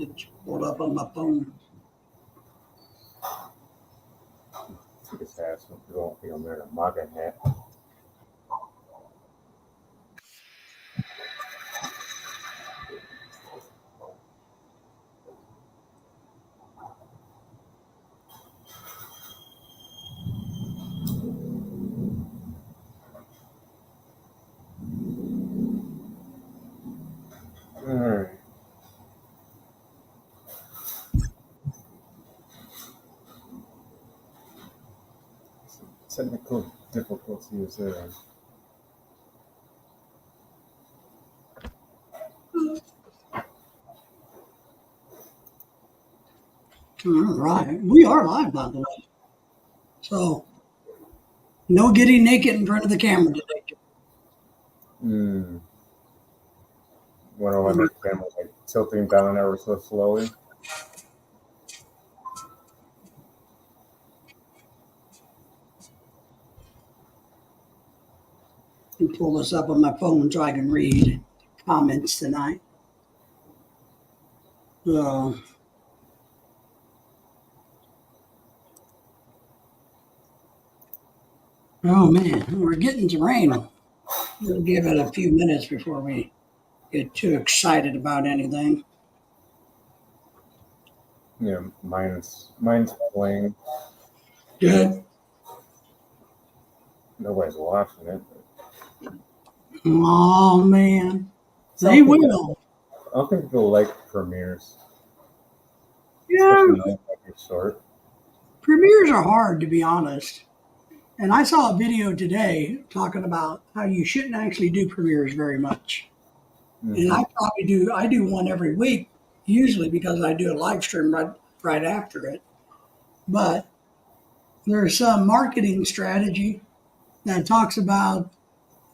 It's pulled up on my phone. His ass won't be on there in a MAGA hat. All right. Technical difficulties there. All right. We are live, by the way. So, no getting naked in front of the camera today. Wonder why my camera's like tilting down ever so slowly. I pull this up on my phone so I can read comments tonight. So, oh man, we're getting to rain. We'll give it a few minutes before we get too excited about anything. Yeah, mine's playing. Good. Nobody's watching it. Oh man, they will. I don't think people like premieres. Yeah, Especially like short. premieres are hard, to be honest. And I saw a video today talking about how you shouldn't actually do premieres very much. And I do one every week, usually because I do a live stream right after it. But there's some marketing strategy that talks about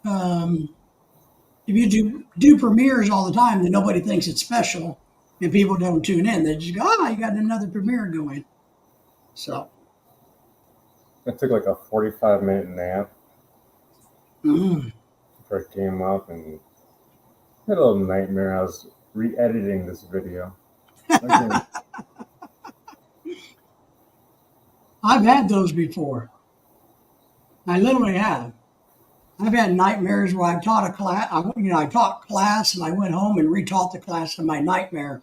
if you do premieres all the time, then nobody thinks it's special and people don't tune in. They just go, oh, you got another premiere going. So. I took like a 45-minute nap before I came up and had a little nightmare. I was re-editing this video. I've had those before. I literally have. I've had nightmares where I've taught a class. I taught class and I went home and retaught the class in my nightmare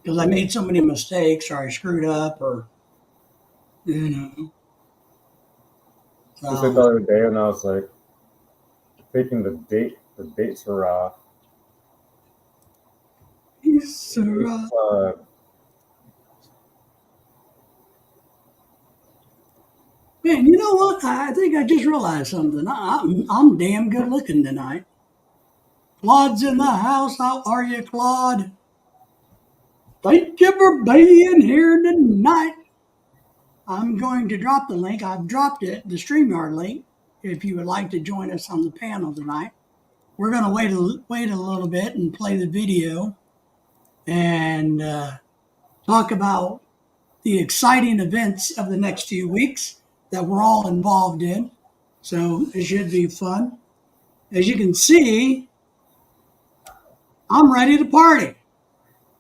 because I made so many mistakes or I screwed up or, you know. Just like the other day when I was like thinking the dates were off. Man, you know what? I think I just realized something. I'm damn good looking tonight. Claude's in the house. How are you, Claude? Thank you for being here tonight. I'm going to drop the link. I've dropped it, the StreamYard link, if you would like to join us on the panel tonight. We're going to wait a little bit and play the video and talk about the exciting events of the next few weeks that we're all involved in. So it should be fun. As you can see, I'm ready to party.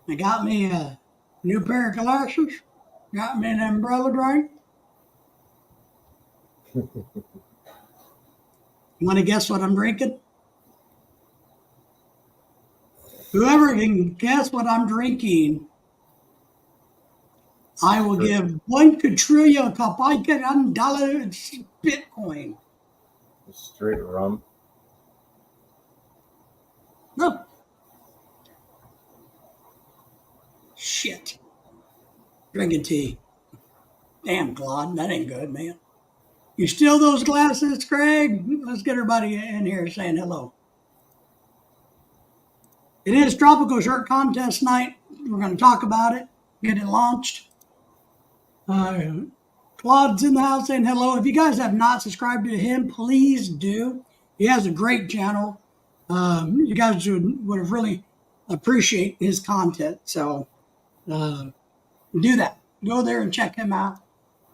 I got me a new pair of glasses, got me an umbrella drink. Want to guess what I'm drinking? Whoever can guess what I'm drinking, I will give $1 quadrillion Bitcoin. Straight rum. No. Shit. Drinking tea. Damn, Claude, that ain't good, man. You steal those glasses, Craig? Let's get everybody in here saying hello. It is Tropical Shirt Contest night. We're going to talk about it, get it launched. Claude's in the house saying hello. If you guys have not subscribed to him, please do. He has a great channel. You guys would have really appreciate his content. So do that. Go there and check him out.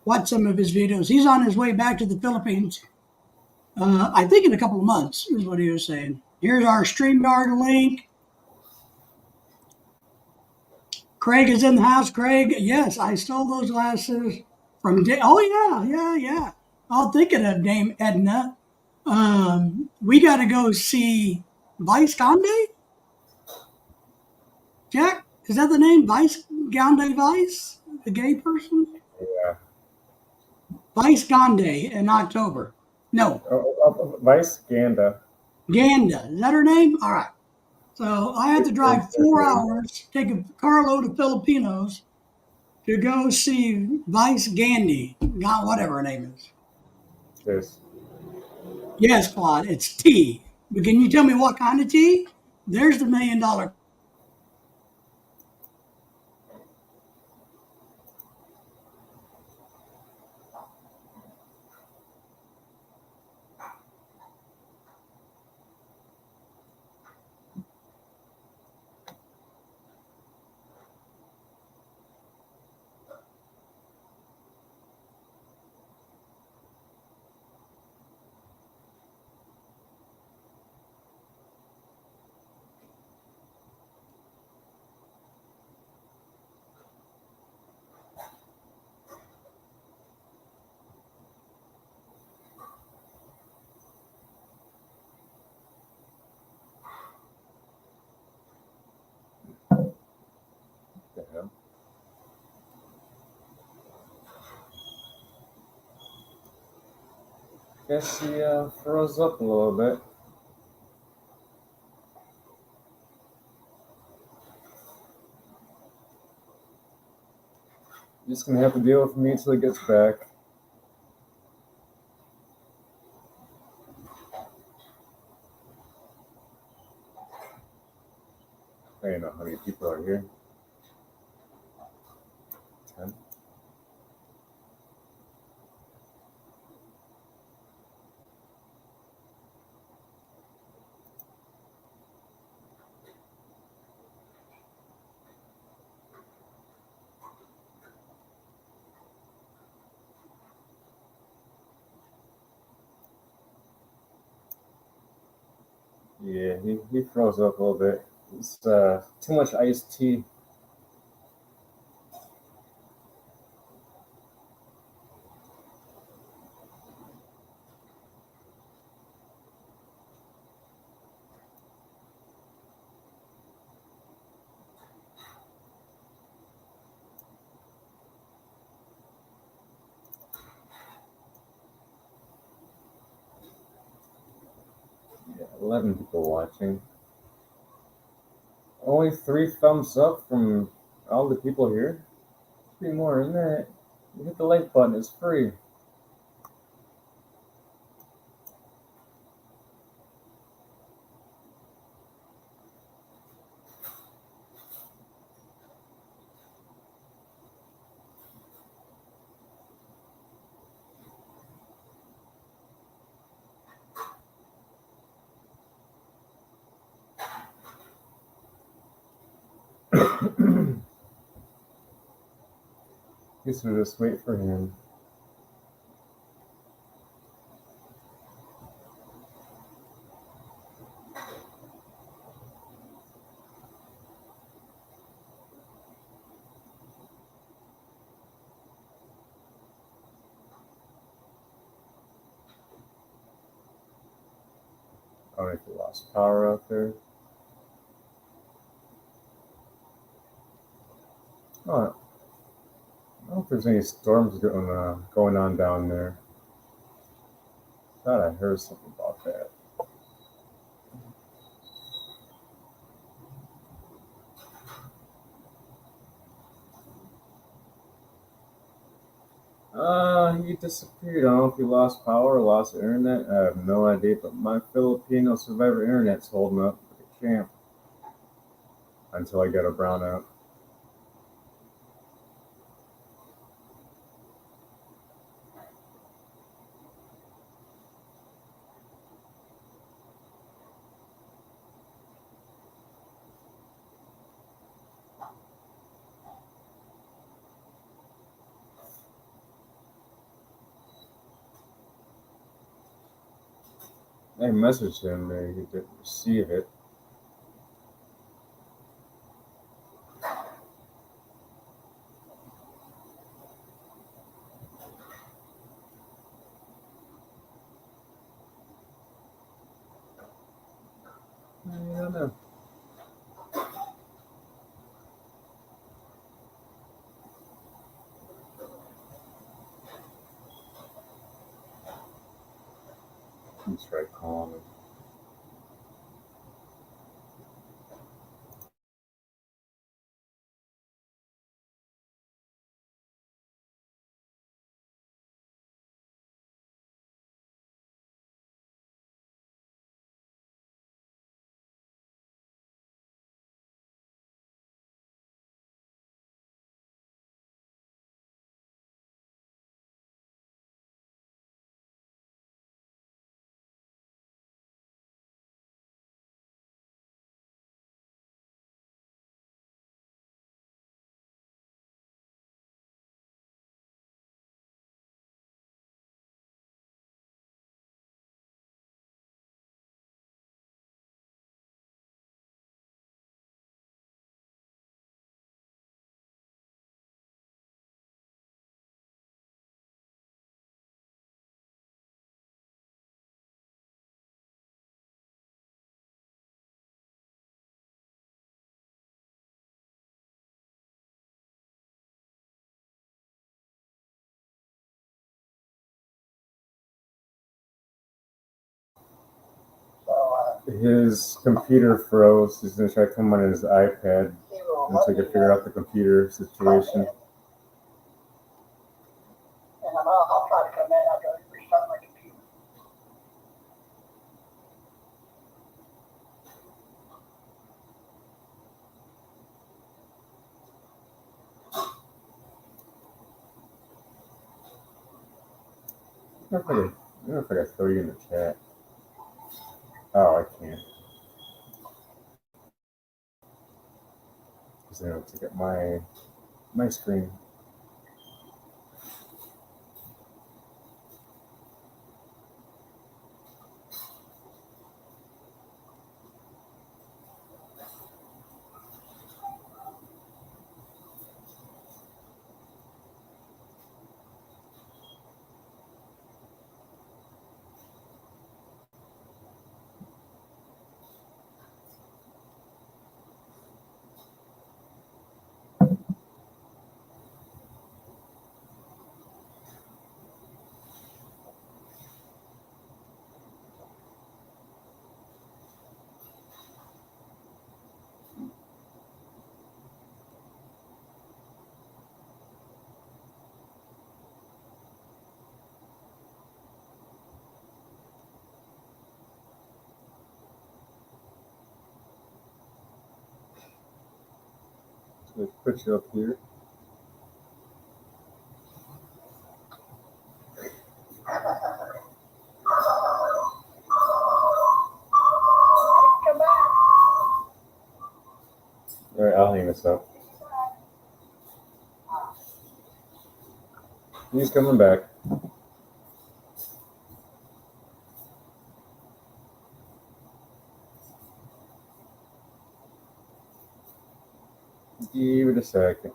Watch some of his videos. He's on his way back to the Philippines. I think in a couple of months is what he was saying. Here's our StreamYard link. Craig is in the house. Craig, yes, I stole those glasses from. Oh yeah. I'm thinking of Dame Edna. We got to go see Vice Gandhi. Jack, is that the name? Vice Gandhi Vice, the gay person. Yeah. Vice Gandhi in October. No, Vice Ganda. Ganda. Is that her name? All right. So I had to drive It's 4 hours, take a carload of Filipinos to go see Vice Gandhi, not whatever her name is. There's Yes, Claude, it's tea. But can you tell me what kind of tea? There's the $1 million. the hell. Guess he froze up a little bit. Just gonna have to deal with me until he gets back. I don't know how many people are here. 10. Yeah, he froze up a little bit. It's too much iced tea. Yeah, 11 people watching. Only 3 thumbs up from all the people here. 3 more than that. You hit the like button, it's free. Guess we'll just wait for him. I don't know if we lost power out there. Oh, I don't know if there's any storms going on down there. Thought I heard something about that. He disappeared. I don't know if he lost power or lost internet. I have no idea, but my Filipino Survivor internet's holding up like a champ until I get a brownout. I messaged him, he didn't receive it. I don't know. Let's try calling him. His computer froze. He's gonna try to come on his iPad until he can figure out the computer situation. And I'll try to come in after I restart my computer. I don't know if I can throw you in the chat. Oh, I can't. Because then I'll take up my screen. So let's put you up here. Come back. All right, I'll hang this up. He's coming back. Give it a second.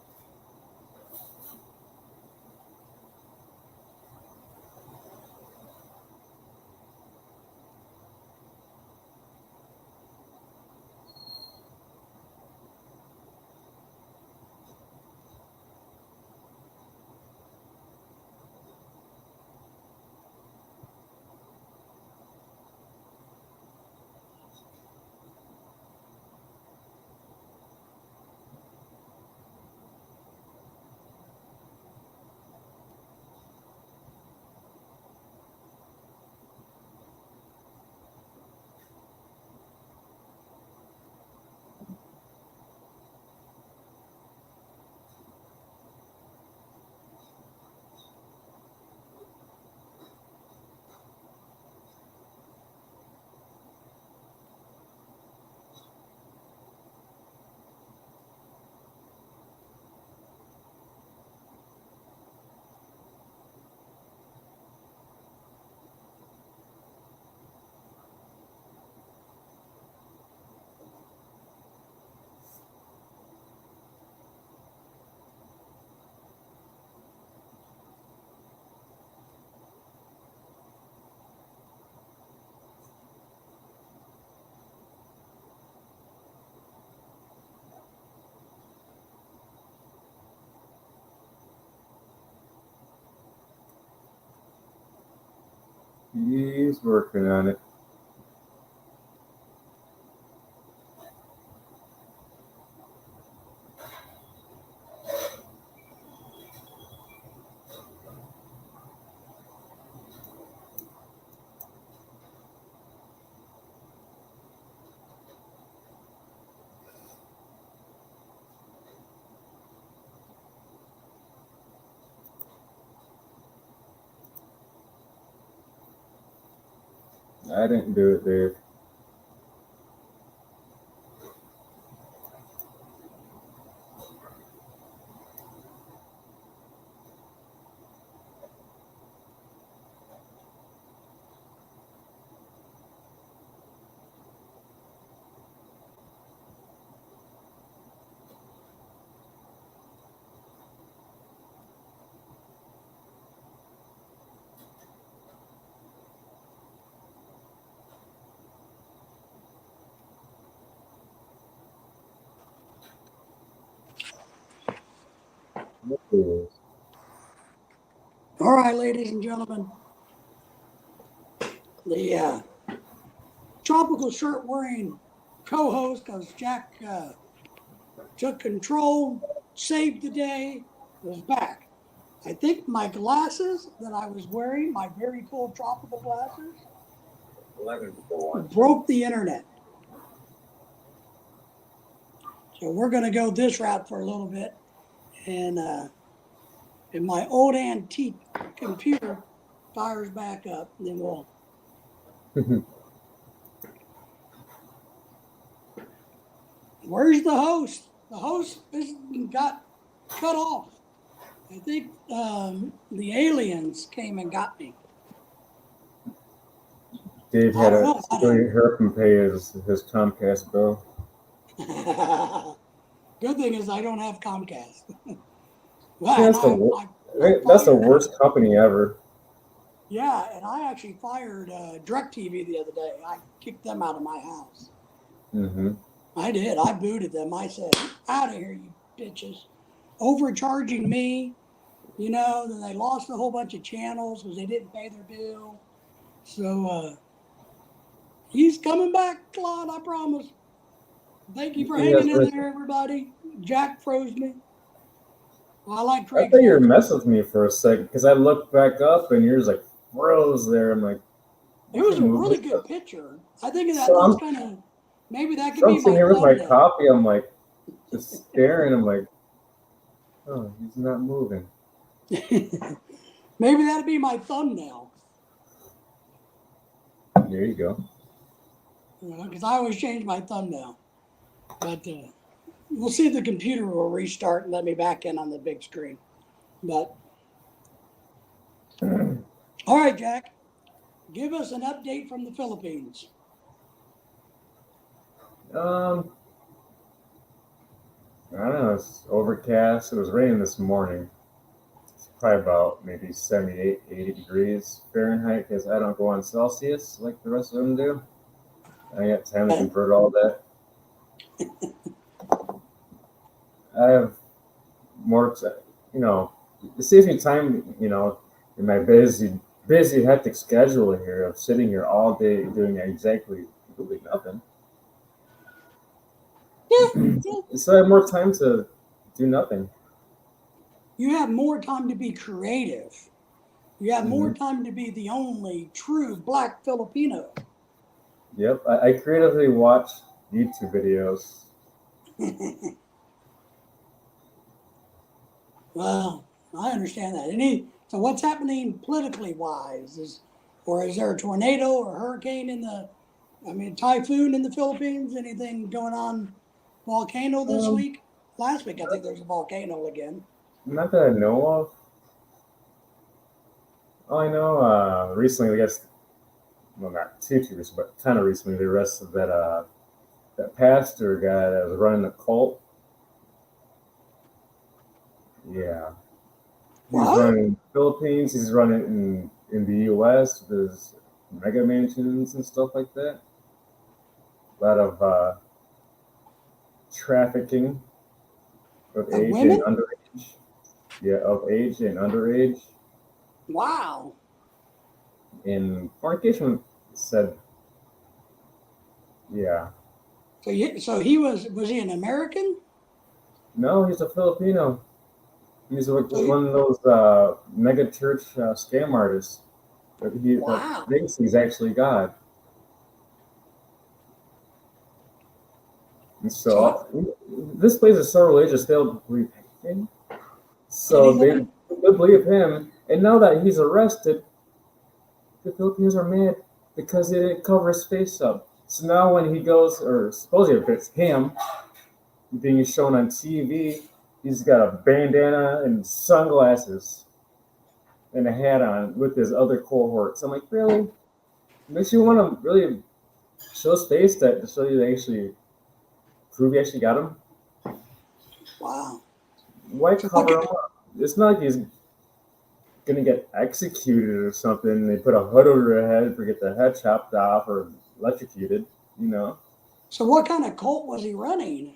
He's working on it. I didn't do it, Dave. All right, ladies and gentlemen. The tropical shirt wearing co-host, because Jack took control, saved the day, was back. I think my glasses that I was wearing, my very cool tropical glasses, broke the internet. So we're going to go this route for a little bit. And if my old antique computer fires back up, then we'll. Where's the host? The host got cut off. I think the aliens came and got me. Dave had to help him pay his Comcast bill. Good thing is I don't have Comcast. That's the worst company ever. Yeah, and I actually fired DirecTV the other day. I kicked them out of my house. Mm-hmm. I did. I booted them. I said, out of here, you bitches. Overcharging me, you know, then they lost a whole bunch of channels because they didn't pay their bill. So he's coming back, Claude, I promise. Thank you for hanging in there, everybody. Jack froze me. Well, I like Craig. I thought you were messing with me for a second because I looked back up and yours like froze there. I'm like, it was a really good picture. I think that was kind of maybe that could be my. I'm sitting here with my coffee. I'm like just staring. I'm like, oh, he's not moving. Maybe that'd be my thumbnail. There you go. Because I always change my thumbnail. But we'll see if the computer will restart and let me back in on the big screen. But all right, Jack, give us an update from the Philippines. I don't know. It's overcast. It was raining this morning. It's probably about maybe 78, 80 degrees Fahrenheit because I don't go on Celsius like the rest of them do. I got time to convert all that. I have more, you know, it saves me time, you know, in my busy, hectic schedule here of sitting here all day doing exactly nothing. So I have more time to do nothing. You have more time to be creative. You have more time to be the only true Black Filipino. Yep, I creatively watch YouTube videos. Well, I understand that. So what's happening politically wise? Is there a tornado or hurricane typhoon in the Philippines? Anything going on? Volcano this week? Last week, I think there was a volcano again. Not that I know of. Oh, I know. Recently, I guess, well, not too recently, but kind of recently, they arrested that pastor guy that was running a cult. Yeah. He's running in the Philippines. He's running in the U.S. There's mega mansions and stuff like that. A lot of trafficking of age and underage. Yeah, of age and underage. Wow. in fornication said, yeah. So he was he an American? No, he's a Filipino. He's like So he, one of those mega church scam artists that wow. thinks he's actually God. And So so this place is so religious, they'll believe anything. So they anything? believe him. And now that he's arrested, the Filipinos are mad because they didn't cover his face up. So now when he goes, or supposedly if it's him being shown on TV, he's got a bandana and sunglasses and a hat on with his other cohorts. I'm like, really? Makes you want to really show his face that to show you they actually prove you actually got him? Wow. Why So cover him up? It's not like he's gonna get executed or something. They put a hood over their head for get their head chopped off or electrocuted. You know, so what kind of cult was he running?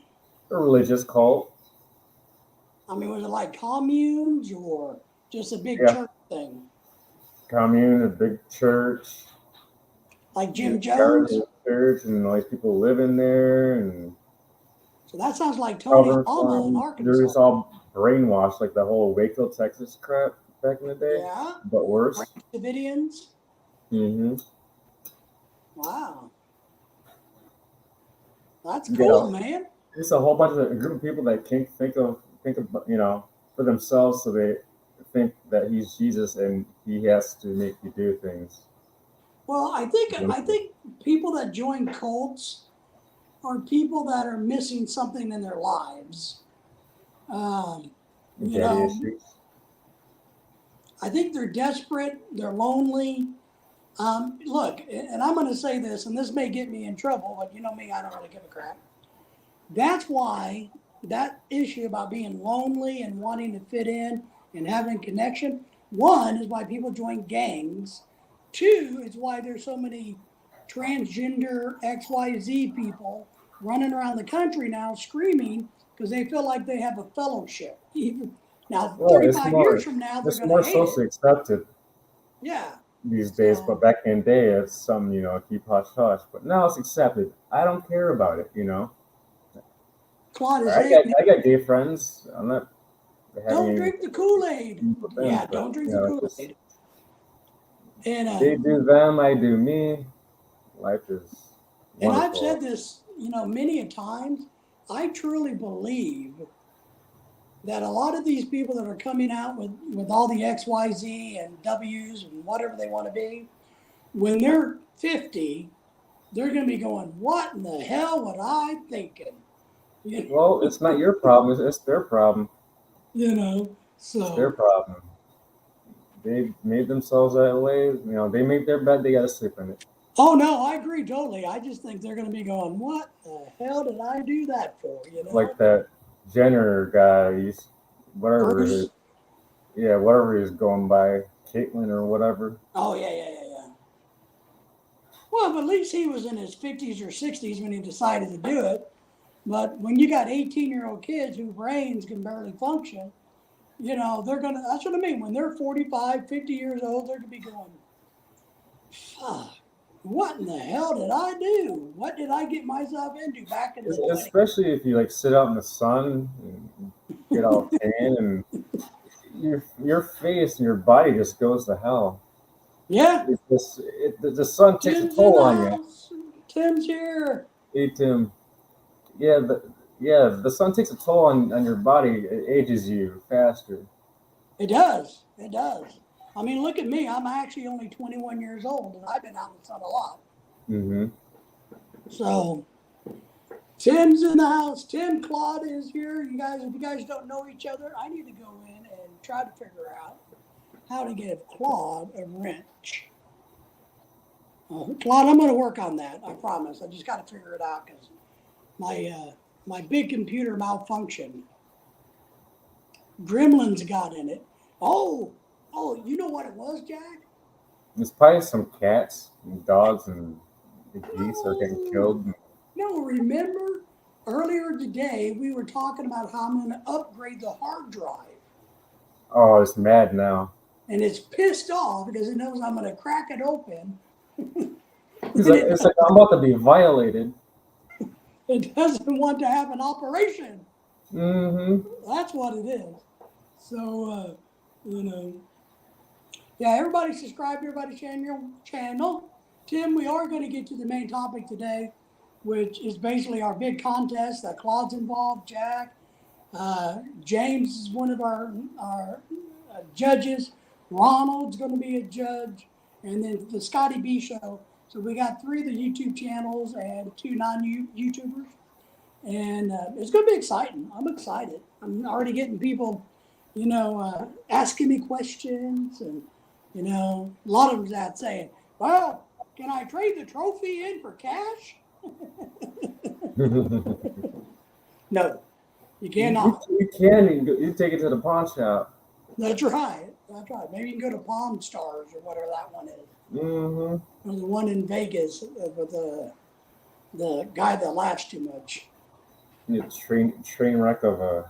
a religious cult. I mean, was it like communes or just a big Yeah, church thing, commune, a big church, like you know, Jim garden Jones? church, and all these people live in there and So that sounds like Tony cover Alma in fun. They're Arkansas. just all brainwashed like the whole Waco, Texas crap back in the day, Yeah, but worse. Branch Davidians. Mm-hmm. Wow, that's You cool, know, man. it's a whole bunch of a group of people that can't think of for themselves, so they think that he's Jesus and he has to make you do things. Well, I think people that join cults are people that are missing something in their lives. Um, you Daddy know, issues. I think they're desperate, they're lonely. Look, and I'm going to say this, and this may get me in trouble, but you know me, I don't really give a crap. That's why that issue about being lonely and wanting to fit in and having connection, one is why people join gangs. Two is why there's so many transgender XYZ people running around the country now screaming because they feel like they have a fellowship. Even now, Well, 35 years from now, they're it's going to more hate it. socially accepted Yeah. these days, So but back in the day, it's some keep hush hush. But now it's accepted. I don't care about it. Claude is I saying, got I got gay friends. I'm not having don't any drink the Kool Aid. beef with them, Yeah, but don't drink the Kool just Aid. And they do them, I do me. Life is and I've wonderful. said this, many a times. I truly believe that a lot of these people that are coming out with all the XYZ and W's and whatever they want to be, when they're 50, they're going to be going, "What in the hell was I thinking?" You, Well, it's not your problem. It's their problem. you know. It's their So, problem. They made themselves that way. They make their bed. They got to sleep in it. oh no, I agree totally. I just think they're going to be going, "What the hell did I do that for?" Like that Jenner guy. Whatever his Bruce. yeah, whatever he's going by, Caitlyn or whatever. Oh yeah, yeah, yeah, yeah. Well, but at least he was in his 50s or 60s when he decided to do it. But when you got 18-year-old kids whose brains can barely function, that's what I mean. When they're 45, 50 years old, they're going to be going, fuck, what in the hell did I do? What did I get myself into back in the 20s? Especially if you like sit out in the sun and get all tan and your face and your body just goes to hell. Yeah, The sun takes a Tim's in toll the on you. house. Tim's here. Hey Tim, yeah, the sun takes a toll on your body. It ages you faster. It does. It does. I mean, look at me. I'm actually only 21 years old, and I've been out in the sun a lot. Mm-hmm. So Tim's in the house. Tim Claude is here. You guys, if you guys don't know each other, I need to go in and try to figure out how to give Claude a wrench. Claude, I'm going to work on that. I promise. I just got to figure it out because my big computer malfunctioned. Gremlins got in it. Oh, you know what it was, Jack? There's probably some cats and dogs and the geese are getting No, killed. no. Remember earlier today we were talking about how I'm going to upgrade the hard drive. Oh, it's mad now. and it's pissed off because it knows I'm going to crack it open. It's like I'm about to be violated. It doesn't want to have an operation. Mm-hmm. That's what it is. So, yeah, everybody subscribe to everybody's channel. Tim, we are going to get to the main topic today, which is basically our big contest that Claude's involved, Jack. James is one of our judges. Ronald's going to be a judge. And then the Scotty B show. So we got 3 of the YouTube channels and 2 non-YouTubers. And it's going to be exciting. I'm excited. I'm already getting people, asking me questions. And, a lot of them's out saying, well, can I trade the trophy in for cash? No, you cannot. You can. You take it to the pawn shop. That's right. Maybe you can go to Pawn Stars or whatever that one is. Mm-hmm. Or the one in Vegas with the guy that laughs too much. Train wreck of a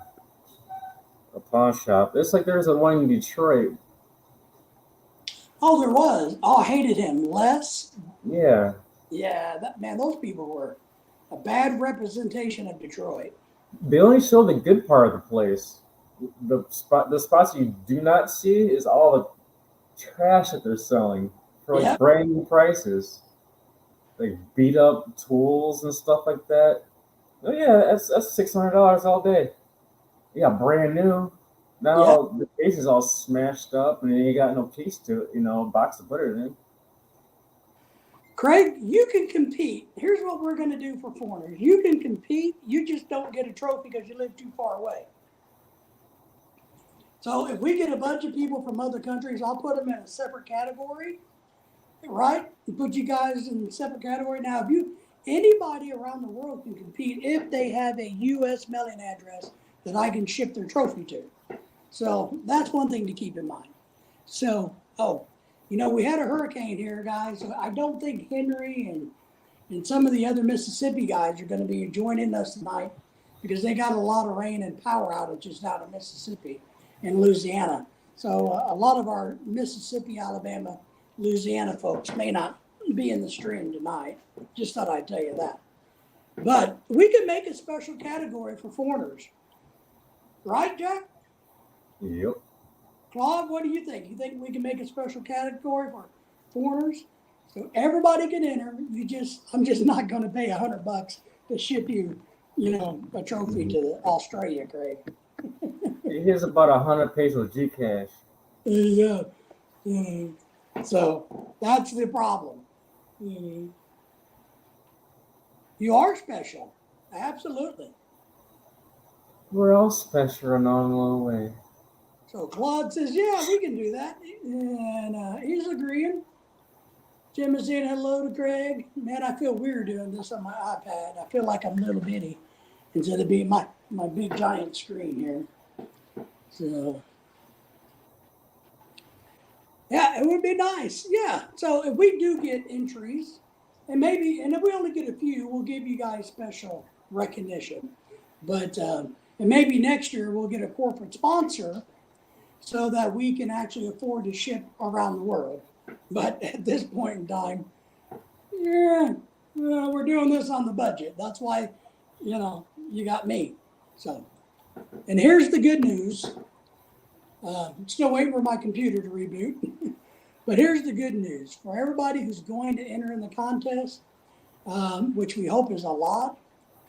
pawn shop. It's like there's a one in Detroit. Oh, there was. Oh, I hated him. Les? Yeah. Yeah, those people were a bad representation of Detroit. They only show the good part of the place. The spots you do not see is all the trash that they're selling for like brand new prices, like beat up tools and stuff like that. Oh yeah, that's $600 all day. Yeah, brand new. Now the case is all smashed up and you got no piece to it. A box to put it in. Craig, you can compete. Here's what we're going to do for foreigners. You can compete. You just don't get a trophy because you live too far away. So if we get a bunch of people from other countries, I'll put them in a separate category, right? And put you guys in a separate category. Now, anybody around the world can compete if they have a U.S. mailing address that I can ship their trophy to. So that's one thing to keep in mind. So, we had a hurricane here, guys. So I don't think Henry and some of the other Mississippi guys are going to be joining us tonight because they got a lot of rain and power outages out of Mississippi and Louisiana. So a lot of our Mississippi, Alabama, Louisiana folks may not be in the stream tonight. Just thought I'd tell you that. But we can make a special category for foreigners. Right, Jack? Yep. Claude, what do you think? You think we can make a special category for foreigners? So everybody can enter. I'm just not going to pay $100 to ship you, a trophy to Australia, Craig. Here's about 100 pesos Gcash. Yeah. So that's the problem. You are special. Absolutely. We're all special in our own way. So Claude says, yeah, we can do that. And he's agreeing. Jim is saying hello to Craig. Man, I feel weird doing this on my iPad. I feel like I'm little bitty instead of being my big giant screen here. So, yeah, it would be nice. Yeah. So if we do get entries, and if we only get a few, we'll give you guys special recognition. But, and maybe next year we'll get a corporate sponsor so that we can actually afford to ship around the world. But at this point in time, we're doing this on the budget. That's why, you got me. So, and here's the good news. I'm still waiting for my computer to reboot. But here's the good news. For everybody who's going to enter in the contest, which we hope is a lot,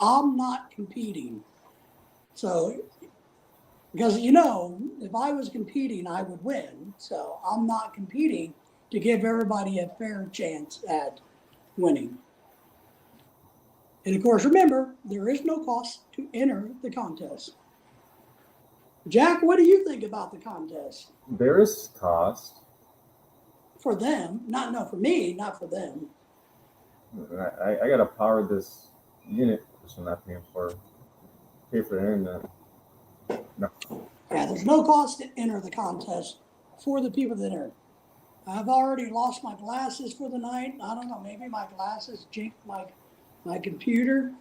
I'm not competing. So, because, if I was competing, I would win. So I'm not competing to give everybody a fair chance at winning. And of course, remember, there is no cost to enter the contest. Jack, what do you think about the contest? There is cost. For them, for me, not for them. I gotta power this unit, which I'm not paying for. Pay for the internet. No. Yeah, there's no cost to enter the contest for the people that enter. I've already lost my glasses for the night. I don't know, maybe my glasses jinked my computer.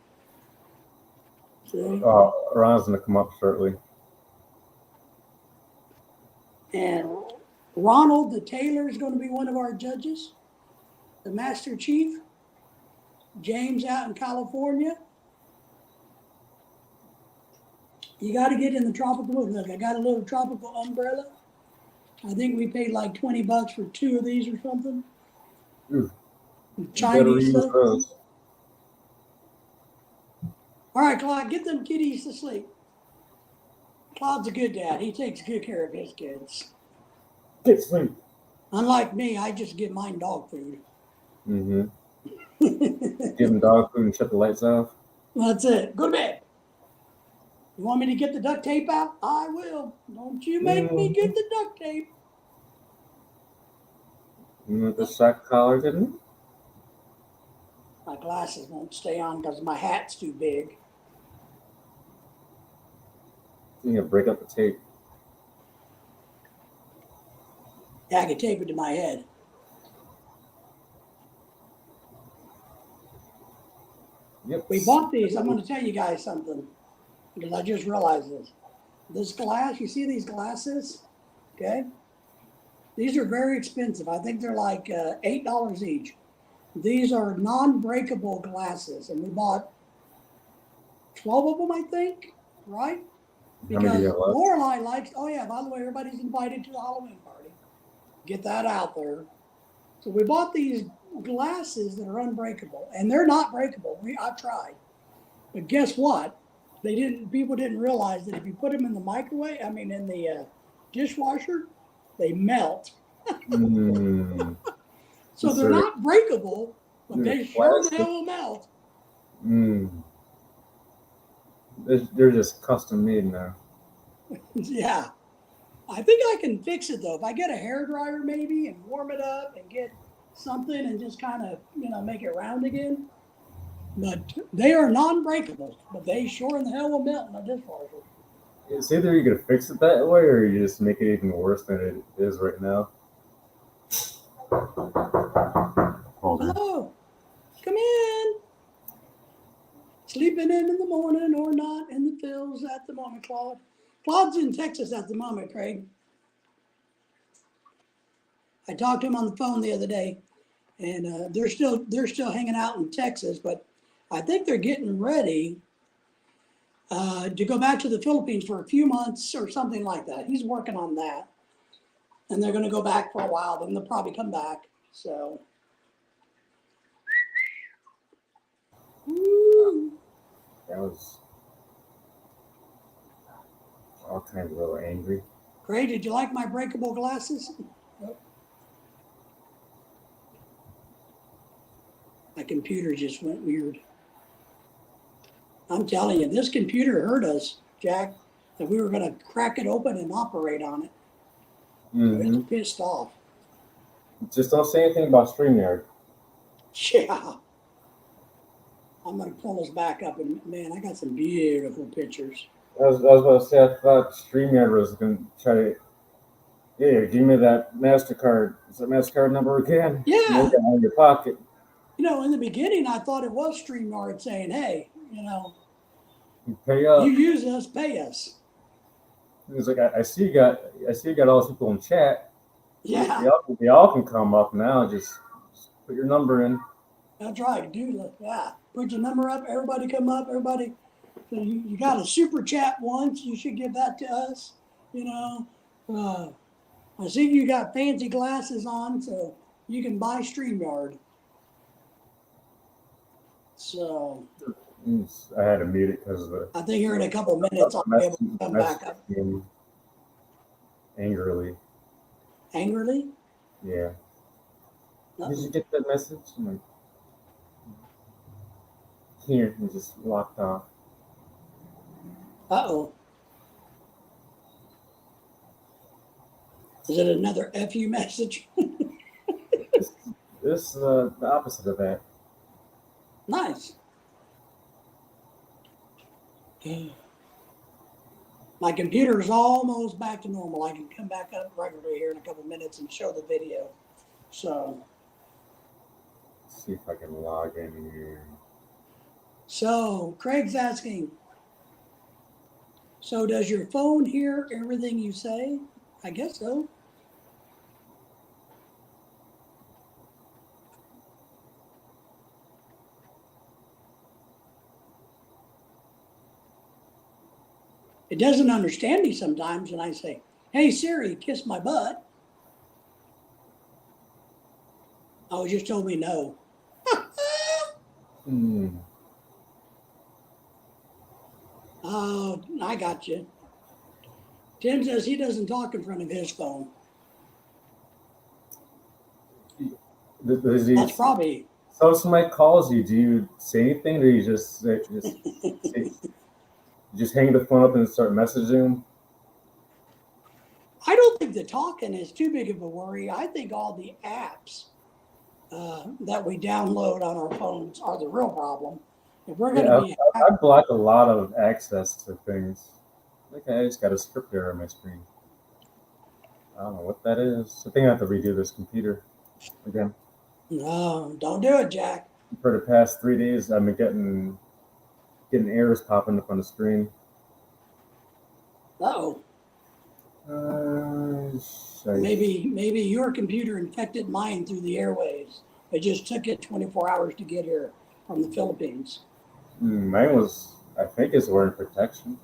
Ron's gonna come up shortly. And Ronald the Tailor is going to be one of our judges. The Master Chief. James out in California. You got to get in the tropical. Look, I got a little tropical umbrella. I think we paid like $20 for 2 of these or something. Ooh, Chinese use stuff. those. All right, Claude, get them kiddies to sleep. Claude's a good dad. He takes good care of his kids. Get sleep. Unlike me, I just give mine dog food. Mm-hmm. Give them dog food and shut the lights off. That's it. Go to bed. You want me to get the duct tape out? I will. Don't you make me get the duct tape. You want the shock collar, didn't My glasses won't stay on because my hat's too big. you? You break up the tape. Yeah, I can tape it to my head. Yep. We bought these. I'm going to tell you guys something because I just realized this. This glass, you see these glasses? Okay. These are very expensive. I think they're like $8 each. These are non-breakable glasses, and we bought 12 of them, I think, right? How many do Because you have left? Lorelai likes, oh yeah, by the way, everybody's invited to the Halloween party. Get that out there. So we bought these glasses that are unbreakable, and they're not breakable. I've tried. But guess what? People didn't realize that if you put them in the microwave, in the dishwasher, they melt. Mm. So they're not breakable, but they sure the hell will melt. Mm. They're just custom made now. Yeah. I think I can fix it though. If I get a hairdryer maybe and warm it up and get something and just kind of, make it round again. But they are non-breakable, but they sure in the hell will melt in a dishwasher. It's either you're gonna fix it that way or you just make it even worse than it is right now. Hold on. Hello. Come in. Sleeping in the morning or not in the fields at the moment, Claude. Claude's in Texas at the moment, Craig. I talked to him on the phone the other day, and they're still hanging out in Texas, but I think they're getting ready to go back to the Philippines for a few months or something like that. He's working on that, and they're going to go back for a while. Then they'll probably come back. So, woo. That was all kinds of a little angry. Craig, did you like my breakable glasses? My computer just went weird. I'm telling you, this computer hurt us, Jack, that we were going to crack it open and operate on it. Mm-hmm. It's pissed off. Just don't say anything about StreamYard. Yeah. I'm going to pull this back up, and man, I got some beautiful pictures. I was about to say, I thought StreamYard was going to try to, yeah, give me that MasterCard. Is that MasterCard number again? Yeah. Look in your pocket. In the beginning, I thought it was StreamYard saying, hey, You pay up. you use us, pay us. It's like I see you got all those people in chat. Yeah. They all can come up now. Just put your number in. That's right, dude. Yeah. Put your number up, everybody come up, everybody. So you got a super chat once, you should give that to us. I see you got fancy glasses on, so you can buy StreamYard. So I had to mute it because of the. I think here in a couple of minutes I'll be able to come back up. Angrily. Angrily? Yeah. Did you get that message? I'm like, here, it just locked off. Uh-oh. Is it another FU message? This is the opposite of that. Nice. My computer is almost back to normal. I can come back up regularly here in a couple minutes and show the video. So. Let's see if I can log in here. So Craig's asking, so does your phone hear everything you say? I guess so. It doesn't understand me sometimes, and I say, "Hey Siri, kiss my butt." Oh, it just told me no. Oh, I got you. Tim says he doesn't talk in front of his phone. Does he, That's probably. so if somebody calls you, do you say anything, or you just just hang the phone up and start messaging them? I don't think the talking is too big of a worry. I think all the apps that we download on our phones are the real problem. If we're going to Yeah, be, I block a lot of access to things. Like I just got a script error on my screen. I don't know what that is. I think I have to redo this computer again. no, don't do it, Jack. For the past 3 days, I've been getting errors popping up on the screen. Uh-oh. Maybe your computer infected mine through the airwaves. It just took it 24 hours to get here from the Philippines. Mine was, I think, it's wearing protection.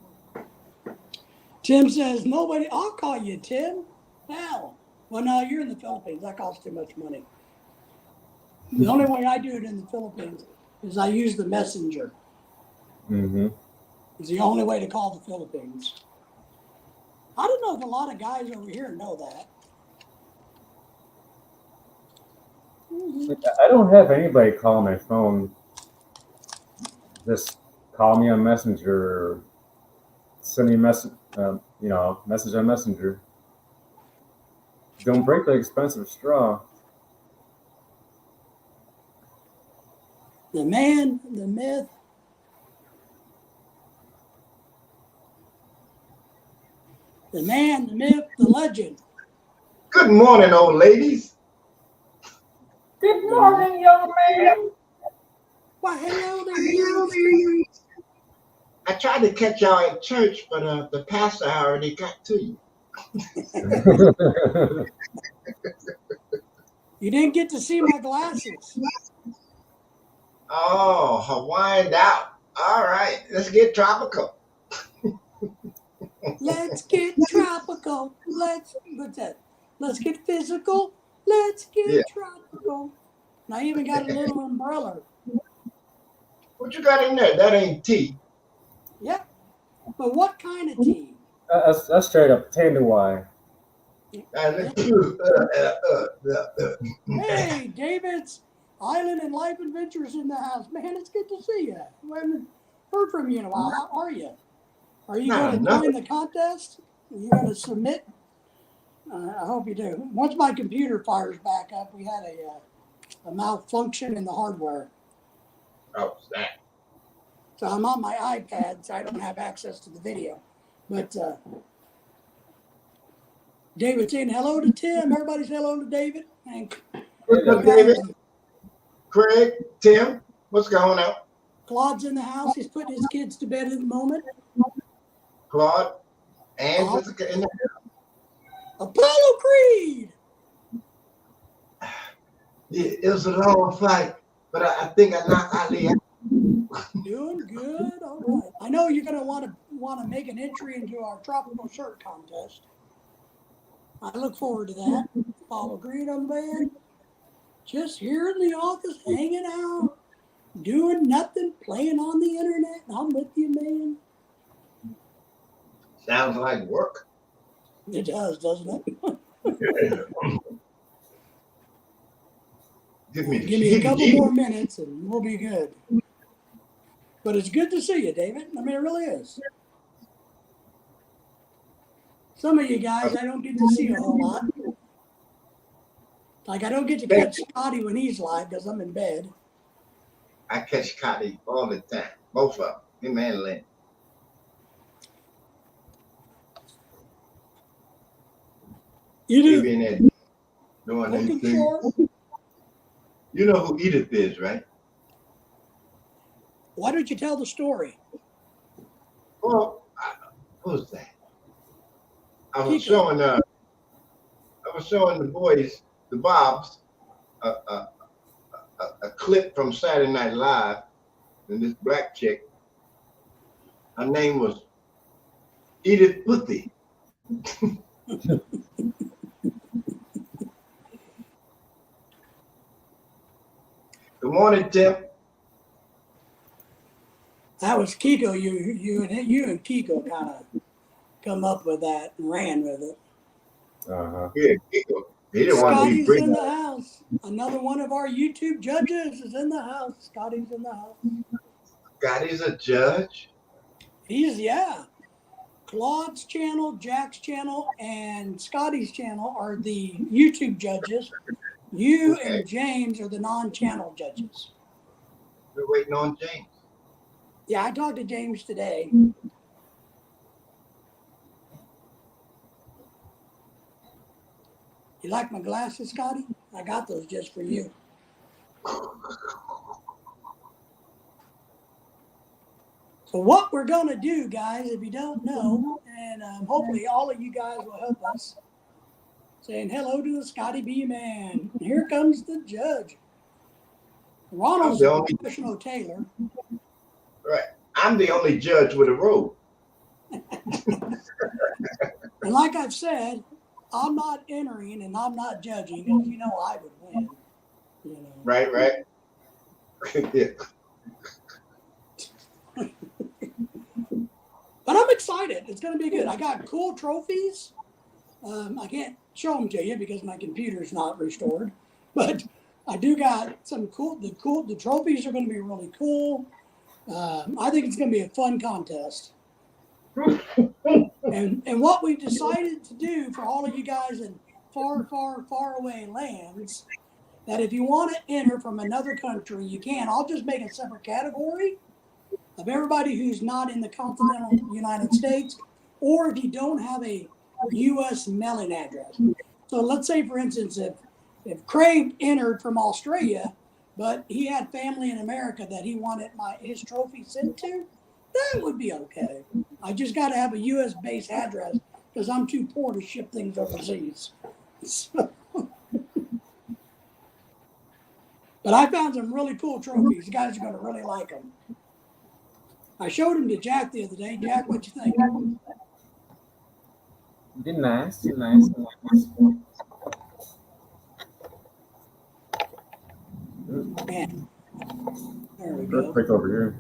Tim says, nobody, I'll call you, Tim. Hell. Well, no, you're in the Philippines. That costs too much money. The only way I do it in the Philippines is I use the messenger. Mm-hmm. It's the only way to call the Philippines. I don't know if a lot of guys over here know that. I don't have anybody call my phone. Just call me on Messenger, or send me a message, message on Messenger. Don't break the expensive straw. The man, the myth, the man, the myth, the legend. Good morning, old ladies. Good morning, young man. Why, hello there, you. I tried to catch y'all at church, but the pastor already got to you. You didn't get to see my glasses. Oh, Hawaiian out. All right, let's get tropical. Let's get tropical. What's that? Let's get physical. Let's get Yeah. tropical. And I even got a little umbrella. What you got in there? That ain't tea. Yep. But what kind of tea? That's straight up Tanduai. Hey, David's Island and Life Adventures in the house. Man, it's good to see you. We haven't heard from you in a while. How are you? Are you going to join the contest? Are you going to submit? I hope you do. Once my computer fires back up, we had a malfunction in the hardware. Oh, that. So I'm on my iPad, so I don't have access to the video. But David's saying hello to Tim. Everybody's hello to David. And What's up, David? Craig, Tim, what's going on? Claude's in the house. He's putting his kids to bed at the moment. Claude and Jessica in the Apollo Creed. It was a long flight, but I think I knocked Ali out. Doing good. All right. I know you're going to want to make an entry into our tropical shirt contest. I look forward to that. Apollo Creed, I'm bad. Just here in the office, hanging out, doing nothing, playing on the internet. I'm with you, man. Sounds like work. It does, doesn't it? Give me a couple more minutes and we'll be good. But it's good to see you, David. I mean, it really is. Some of you guys I don't get to see a whole lot. Like I don't get to catch Scotty when he's live because I'm in bed. I catch Scotty all the time. Both of them. Him and Lynn. You do. He been there doing Looking anything. for. You know who Edith is, right? Why don't you tell the story? Well, what was that? I was Kiko. showing the boys, the Bobs, a clip from Saturday Night Live, and this black chick, her name was Edith Puthie. Good morning, Tim. That was Kiko. You and Kiko kind of come up with that and ran with it. Uh-huh. Yeah, he didn't want to be Scotty's in bring. the house. Another one of our YouTube judges is in the house. Scotty's in the house. Scotty's a judge. Yeah. Claude's channel, Jack's channel, and Scotty's channel are the YouTube judges. You Okay. and James are the non-channel judges. We're waiting on James. Yeah, I talked to James today. You like my glasses, Scotty? I got those just for you. So what we're going to do, guys, if you don't know, and hopefully all of you guys will help us, saying hello to the Scotty B Man. And here comes the judge. Ronald's a professional tailor. Right. I'm the only judge with a robe. And like I've said, I'm not entering and I'm not judging because you know I would win. You know. Right. Yeah. But I'm excited. It's going to be good. I got cool trophies. I can't show them to you because my computer's not restored. But I do got some cool. The trophies are going to be really cool. I think it's going to be a fun contest. And what we decided to do for all of you guys in far away lands, that if you want to enter from another country, you can. I'll just make a separate category of everybody who's not in the continental United States, or if you don't have a U.S. mailing address. So let's say, for instance, if Craig entered from Australia, but he had family in America that he wanted his trophy sent to, that would be okay. I just got to have a U.S. based address because I'm too poor to ship things overseas. So, but I found some really cool trophies. You guys are going to really like them. I showed them to Jack the other day. Jack, what you think? They're nice. Man, there we Real go. quick over here.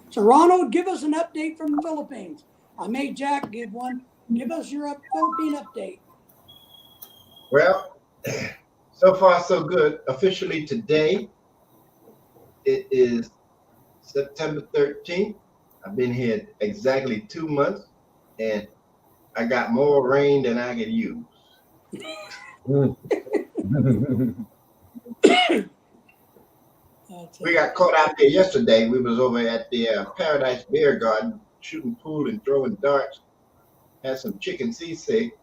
So, Ronald, give us an update from the Philippines. I made Jack give one. Give us your Philippine update. Well, so far so good. Officially today, it is September 13th. I've been here exactly 2 months, and I got more rain than I could use. We got caught out there yesterday. We was over at the Paradise Beer Garden shooting pool and throwing darts. Had some chicken seasick,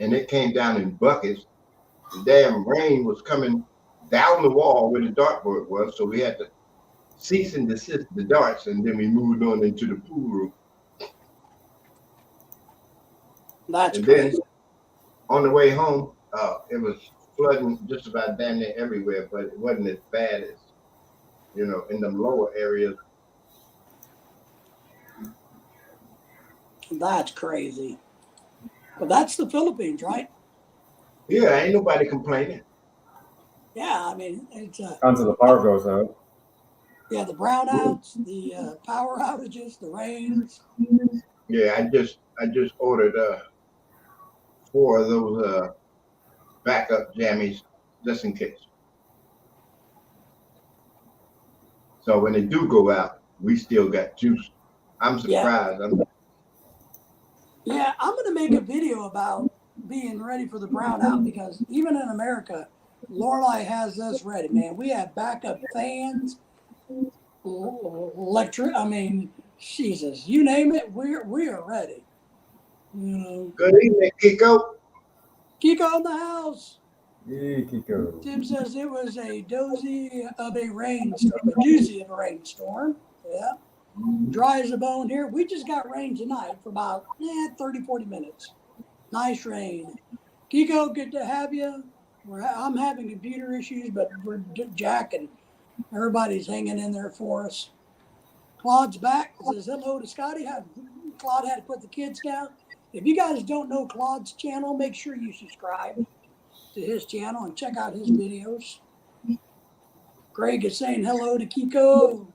and it came down in buckets. The damn rain was coming down the wall where the dartboard was, so we had to cease and desist the darts, and then we moved on into the pool room. That's And crazy. then on the way home, it was flooding just about damn near everywhere, but it wasn't as bad as, in the lower areas. That's crazy. But that's the Philippines, right? Yeah, ain't nobody complaining. Yeah, I mean, it's Until the power goes out. yeah, the brownouts, the power outages, the rains. Yeah, I just ordered 4 of those backup jammies just in case. So when they do go out, we still got juice. I'm surprised. Yeah, I'm going to make a video about being ready for the brownout because even in America, Lorelei has us ready, man. We have backup fans, I mean, Jesus, you name it, we are ready. You know, Good evening, Kiko. Kiko in the house. Hey, Kiko. Tim says it was a doozy of a rainstorm. Yeah. Dry as a bone here. We just got rain tonight for about 30, 40 minutes. Nice rain. Kiko, good to have you. I'm having computer issues, but Jack and everybody's hanging in there for us. Claude's back. Says hello to Scotty. Claude had to put the kids down. If you guys don't know Claude's channel, make sure you subscribe to his channel and check out his videos. Greg is saying hello to Kiko.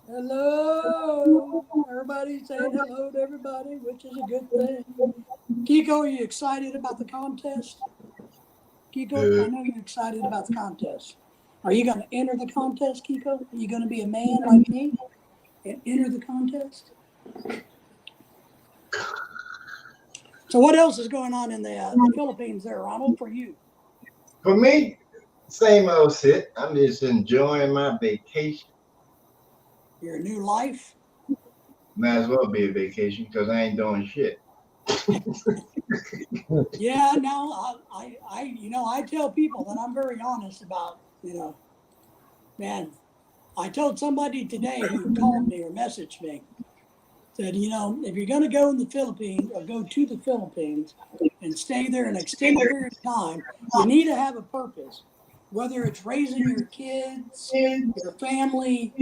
Hello. Everybody's saying hello to everybody, which is a good thing. Kiko, are you excited about the contest? Kiko, I know you're excited about the contest. Are you going to enter the contest, Kiko? Are you going to be a man like me and enter the contest? So what else is going on in the Philippines there, Ronald, for you? For me, same old shit. I'm just enjoying my vacation. Your new life? Might as well be a vacation because I ain't doing shit. Yeah, no, I tell people that I'm very honest about, man, I told somebody today who called me or messaged me, said, if you're going to go in the Philippines or go to the Philippines and stay there an extended period of time, you need to have a purpose, whether it's raising your kids, your family,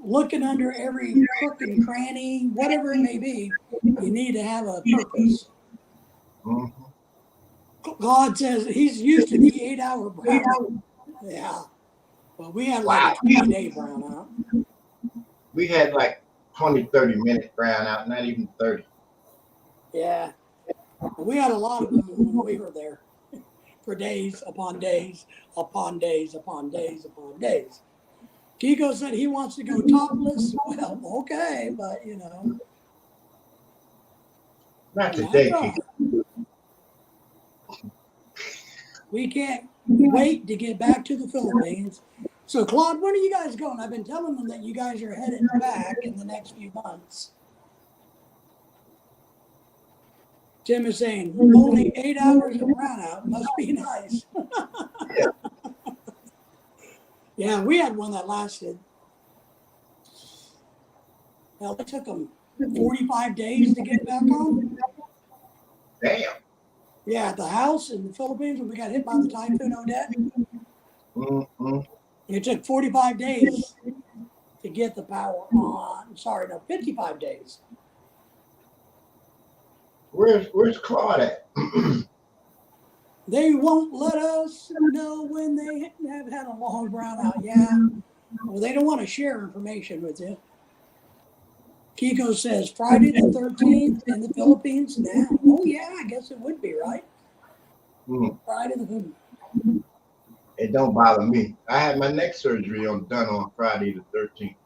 looking under every crook and cranny, whatever it may be, you need to have a purpose. Mhm. God says he's used to the 8-hour brownout. Yeah. Well, we had like a 20-day brownout. We had like 20, 30 minute brownout, not even 30. Yeah. We had a lot of them when we were there for days upon days upon days upon days upon days. Kiko said he wants to go topless. Well, okay, but Not today, that's Kiko. we can't wait to get back to the Philippines. So, Claude, when are you guys going? I've been telling them that you guys are headed back in the next few months. Tim is saying only 8 hours of brownout must be nice. Yeah, we had one that lasted. Well, it took them 45 days to get back on. Damn. Yeah, at the house in the Philippines when we got hit by the Typhoon Odette. Mm-hmm. It took 45 days to get the power on. Sorry, no, 55 days. Where's Claude at? They won't let us know when they have had a long brownout. Yeah. Well, they don't want to share information with you. Kiko says Friday the 13th in the Philippines now. Oh, yeah, I guess it would be, right? Friday the 13th. It don't bother me. I had my neck surgery done on Friday the 13th.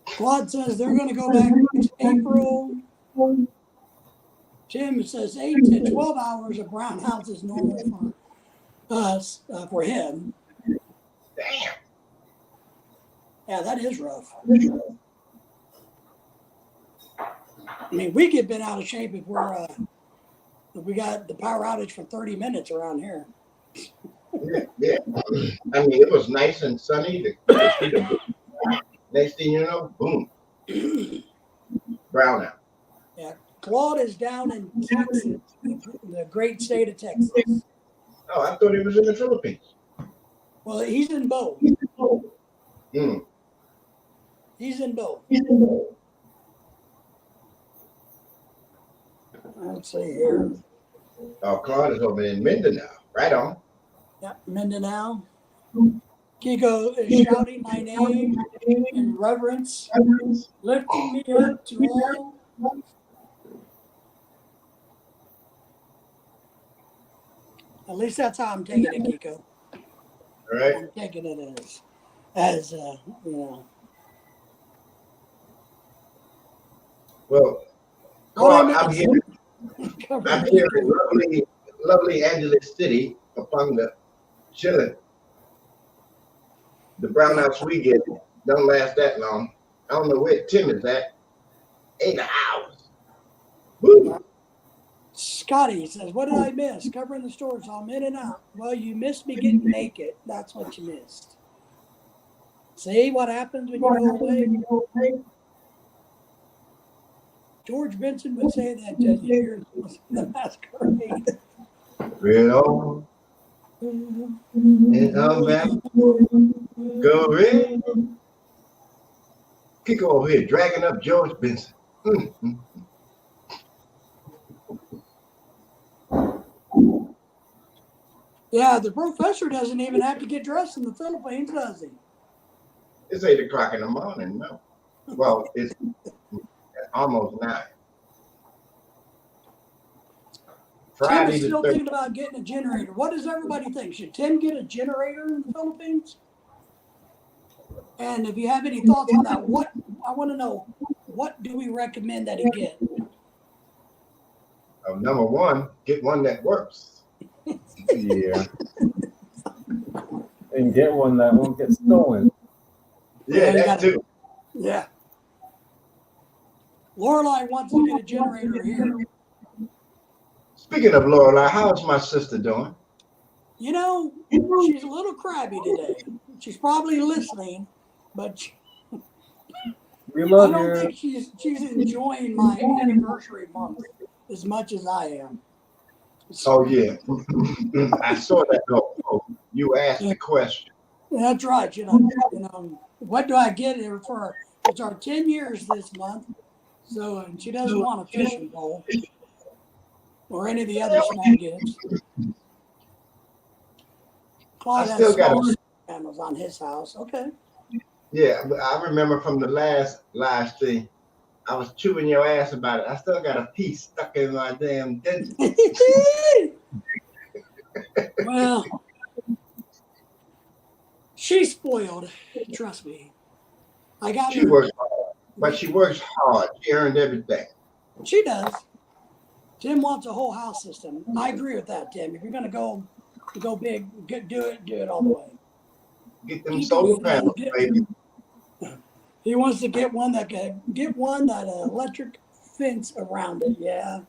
Claude says they're going to go back to April. Tim says 8 to 12 hours of brownouts is normal for us, for him. Damn. Yeah, that is rough. I mean, we get bent out of shape if we got the power outage for 30 minutes around here. Yeah. I mean, it was nice and sunny. Next thing you know, boom. Brownout. Yeah, Claude is down in Texas, the great state of Texas. Oh, I thought he was in the Philippines. Well, he's in both. Mm. He's in both. Let's see here. Oh, Claude is over in Mindanao. Right on. Yep, Mindanao. Kiko is shouting my name in reverence, lifting me up to all. At least that's how I'm taking it, Kiko. All right. I'm taking it as Well, Claude, I'm here in lovely Angeles City upon the chilling. The brownouts we get don't last that long. I don't know where Tim is at. 8 hours. Woo. Scotty says, what did I miss? Covering the stores. I'm in and out. Well, you missed me getting naked. That's what you missed. See what happens when you go away? George Benson would say that you're the masquerade. Real and I'm back. Go red. Kiko over here dragging up George Benson. Mm. Yeah, the professor doesn't even have to get dressed in the Philippines, does he? It's 8 o'clock in the morning. No. Well, it's almost 9. Tim Friday is the still 3rd. thinking about getting a generator. What does everybody think? Should Tim get a generator in the Philippines? And if you have any thoughts on that, I want to know, what do we recommend that he get? Number one, get one that works. Yeah. And get one that won't get stolen. Yeah, you that gotta- too. Yeah. Lorelai wants to get a generator here. Speaking of Lorelai, how's my sister doing? You know, she's a little crabby today. She's probably listening, but We I love don't you. think she's enjoying my anniversary month as much as I am. Oh yeah, I saw that. Oh, you asked the question. That's right. You know, what do I get her for? It's our 10 years this month. So, and she doesn't want a fishing pole or any of the other small gifts. Claude I still has got small panels on his house. Okay. Yeah, but I remember from the last live stream, I was chewing your ass about it. I still got a piece stuck in my damn dentist. Well, she's spoiled. Trust me. I got She her. works hard, but she works hard. She earned everything. She does. Tim wants a whole house system. I agree with that, Tim. If you're going to go big, do it all the way. Get them solar panels, baby. He wants to get one that electric fence around it, yeah.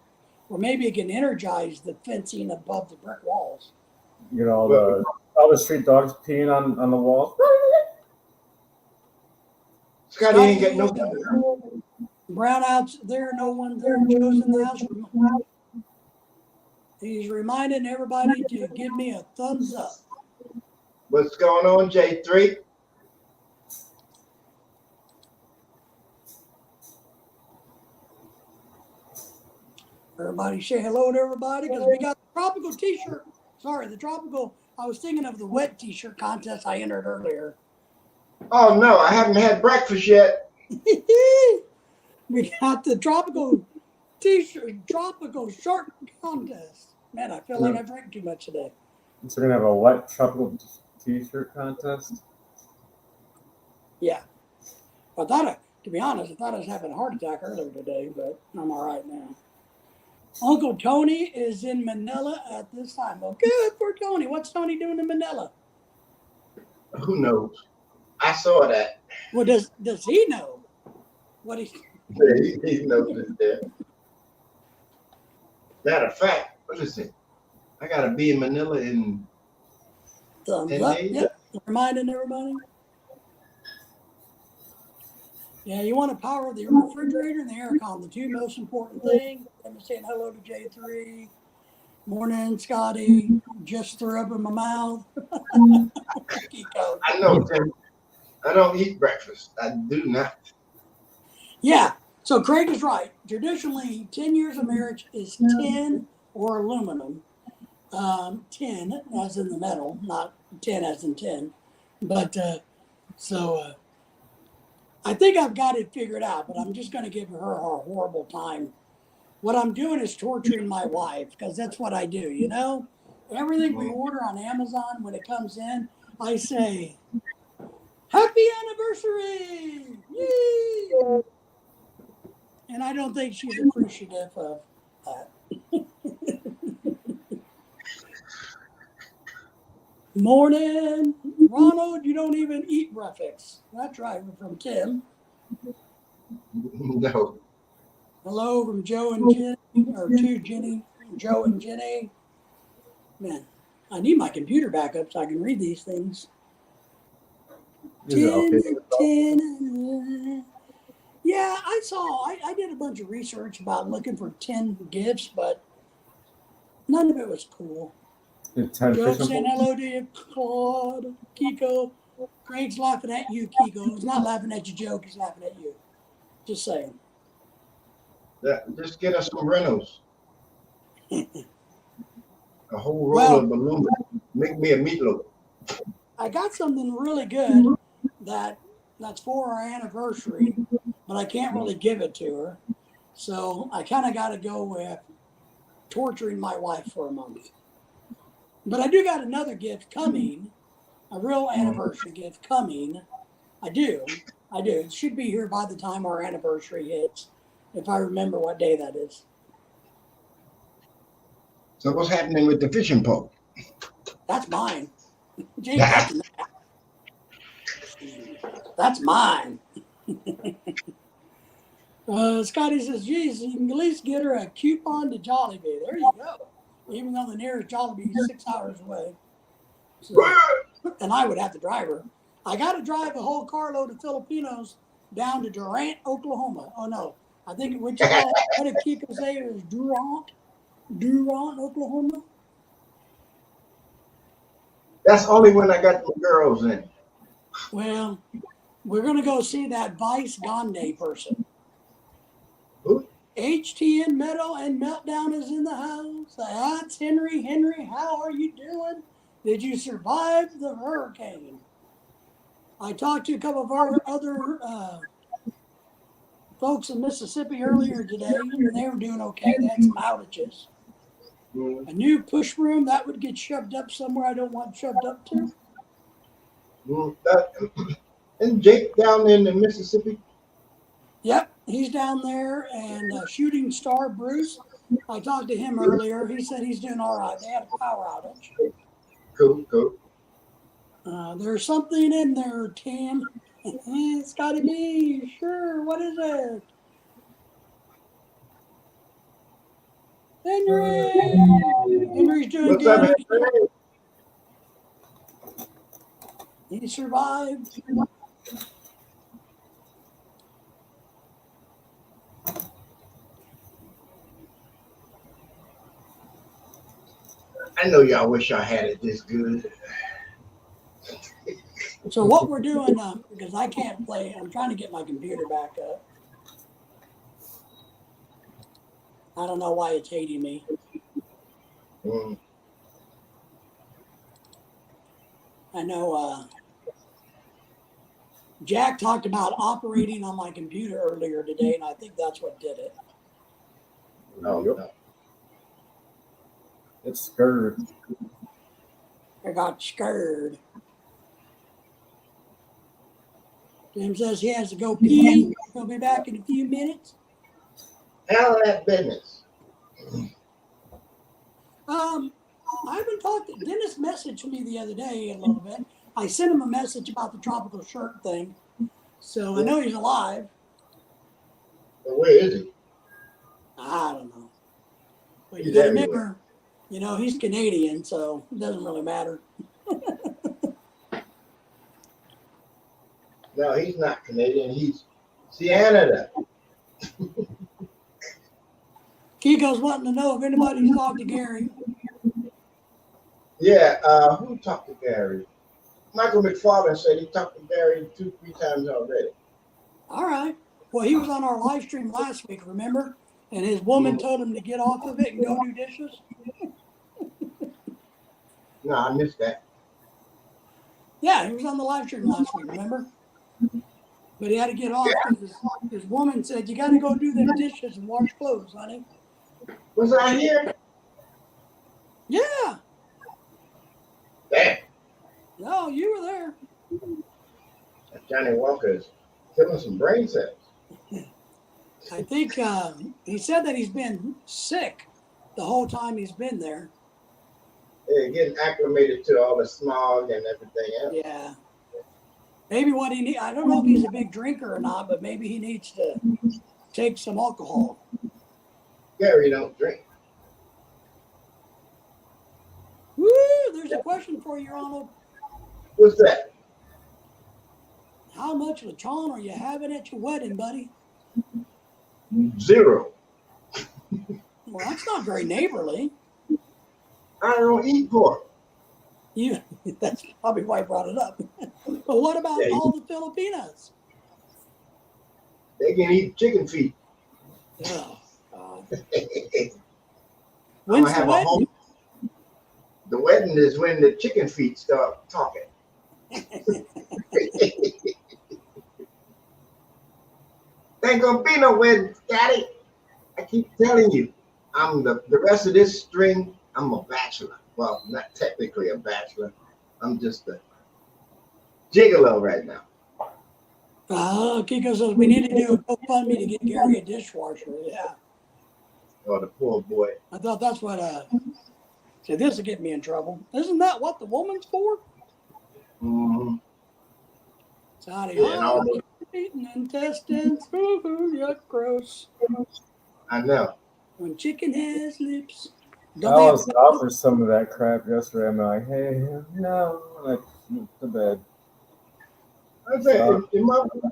Or maybe it can energize the fencing above the brick walls. You know, all the street dogs peeing on the walls. Scotty ain't got no. Brownouts there, no one there. Joe's in the house. He's reminding everybody to give me a thumbs up. What's going on, J3? Everybody say hello to everybody because we got the tropical t-shirt. Sorry, I was thinking of the wet t-shirt contest I entered earlier. Oh no, I haven't had breakfast yet. We got the tropical t-shirt, tropical shirt contest. Man, I feel like I drank too much today. So we're gonna have a wet tropical t-shirt contest. Yeah. To be honest, I thought I was having a heart attack earlier today, but I'm all right now. Uncle Tony is in Manila at this time. Well, good for Tony. What's Tony doing in Manila? Who knows? I saw that. Well, does he know what he's? Yeah, he knows it's there. Matter of fact, what is it? I gotta be in Manila in Thumbs 10 up. days. Yep. Reminding everybody. Yeah, you want to power the refrigerator and the air con, the two most important things. I'm saying hello to J3. Morning, Scotty. Just threw up in my mouth. Kiko. I know, Tim. I don't eat breakfast. I do not. Yeah, so Craig is right. Traditionally, 10 years of marriage is tin or aluminum. 10 as in the metal, not 10 as in 10. But I think I've got it figured out, but I'm just going to give her a horrible time. What I'm doing is torturing my wife because that's what I do, you know? Everything we order on Amazon, when it comes in, I say, "Happy anniversary!" Yay! And I don't think she's appreciative of that. Morning, Ronald. You don't even eat breakfast. That's right, from Tim. No. Hello from Joe and Jenny, or to Jenny, Joe and Jenny. Man, I need my computer back up so I can read these things. Is it okay? 10. Yeah, I did a bunch of research about looking for 10 gifts, but none of it was cool. The 10 Joe fishing saying poles? hello to you, Claude, Kiko. Craig's laughing at you, Kiko. He's not laughing at your joke. He's laughing at you. Just saying. Just get us some Reynolds. A whole roll Well, of aluminum. Make me a meatloaf. I got something really good that's for our anniversary, but I can't really give it to her. So I kind of got to go with torturing my wife for a month. But I do got another gift coming, a real anniversary gift coming. I do. It should be here by the time our anniversary hits, if I remember what day that is. So what's happening with the fishing pole? That's mine. Jake, that's mine. Scotty says, geez, you can at least get her a coupon to Jollibee. There you go. Even though the nearest Jollibee is 6 hours away. So, and I would have to drive her. I got to drive a whole carload of Filipinos down to Durant, Oklahoma. Oh, no. I think what did Kiko say? It was Durant, Oklahoma. That's only when I got the girls in. Well, we're going to go see that Vice Gandhi person. Who? HTN Meadow and Meltdown is in the house. That's Henry. Henry, how are you doing? Did you survive the hurricane? I talked to a couple of our other folks in Mississippi earlier today, and they were doing okay. They had some outages. A new push room, that would get shoved up somewhere I don't want shoved up to. And Jake down in the Mississippi? Yep, he's down there, and Shooting Star Bruce, I talked to him earlier. He said he's doing all right. They had a power outage. Cool. There's something in there, Tim. It's got to be. Sure, what is it? Henry's doing What's up, good. Henry? He survived. I know y'all wish I had it this good. So what we're doing, because I can't play, I'm trying to get my computer back up. I don't know why it's hating me. I know Jack talked about operating on my computer earlier today, and I think that's what did it. No. It's scared. I got scared. Jim says he has to go pee. He'll be back in a few minutes. Handle that business. I haven't talked to Dennis messaged me the other day a little bit. I sent him a message about the tropical shirt thing. So I know he's alive. But where is he? I don't know. But you He's gotta everywhere. remember, he's Canadian, so it doesn't really matter. No, he's not Canadian. He's Canada. Kiko's wanting to know if anybody's talked to Gary. Yeah, who talked to Gary? Michael McFarland said he talked to Gary 2-3 times already. All right. Well, he was on our live stream last week, remember? And his woman told him to get off of it and go do dishes. No, I missed that. Yeah, he was on the live stream last week, remember? But he had to get off because his woman said, you got to go do the dishes and wash clothes, honey. Was I here? Yeah. Damn. No, you were there. Johnny Walker's killing some brain cells. I think he said that he's been sick the whole time he's been there. Yeah, getting acclimated to all the smog and everything else. Yeah. Maybe what he needs, I don't know if he's a big drinker or not, but maybe he needs to take some alcohol. Gary don't drink. Woo! There's a question for you, Ronald. What's that? How much lechon are you having at your wedding, buddy? 0. Well, that's not very neighborly. I don't eat pork. You, that's probably why I brought it up. But what about Yeah, all the Filipinos? they can eat chicken feet. Oh, God. I'm When's gonna the have a wedding? whole. The wedding is when the chicken feet start talking. There ain't gonna be no wedding, Daddy. I keep telling you, I'm the rest of this string. I'm a bachelor. Well, not technically a bachelor. I'm just a gigolo right now. Kiko says we need to do a GoFundMe to get Gary a dishwasher. Yeah, Oh, the poor boy. I thought that's what. See, this will get me in trouble. Isn't that what the woman's for? Mm-hmm. Sorry, Yeah, and all those, eating intestines. Ooh, yuck, gross. I know. When chicken has lips. I Don't they have was offered some of that crap yesterday. I'm like, hey, no, like to bed. I say,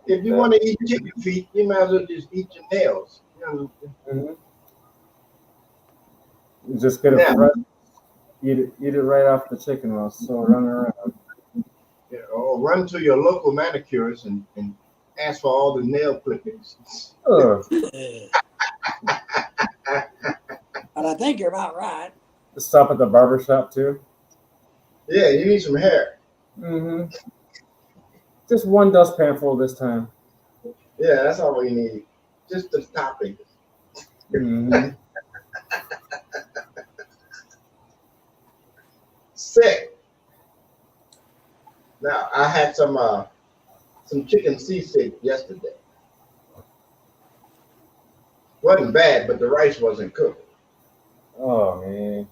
if you want to eat chicken feet, you might as well just eat your nails. You know? Mm-hmm. You just get it Yeah. fresh, eat it right off the chicken while it's still running around. Yeah, or run to your local manicurist and ask for all the nail clippings. Ugh. But I think you're about right. Stop at the barber shop too. Yeah, you need some hair. Mm-hmm. Just one dustpan full this time. Yeah, that's all we need. Just the topping. Mm-hmm. Sick. Now I had some chicken seasick yesterday. Wasn't bad, but the rice wasn't cooked. Oh man.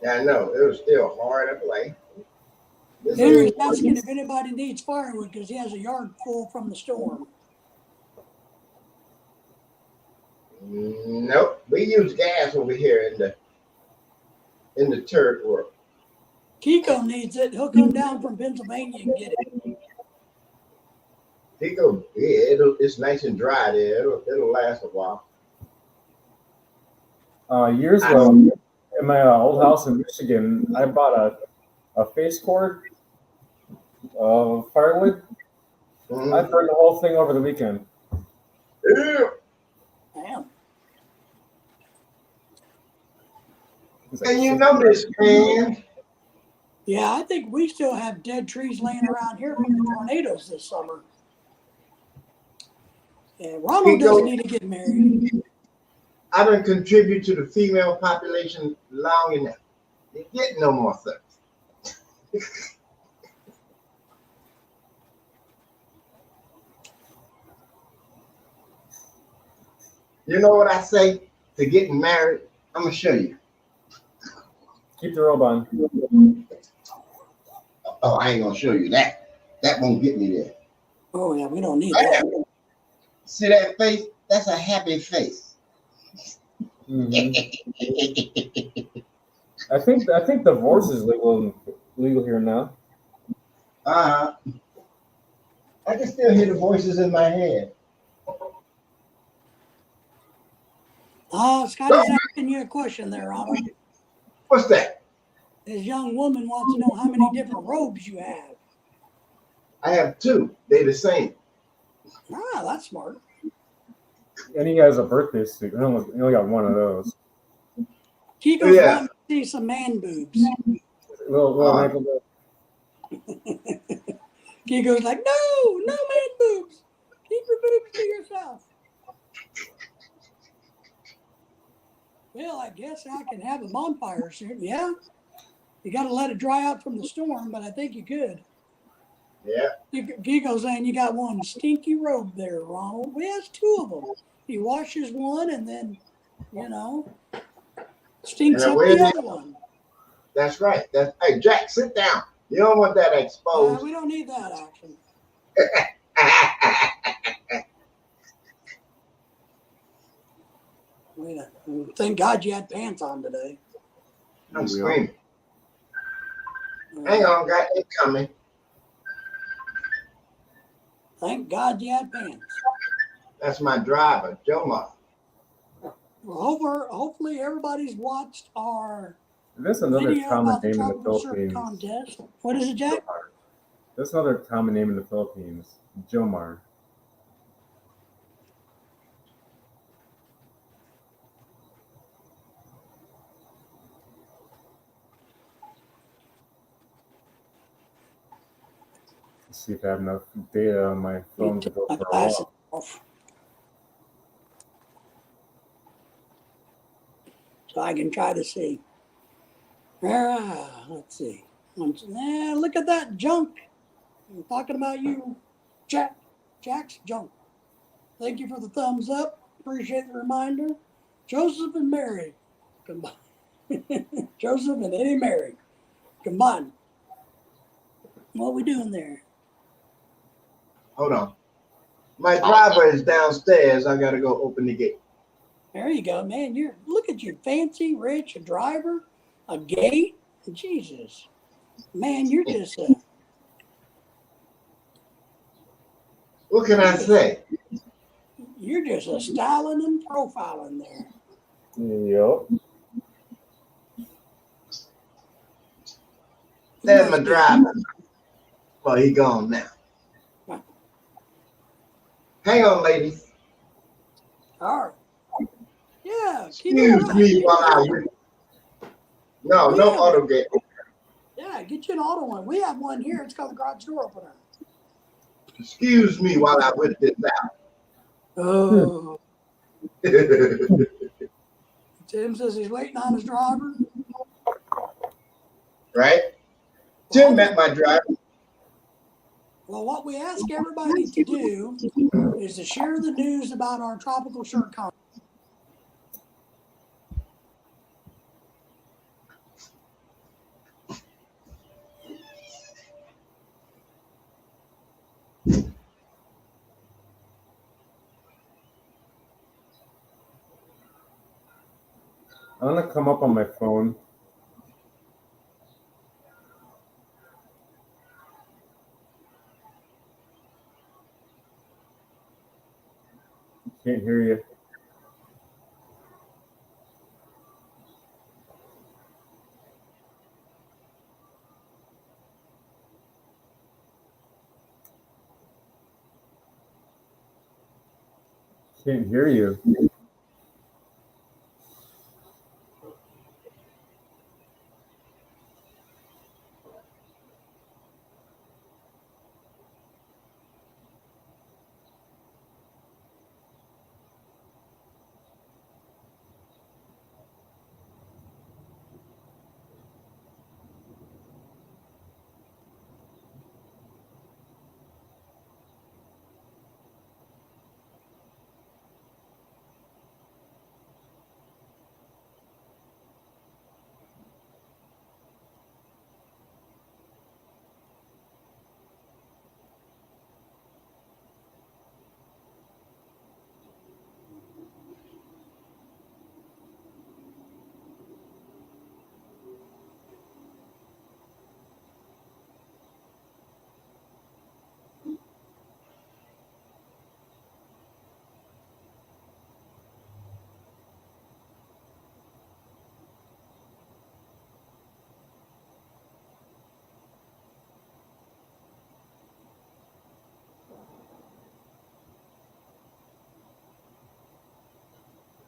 Yeah, I know. It was still hard to play. Henry's asking if anybody needs firewood because he has a yard full from the storm. Nope. We use gas over here in the turret world. Kiko needs it. He'll come down from Pennsylvania and get it. Pico, yeah, it's nice and dry there. It'll last a while. Years ago, in my old house in Michigan, I bought a face cord of firewood. Mhm. I burned the whole thing over the weekend. Yeah. Damn. It's like And you know this, man. Yeah, I think we still have dead trees laying around here from the tornadoes this summer. Yeah, Ronald doesn't need to get married. I don't contribute to the female population long enough. You get no more thirst. You know what I say to getting married? I'm gonna show you. Keep the robe on. Oh, I ain't gonna show you that. That won't get me there. Oh yeah, we don't need that. See that face? That's a happy face. Mm-hmm. I think divorce is legal here now. I can still hear the voices in my head. Scotty's asking you a question there, Ronald. What's that? This young woman wants to know how many different robes you have. I have two. They the same. That's smart. And he has a birthday suit. He only got one of those. Kiko's Yeah. wanting to see some man boobs. Little ankle. Kiko's like, no man boobs. Keep your boobs to yourself. Well, I guess I can have a bonfire soon. Yeah. You got to let it dry out from the storm, but I think you could. Yeah. Kiko's saying you got one stinky robe there, Ronald. Well, has two of them. He washes one and then, stinks And up where's the that? other one. That's right. Hey, Jack, sit down. You don't want that exposed. We don't need that action. Thank God you had pants on today. I'm screaming. Hang on, got it coming. Thank God you had pants. That's my driver, Joe Ma. Well, hopefully everybody's watched our There's another video common about the name in the tropical shirt Philippines. contest. What is it, Jack? Jomar. There's another common name in the Philippines. Jomar. Let's see if I have enough data on my phone to go My for a glasses walk. off. So I can try to see. Let's see. Look at that junk. I'm talking about you, Jack. Jack's junk. Thank you for the thumbs up. Appreciate the reminder. Joseph and Mary combined. Joseph and Eddie Mary combined. What we doing there? Hold on. My driver is downstairs. I gotta go open the gate. There you go, man. Look at you, fancy, rich, a driver, a gate. Jesus, man, you're just What can I say? you're just a styling and profiling there. Yep. There's my driver. Well, he gone now. Right. Hang on, ladies. All right. Yeah. Keep Excuse it me right. while I wait. No auto gate. Yeah, get you an auto one. We have one here. It's called the garage door opener. Excuse me while I whip this out. Oh. Tim says he's waiting on his driver. Right? Tim met my driver. Well, what we ask everybody to do is to share the news about our tropical shirt contest. I'm gonna come up on my phone. Can't hear you. Can't hear you.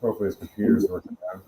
Hopefully his computer's working now.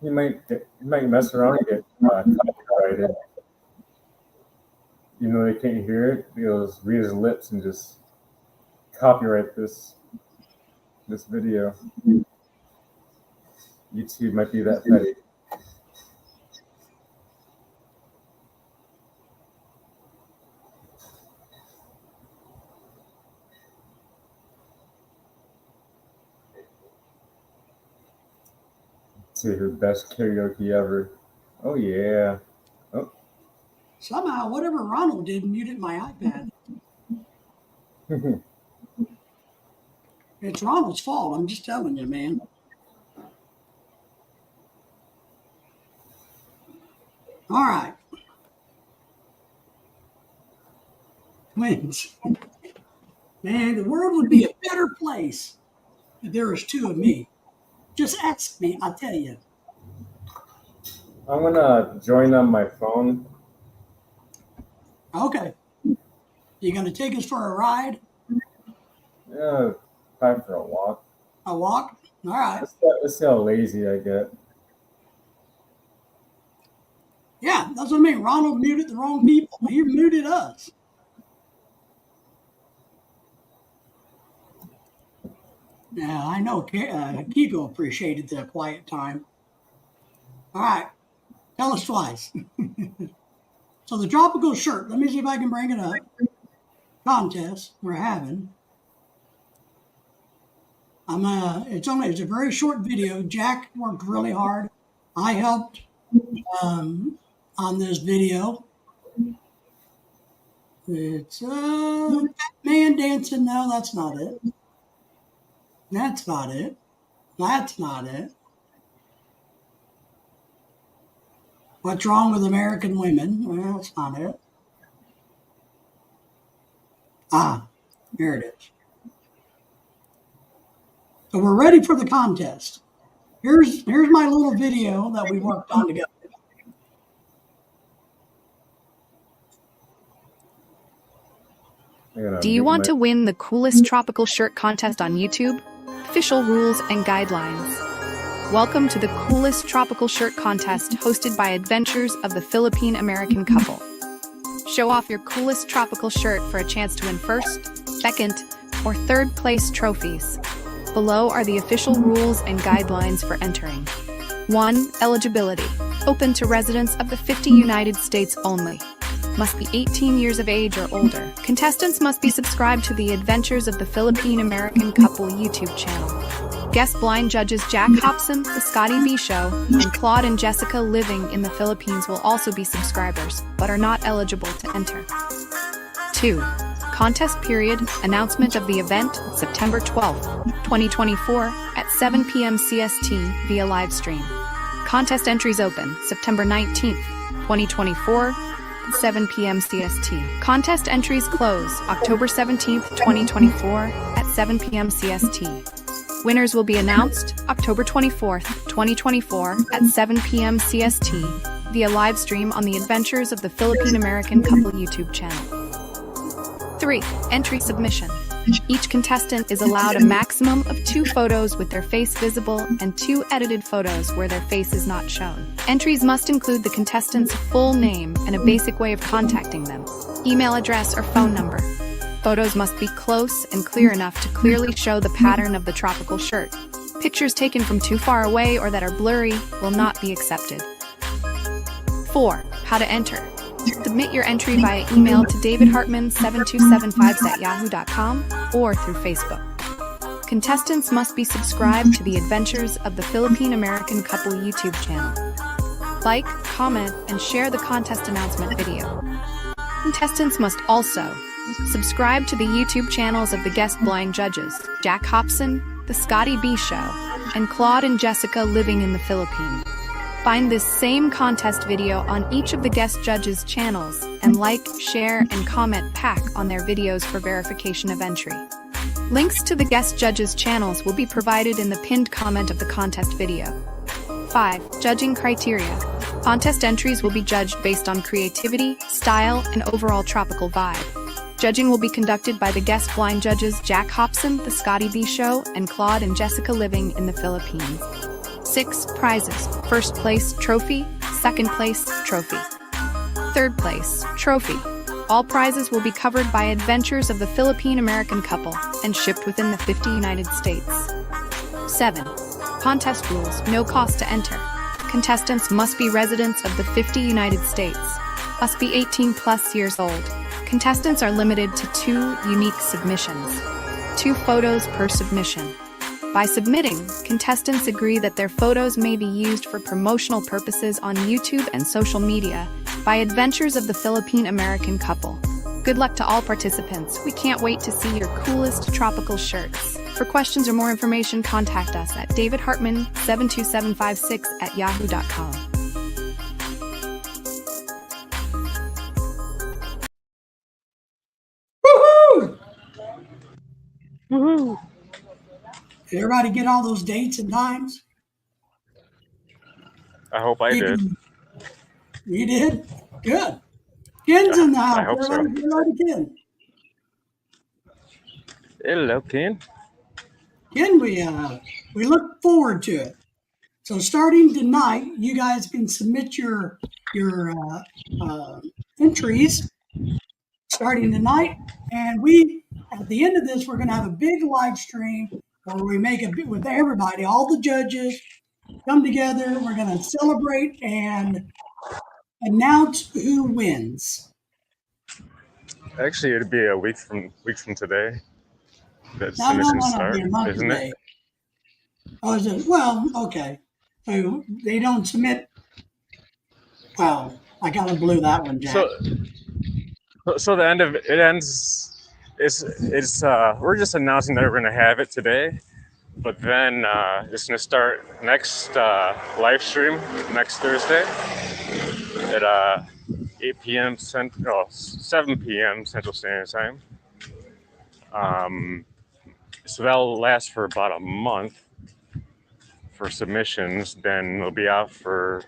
He might mess around and get copyrighted. You know they can't hear it. He'll just read his lips and just copyright this video. YouTube might be that petty. See her best karaoke ever. Oh yeah. Oh. Somehow, whatever Ronald did muted my iPad. It's Ronald's fault. I'm just telling you, man. All right. Twins. Man, the world would be a better place if there was two of me. Just ask me, I'll tell you. I'm gonna join on my phone. Okay. You going to take us for a ride? Yeah, time for a walk. A walk? All right. Let's see how lazy I get. Yeah, that's what I mean. Ronald muted the wrong people. He muted us. Yeah, I know Kiko appreciated the quiet time. All right. Tell us twice. So the tropical shirt, let me see if I can bring it up. Contest we're having. It's a very short video. Jack worked really hard. I helped on this video. It's man dancing. No, that's not it. That's not it. That's not it. What's wrong with American women? Well, that's not it. Ah, here it is. So we're ready for the contest. Here's my little video that we worked on together. Do you want to win the coolest tropical shirt contest on YouTube? Official rules and guidelines. Welcome to the coolest tropical shirt contest hosted by Adventures of the Philippine American Couple. Show off your coolest tropical shirt for a chance to win first, second, or third place trophies. Below are the official rules and guidelines for entering. 1. Eligibility. Open to residents of the 50 United States only. Must be 18 years of age or older. Contestants must be subscribed to the Adventures of the Philippine American Couple YouTube channel. Guest blind judges Jack Hobson, The Scotty B Show, and Claude and Jessica living in the Philippines will also be subscribers, but are not eligible to enter. 2. Contest period. Announcement of the event, September 12, 2024, at 7 p.m. CST via live stream. Contest entries open, September 19th, 2024, 7 p.m. CST. Contest entries close October 17th, 2024 at 7 p.m. CST. Winners will be announced October 24th, 2024 at 7 p.m. CST via live stream on the Adventures of the Philippine American Couple YouTube channel. 3. Entry submission. Each contestant is allowed a maximum of 2 photos with their face visible and 2 edited photos where their face is not shown. Entries must include the contestant's full name and a basic way of contacting them, email address or phone number. Photos must be close and clear enough to clearly show the pattern of the tropical shirt. Pictures taken from too far away or that are blurry will not be accepted. 4. How to enter. Submit your entry via email to davidhartman7275@yahoo.com or through Facebook. Contestants must be subscribed to the Adventures of the Philippine American Couple YouTube channel. Like, comment, and share the contest announcement video. Contestants must also subscribe to the YouTube channels of the guest blind judges, Jack Hobson, The Scotty B Show, and Claude and Jessica living in the Philippines. Find this same contest video on each of the guest judges' channels and like, share, and comment pack on their videos for verification of entry. Links to the guest judges' channels will be provided in the pinned comment of the contest video. 5. Judging criteria. Contest entries will be judged based on creativity, style, and overall tropical vibe. Judging will be conducted by the guest blind judges Jack Hobson, The Scotty B Show, and Claude and Jessica living in the Philippines. 6. Prizes. First place, trophy. Second place, trophy. Third place, trophy. All prizes will be covered by Adventures of the Philippine American Couple and shipped within the 50 United States. 7. Contest rules, no cost to enter. Contestants must be residents of the 50 United States, must be 18 plus years old. Contestants are limited to 2 unique submissions, 2 photos per submission. By submitting, contestants agree that their photos may be used for promotional purposes on YouTube and social media by Adventures of the Philippine American Couple. Good luck to all participants. We can't wait to see your coolest tropical shirts. For questions or more information, contact us at davidhartman72756@yahoo.com. Woohoo! Woohoo! Did everybody get all those dates and times? I hope I did. You did? Good. Ken's in the house. I hope so. Everybody say hello to Ken. Hello, Ken. Ken, we look forward to it. So starting tonight, you guys can submit your entries starting tonight, and at the end of this, we're going to have a big live stream where we make a bit with everybody, all the judges come together. We're going to celebrate and announce who wins. Actually, it'd be a week from today that No, submissions it'll start, be a month isn't today. it? Oh, is it? Well, okay. So they don't submit. Well, I kind of blew that one, Jack. So the end of it ends. It's we're just announcing that we're gonna have it today, but then it's gonna start next live stream next Thursday at 8 p.m. 7 p.m. Central Standard Time. So that'll last for about a month for submissions. Then it'll be out for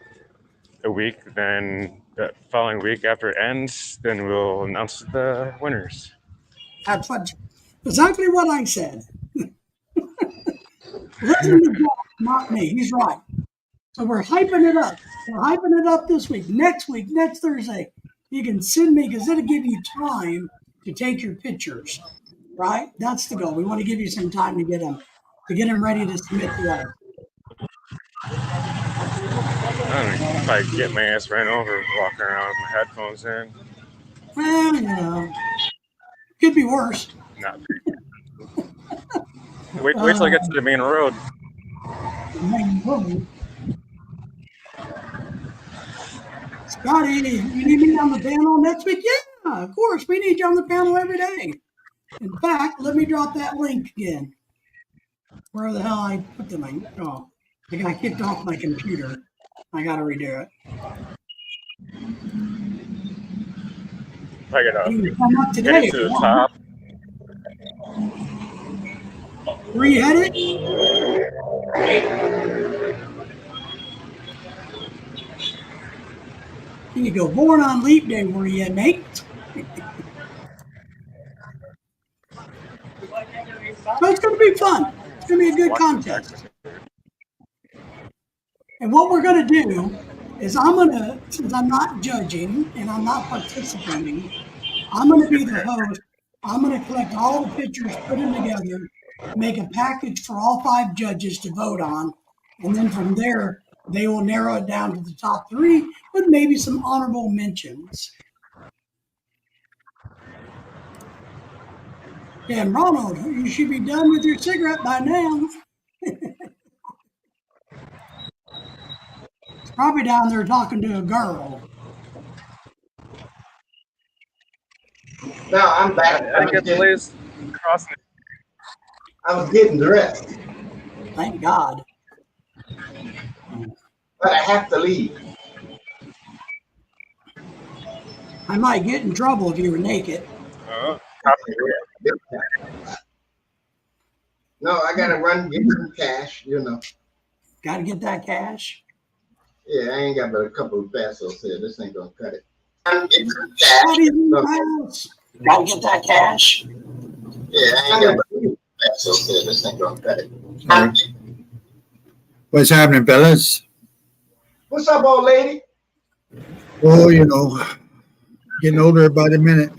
a week. Then the following week after it ends, then we'll announce the winners. That's exactly what I said. Listen to Jack, not me. He's right. So we're hyping it up. We're hyping it up this week. Next Thursday, you can send me because it'll give you time to take your pictures. Right? That's the goal. We want to give you some time to get them ready to submit to us. I don't know if I get my ass ran over walking around with my headphones in. Well, could be worse. Not wait till I get to the main road. Scotty, you need me on the panel next week? Yeah, of course. We need you on the panel every day. In fact, let me drop that link again. Where the hell I put the link? Oh, I got kicked off my computer. I got to redo it. I gotta You can come up get today. it to the top. Where you headed? Here you go. Born on Leap Day, where you at, mate? So it's going to be fun. It's going to be a good contest. And what we're going to do is since I'm not judging and I'm not participating, I'm going to be the host. I'm going to collect all the pictures, put them together, make a package for all 5 judges to vote on. And then from there, they will narrow it down to the top 3 with maybe some honorable mentions. Yeah, and Ronald, you should be done with your cigarette by now. It's probably down there talking to a girl. No, I'm back. I think it's Blaze crossing. I was getting dressed, Thank God. but I have to leave. I might get in trouble if you were naked. No, I gotta run, get some cash, Got to get that cash. Yeah, I ain't got but a couple of pesos here. This ain't gonna cut it. Get some Scotty's in the cash. house. Got to get that cash. Yeah, I ain't got but a few pesos here. This ain't gonna cut it. What's happening, fellas? What's up, old lady? Oh, getting older by the minute.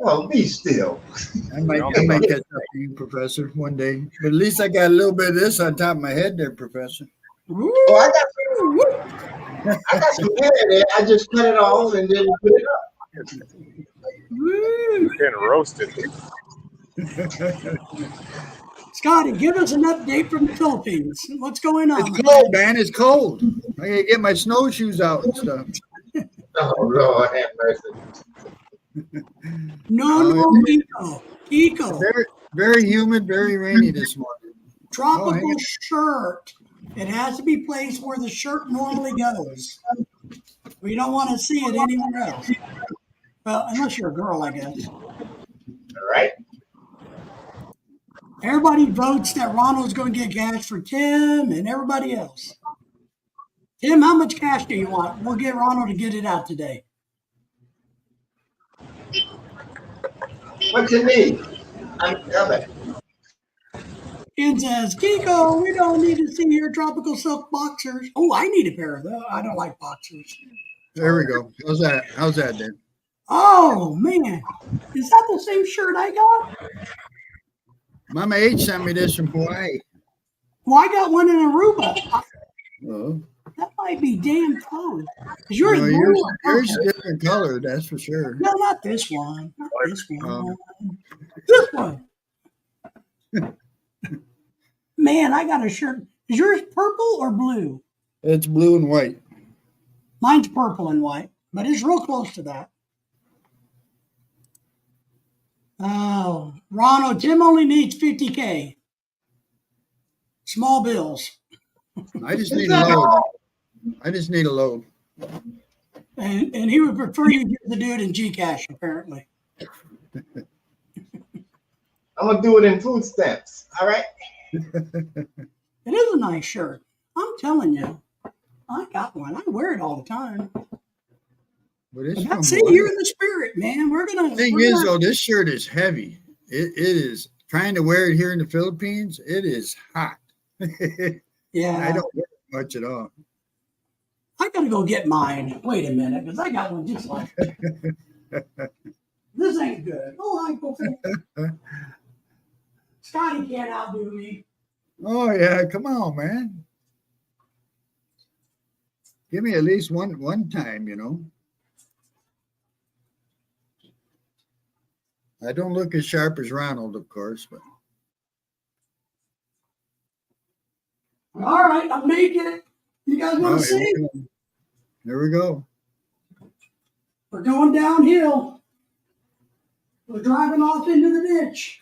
Oh, be still. I might catch up to you, Professor, one day. But at least I got a little bit of this on top of my head there, Professor. Oh, I got some hair there. I just cut it off and then put it up. Getting roasted. Scotty, give us an update from the Philippines. What's going on? It's cold, man. It's cold. I gotta get my snowshoes out and stuff. Oh, Lord, have mercy. No, Kiko. Kiko. Very, very humid, very rainy this morning. Tropical shirt. It has to be placed where the shirt normally goes. We don't want to see it anywhere else. Well, unless you're a girl, I guess. All right. Everybody votes that Ronald's going to get cash for Tim and everybody else. Tim, how much cash do you want? We'll get Ronald to get it out today. What you need? I'm coming. Ken says, Kiko, we don't need to see your tropical silk boxers. Oh, I need a pair of those. I don't like boxers. There we go. How's that? How's that, then? Oh, man. Is that the same shirt I got? Mama H sent me this from Hawaii. Well, I got one in Aruba. Oh. That might be damn close. Is yours No, blue yours, or yours purple? is different color, that's for sure. No, not this one. Not this one. Oh. This one. Man, I got a shirt. Is yours purple or blue? It's blue and white. Mine's purple and white, but it's real close to that. Oh, Ronald, Tim only needs 50K. Small bills. I just need a load. I just need a load. And he would prefer you give the dude in Gcash, apparently. I'm going to do it in food stamps. All right. It is a nice shirt. I'm telling you. I got one. I wear it all the time. But it's But from see, Hawaii. you're in the spirit, man. We're gonna. The thing is, though, this shirt is heavy. It is. Trying to wear it here in the Philippines, it is hot. Yeah, I don't wear it much at all. I gotta go get mine. Wait a minute, because I got one just like this. Ain't good. Oh, I go. Scotty can't outdo me. Oh yeah, come on, man. Give me at least one time, you know. I don't look as sharp as Ronald, of course, but All right, I'm making it. You guys want to here see? we go. There we go. We're going downhill. We're driving off into the ditch.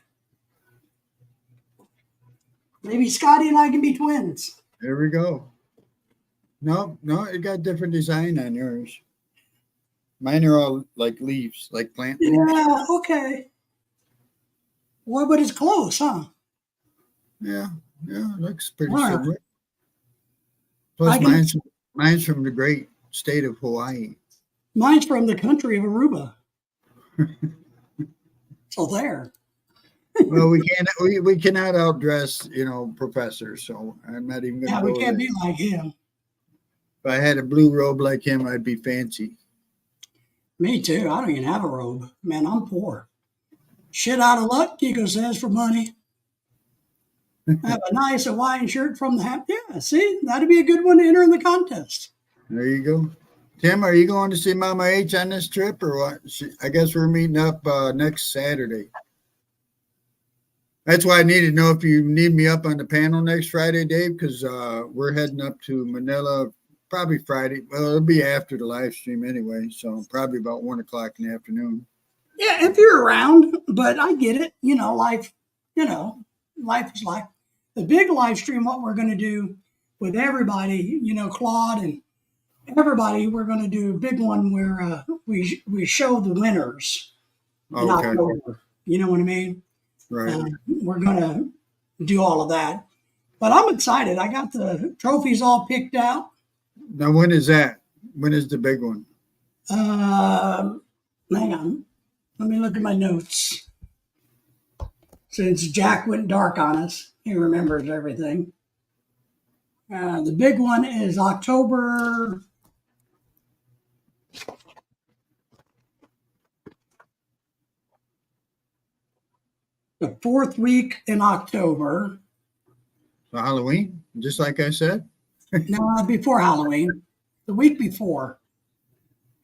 Maybe Scotty and I can be twins. There we go. No, it got different design on yours. Mine are all like leaves, like plant leaves. Yeah, okay. Well, but it's close, huh? Yeah, it looks pretty Wow. similar. I Plus, can- mine's from the great state of Hawaii. Mine's from the country of Aruba. So there. Well, we cannot outdress, professors. So I'm not even going to Yeah, go we can't there. be like him. If I had a blue robe like him, I'd be fancy. Me too. I don't even have a robe. Man, I'm poor. Shit out of luck, Kiko says, for money. Have a nice Hawaiian shirt from the hat. Yeah, see, that'd be a good one to enter in the contest. There you go. Tim, are you going to see Mama H on this trip or what? I guess we're meeting up next Saturday. That's why I need to know if you need me up on the panel next Friday, Dave, because we're heading up to Manila probably Friday. Well, it'll be after the live stream anyway, so probably about 1 o'clock in the afternoon. Yeah, if you're around, but I get it. Life is life. The big live stream, what we're going to do with everybody, Claude and everybody, we're going to do a big one where we show the winners in Okay, October. You know what I mean? right. We're going to do all of that. But I'm excited. I got the trophies all picked out. Now, when is that? When is the big one? Hang on. Let me look at my notes. Since Jack went dark on us, he remembers everything. The big one is October. the fourth week in October. So Halloween, just like I said. No, before Halloween, the week before.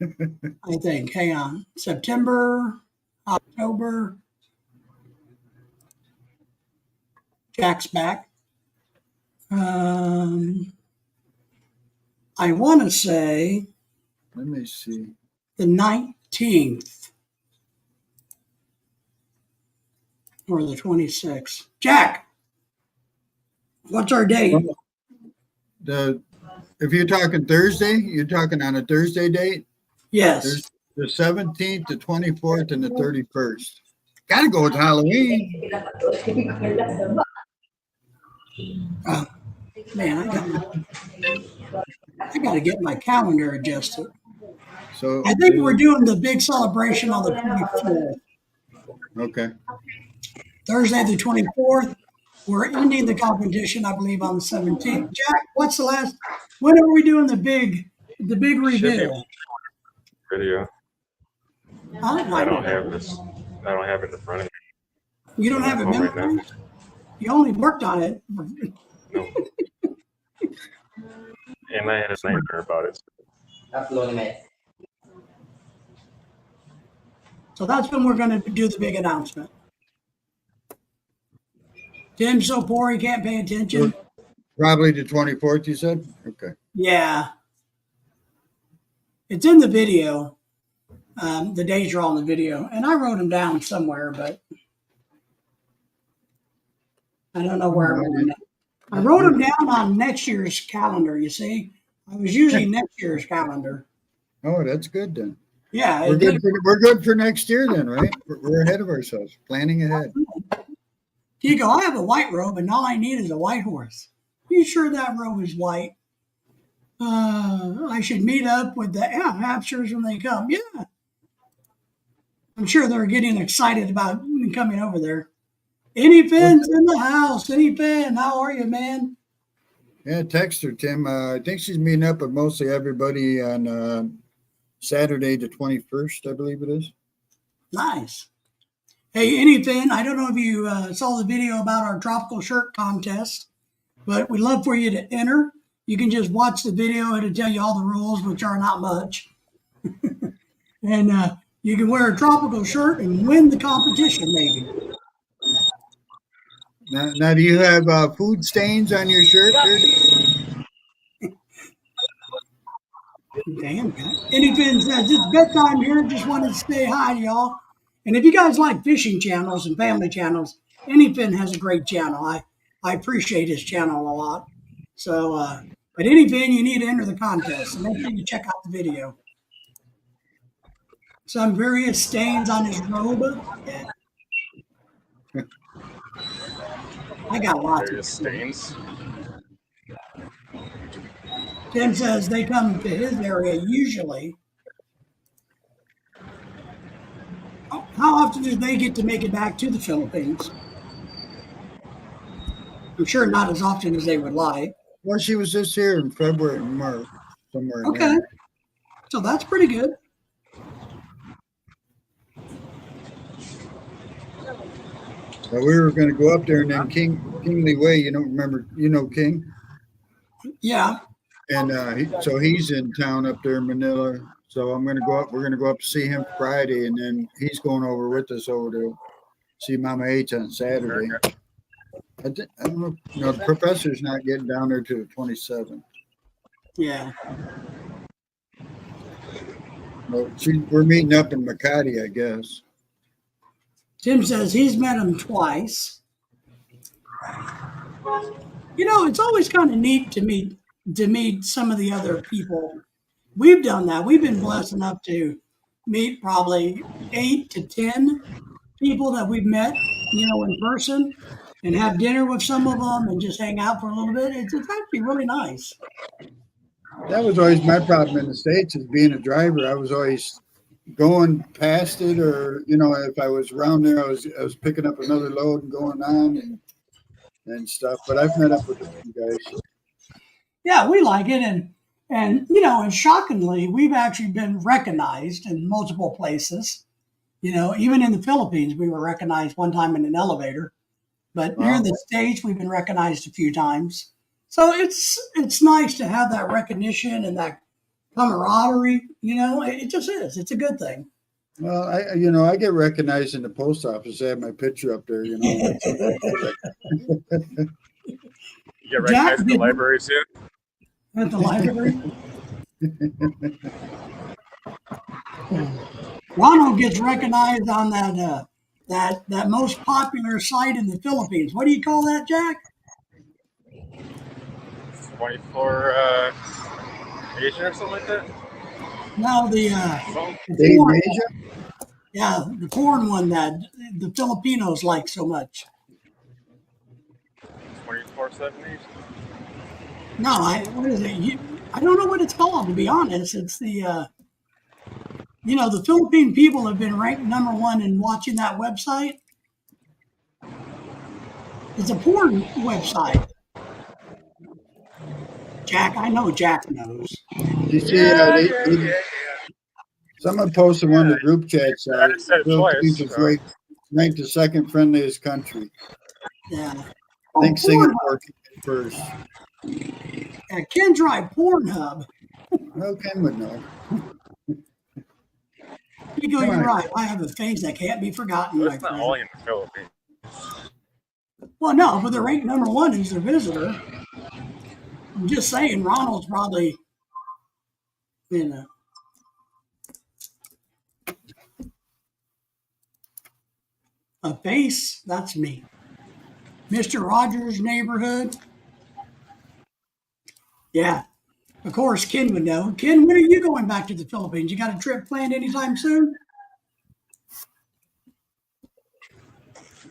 I think. Hang on. September, October. Jack's back. I want to say Let me see. the 19th or the 26th. Jack, what's our date? If you're talking Thursday, you're talking on a Thursday date. Yes. There's the 17th, the 24th, and the 31st. Got to go with Halloween. Man, I got to get my calendar adjusted. So I think we're doing the big celebration on the 24th. okay. Thursday the 24th. We're ending the competition, I believe, on the 17th. Jack, what's the last? When are we doing the big reveal? Video. I don't have this. I don't have it in front of me. You don't have it Right now. memorized? You only worked on it. No. And I had a nightmare about it. So that's when we're going to do the big announcement. Tim's so poor he can't pay attention. Probably the 24th, you said? Okay. Yeah. It's in the video. The days are all in the video. And I wrote them down somewhere, but I don't know where I wrote them down. I wrote them down on next year's calendar, you see. I was using next year's calendar. Oh, that's good then. Yeah. We're good for next year then, right? We're ahead of ourselves, planning ahead. You go, I have a white robe and all I need is a white horse. Are you sure that robe is white? I should meet up with the Hapsters when they come. Yeah. I'm sure they're getting excited about coming over there. Any Finn's in the house. Any Finn, how are you, man? Yeah, text her, Tim. I think she's meeting up with mostly everybody on Saturday the 21st, I believe it is. Nice. Hey, Any Finn, I don't know if you saw the video about our tropical shirt contest, but we'd love for you to enter. You can just watch the video. It'll tell you all the rules, which are not much. And you can wear a tropical shirt and win the competition, maybe. Now do you have food stains on your shirt? Damn. Any Finn says, it's bedtime here. Just wanted to say hi to y'all. And if you guys like fishing channels and family channels, Any Finn has a great channel. I appreciate his channel a lot. So, but Any Finn, you need to enter the contest. So make sure you check out the video. Some various stains on his robe. Yeah. I got lots Various of stains. Tim says they come to his area usually. How often do they get to make it back to the Philippines? I'm sure not as often as they would like. Well, she was just here in February and March, somewhere in Okay. there. So that's pretty good. So we were going to go up there, and then Kingly Way, you don't remember, King? Yeah. And so he's in town up there in Manila. So I'm going to go up. We're going to go up to see him Friday, and then he's going over with us over to see Mama H on Saturday. I don't know. The professor's not getting down there to the 27th. Yeah. Well, we're meeting up in Makati, I guess. Tim says he's met him twice. It's always kind of neat to meet some of the other people. We've done that. We've been blessed enough to meet probably 8 to 10 people that we've met, in person, and have dinner with some of them and just hang out for a little bit. It's actually really nice. That was always my problem in the States, is being a driver. I was always going past it, or if I was around there, I was picking up another load and going on and stuff. But I've met up with a few guys. Yeah, we like it, and shockingly, we've actually been recognized in multiple places. You know, even in the Philippines, we were recognized one time in an elevator. But here in Wow. the States, we've been recognized a few times. So it's nice to have that recognition and that camaraderie. You know, it just is. It's a good thing. Well, I get recognized in the post office. I have my picture up there, you know. You get Jack recognized at the did library too. at the library. Ronald gets recognized on that most popular site in the Philippines. What do you call that, Jack? 24 Asian or something like that. No, the Something. Dave foreign, Asia? yeah, the foreign one that the Filipinos like so much. 24/7 Asian. No, what is it? I don't know what it's called, to be honest. It's the the Philippine people have been ranked #1 in watching that website. It's a porn website. Jack, I know Jack knows. You see, Yeah. someone posted one of the group chats. I just said it Philippines twice. is So. ranked the second friendliest country. Yeah. I Oh, think Singapore came first. Ken tried Pornhub. Well, Ken would know. Pico, Come you're on. right. I have a face that can't be forgotten, But my it's not friend. only in the Philippines. Well, no, but they're ranked #1 as their visitor. I'm just saying, Ronald's probably, you know. A face, that's me. Mr. Rogers' neighborhood. Yeah. Of course, Ken would know. Ken, when are you going back to the Philippines? You got a trip planned anytime soon?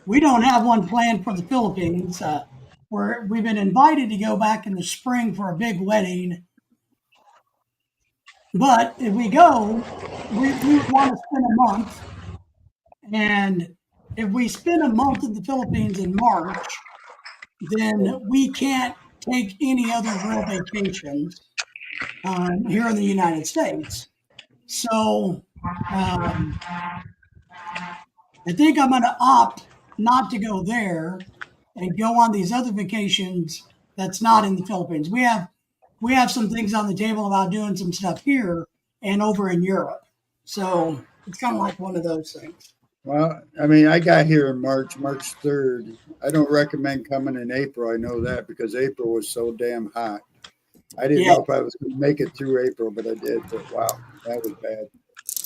We don't have one planned for the Philippines. We've been invited to go back in the spring for a big wedding. But if we go, we would want to spend a month. And if we spend a month in the Philippines in March, then we can't take any other real vacations here in the United States. So I think I'm going to opt not to go there and go on these other vacations that's not in the Philippines. We have some things on the table about doing some stuff here and over in Europe. So it's kind of like one of those things. Well, I mean, I got here in March 3rd. I don't recommend coming in April. I know that because April was so damn hot. I didn't know if I was going to make it through April, but I did. But wow, that was bad.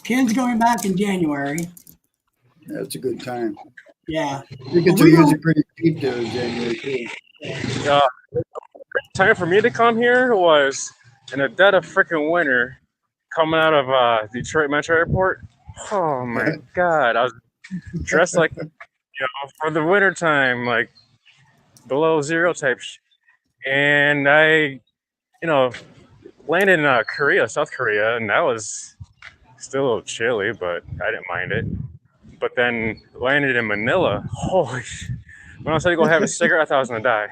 Ken's going back in January. That's a good time. Yeah. Tickets are usually pretty cheap there in January too. Time for me to come here was in the dead of freaking winter, coming out of Detroit Metro Airport. Oh my God, I was dressed like for the winter time, like below zero type, and I, landed in Korea, South Korea, and that was still a little chilly, but I didn't mind it. But then landed in Manila. Holy! When I said to go have a cigarette, I thought I was gonna die.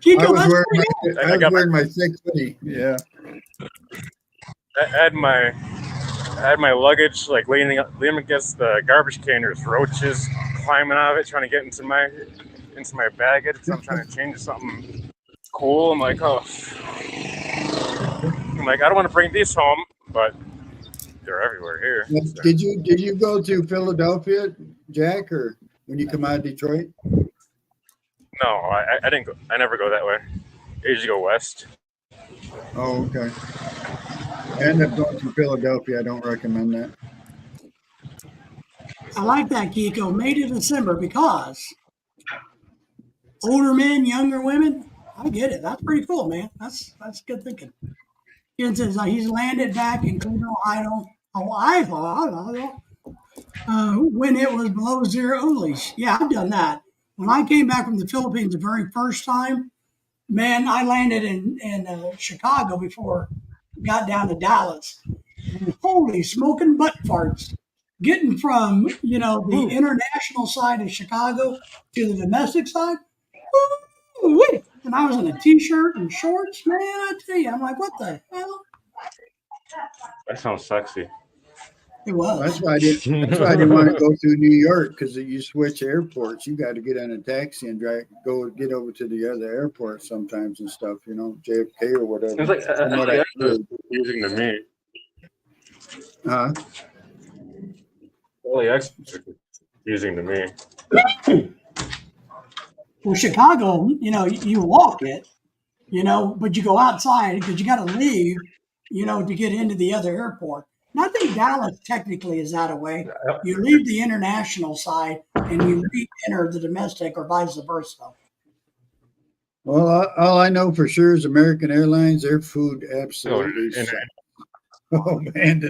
Chico, I was that's wearing my thick hoodie. Yeah. I had my luggage like leaning against the garbage can. There's roaches climbing out of it, trying to get into my baggage. So I'm trying to change to something cool. I'm like, I don't want to bring these home, but they're everywhere here. So. Did you go to Philadelphia, Jack, or when you come out of Detroit? No, I didn't go. I never go that way. I usually go west. Oh, okay. I ended up going to Philadelphia. I don't recommend that. I like that, Kiko. May to December because older men, younger women. I get it. That's pretty cool, man. That's good thinking. Ken says he's landed back in Cleveland, Ohio, when it was below zero only. Yeah, I've done that. When I came back from the Philippines the very first time, man, I landed in Chicago before I got down to Dallas. And holy smoking butt farts. Getting from, the international side of Chicago to the domestic side. Woo-wee. And I was in a t-shirt and shorts, man, I tell you, I'm like, what the hell? That sounds sexy. It was. That's why I didn't want to go through New York, because you switch airports, you got to get on a taxi and get over to the other airport sometimes and stuff, JFK or whatever. It's like From what I LAX is heard. confusing to me. Huh? LAX is confusing to me. Well, Chicago, you walk it, but you go outside because you got to leave, to get into the other airport. And I think Dallas technically is that way. You leave the international side and you re-enter the domestic or vice versa. Well, all I know for sure is American Airlines, their food absolutely sucks. Oh man,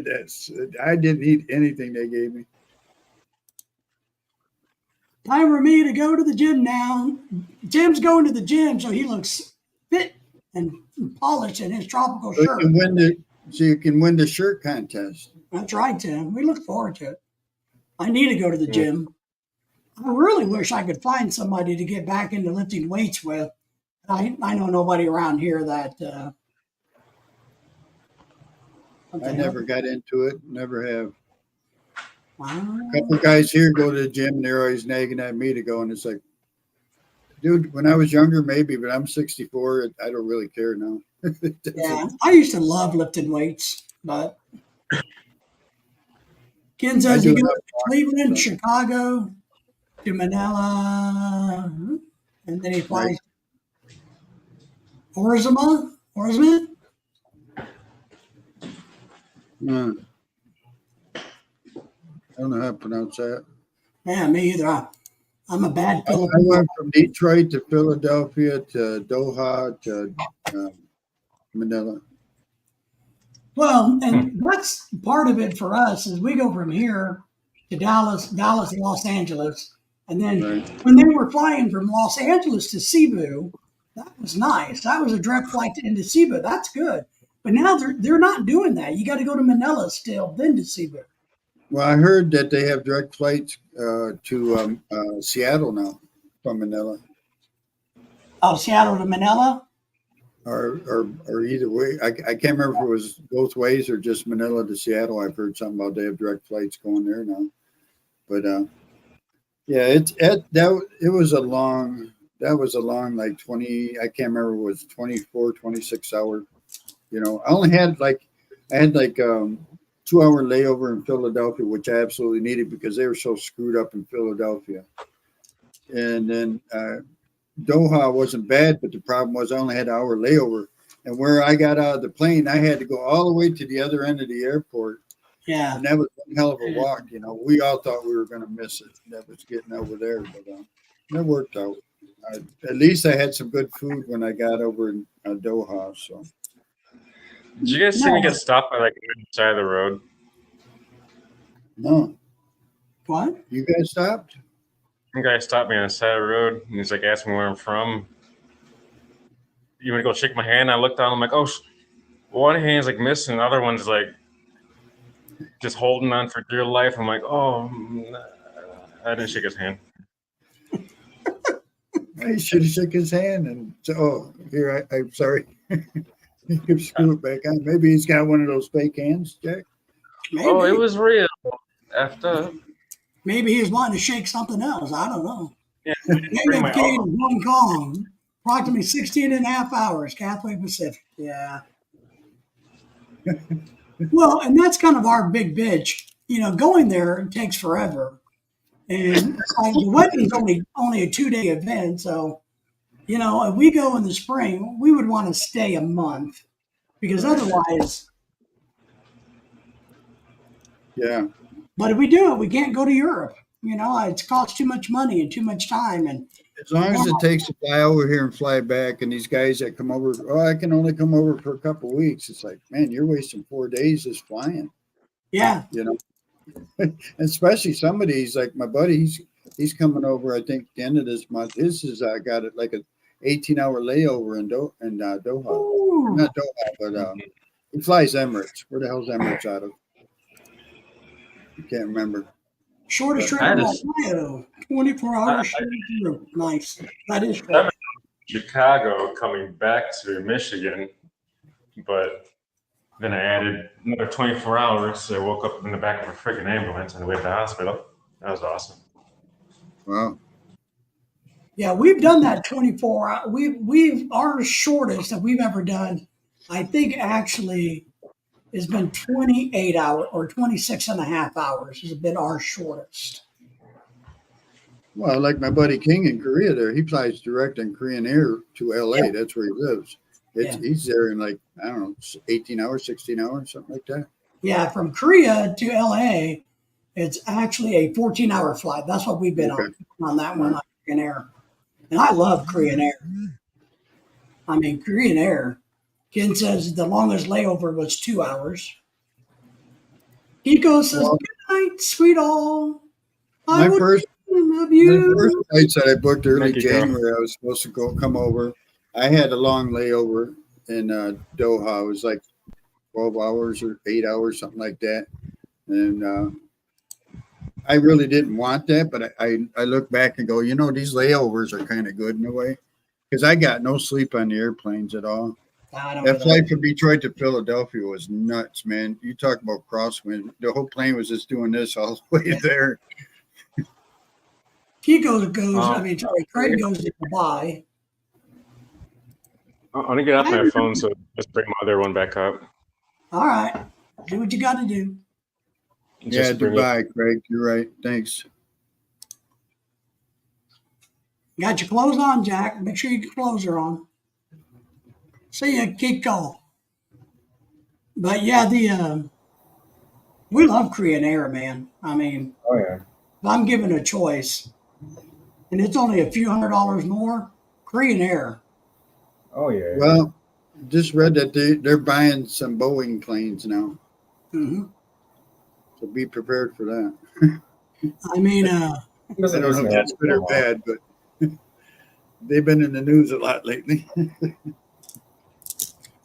I didn't eat anything they gave me. Time for me to go to the gym now. Jim's going to the gym, so he looks fit and polished in his tropical So shirt. you can win the shirt contest. That's right, Tim. We look forward to it. I need to go to the gym. I really wish I could find somebody to get back into lifting weights with. I know nobody around here that. I never got into it. Never have. Wow. A couple guys here go to the gym and they're always nagging at me to go, and it's like, dude, when I was younger, maybe, but I'm 64. I don't really care now. Yeah, I used to love lifting weights, but Ken says you go to Cleveland, Chicago, to Manila, and then he flies Orzuma. I don't know how to pronounce that. Yeah, me either. I'm a bad I Filipino. went from Detroit to Philadelphia to Doha to Manila. Well, and that's part of it for us is we go from here to Dallas, Los Angeles. And then when they were flying from Los Angeles to Cebu, that was nice. That was a direct flight into Cebu. That's good. But now they're not doing that. You got to go to Manila still, then to Cebu. Well, I heard that they have direct flights to Seattle now from Manila. Oh, Seattle to Manila? Or either way. I can't remember if it was both ways or just Manila to Seattle. I've heard something about they have direct flights going there now. But yeah, it was a long like 20, I can't remember, it was 24, 26 hour. I only had like 2-hour layover in Philadelphia, which I absolutely needed because they were so screwed up in Philadelphia. And then Doha wasn't bad, but the problem was I only had an hour layover. And where I got out of the plane, I had to go all the way to the other end of the airport. Yeah. And that was one hell of a walk. We all thought we were going to miss it. That was getting over there, but it worked out. At least I had some good food when I got over in Doha. So. Did you guys see me get stopped by like the side of the road? No. What? You guys stopped? Some guy stopped me on the side of the road and he's like asking me where I'm from. You want to go shake my hand? I looked down. I'm like, oh, one hand's like missing, the other one's like just holding on for dear life. I'm like, oh, I didn't shake his hand. He should have shook his hand and said, "Oh, here, I'm sorry." He could screw it back on. Maybe he's got one of those fake hands, Jack. Maybe. Oh, it was real. After. Maybe he was wanting to shake something else. I don't know. Yeah, bring my JFK to uncle. Hong Kong, approximately 16 and a half hours, Cathay Pacific. Yeah. Well, and that's kind of our big bitch. Going there takes forever. And like, the wedding's only a 2-day event. So, if we go in the spring, we would want to stay a month because otherwise. Yeah. But if we do it, we can't go to Europe. It's cost too much money and too much time. And As long as it takes to fly over here and fly back, and these guys that come over, I can only come over for a couple of weeks. It's like, man, you're wasting 4 days just flying. yeah, Especially some of these, like my buddy, he's coming over, I think, the end of this month. His is got it like an 18-hour layover in Doha. Ooh. Not Doha, but he flies Emirates. Where the hell's Emirates out of? I can't remember. Shortest trip in Ohio, 24 hours straight through. Nice. That is short. Chicago coming back to Michigan, but Then I added another 24 hours. So I woke up in the back of a freaking ambulance on the way to the hospital. That was awesome. Wow. Yeah, we've done that 24 hour. We've our shortest that we've ever done, I think actually has been 28 hours or 26 and a half hours has been our shortest. Well, like my buddy King in Korea there, he flies direct in Korean Air to LA. Yeah. That's where he lives. Yeah. He's there in like, I don't know, 18 hours, 16 hours, something like that. Yeah, from Korea to LA, it's actually a 14-hour flight. That's what we've been on that one, on Korean Air. And I love Korean Air. I mean, Korean Air. Ken says the longest layover was 2 hours. Kiko says, good night, sweet all. I My first love you. first flights that I booked early Thank you, Joe. January, I was supposed to come over. I had a long layover in Doha. It was like 12 hours or 8 hours, something like that. And I really didn't want that, but I look back and go, these layovers are kind of good in a way, because I got no sleep on the airplanes at all. That flight from Detroit to Philadelphia was nuts, man. You talk about crosswind. The whole plane was just doing this all the way there. Kiko goes, Craig goes to Dubai. I'm going to get off my phone, so just bring my other one back up. All right. Do what you got to do. Yeah, Dubai, Craig. You're right. Thanks. Got your clothes on, Jack. Make sure your clothes are on. See ya, Kiko. But yeah, we love Korean Air, man. I mean, Oh yeah. if I'm given a choice, and it's only a few $100s more, Korean Air. Oh yeah. Well, just read that they're buying some Boeing planes now. Mm-hmm. So be prepared for that. I mean, I don't know if that's good or bad, but they've been in the news a lot lately.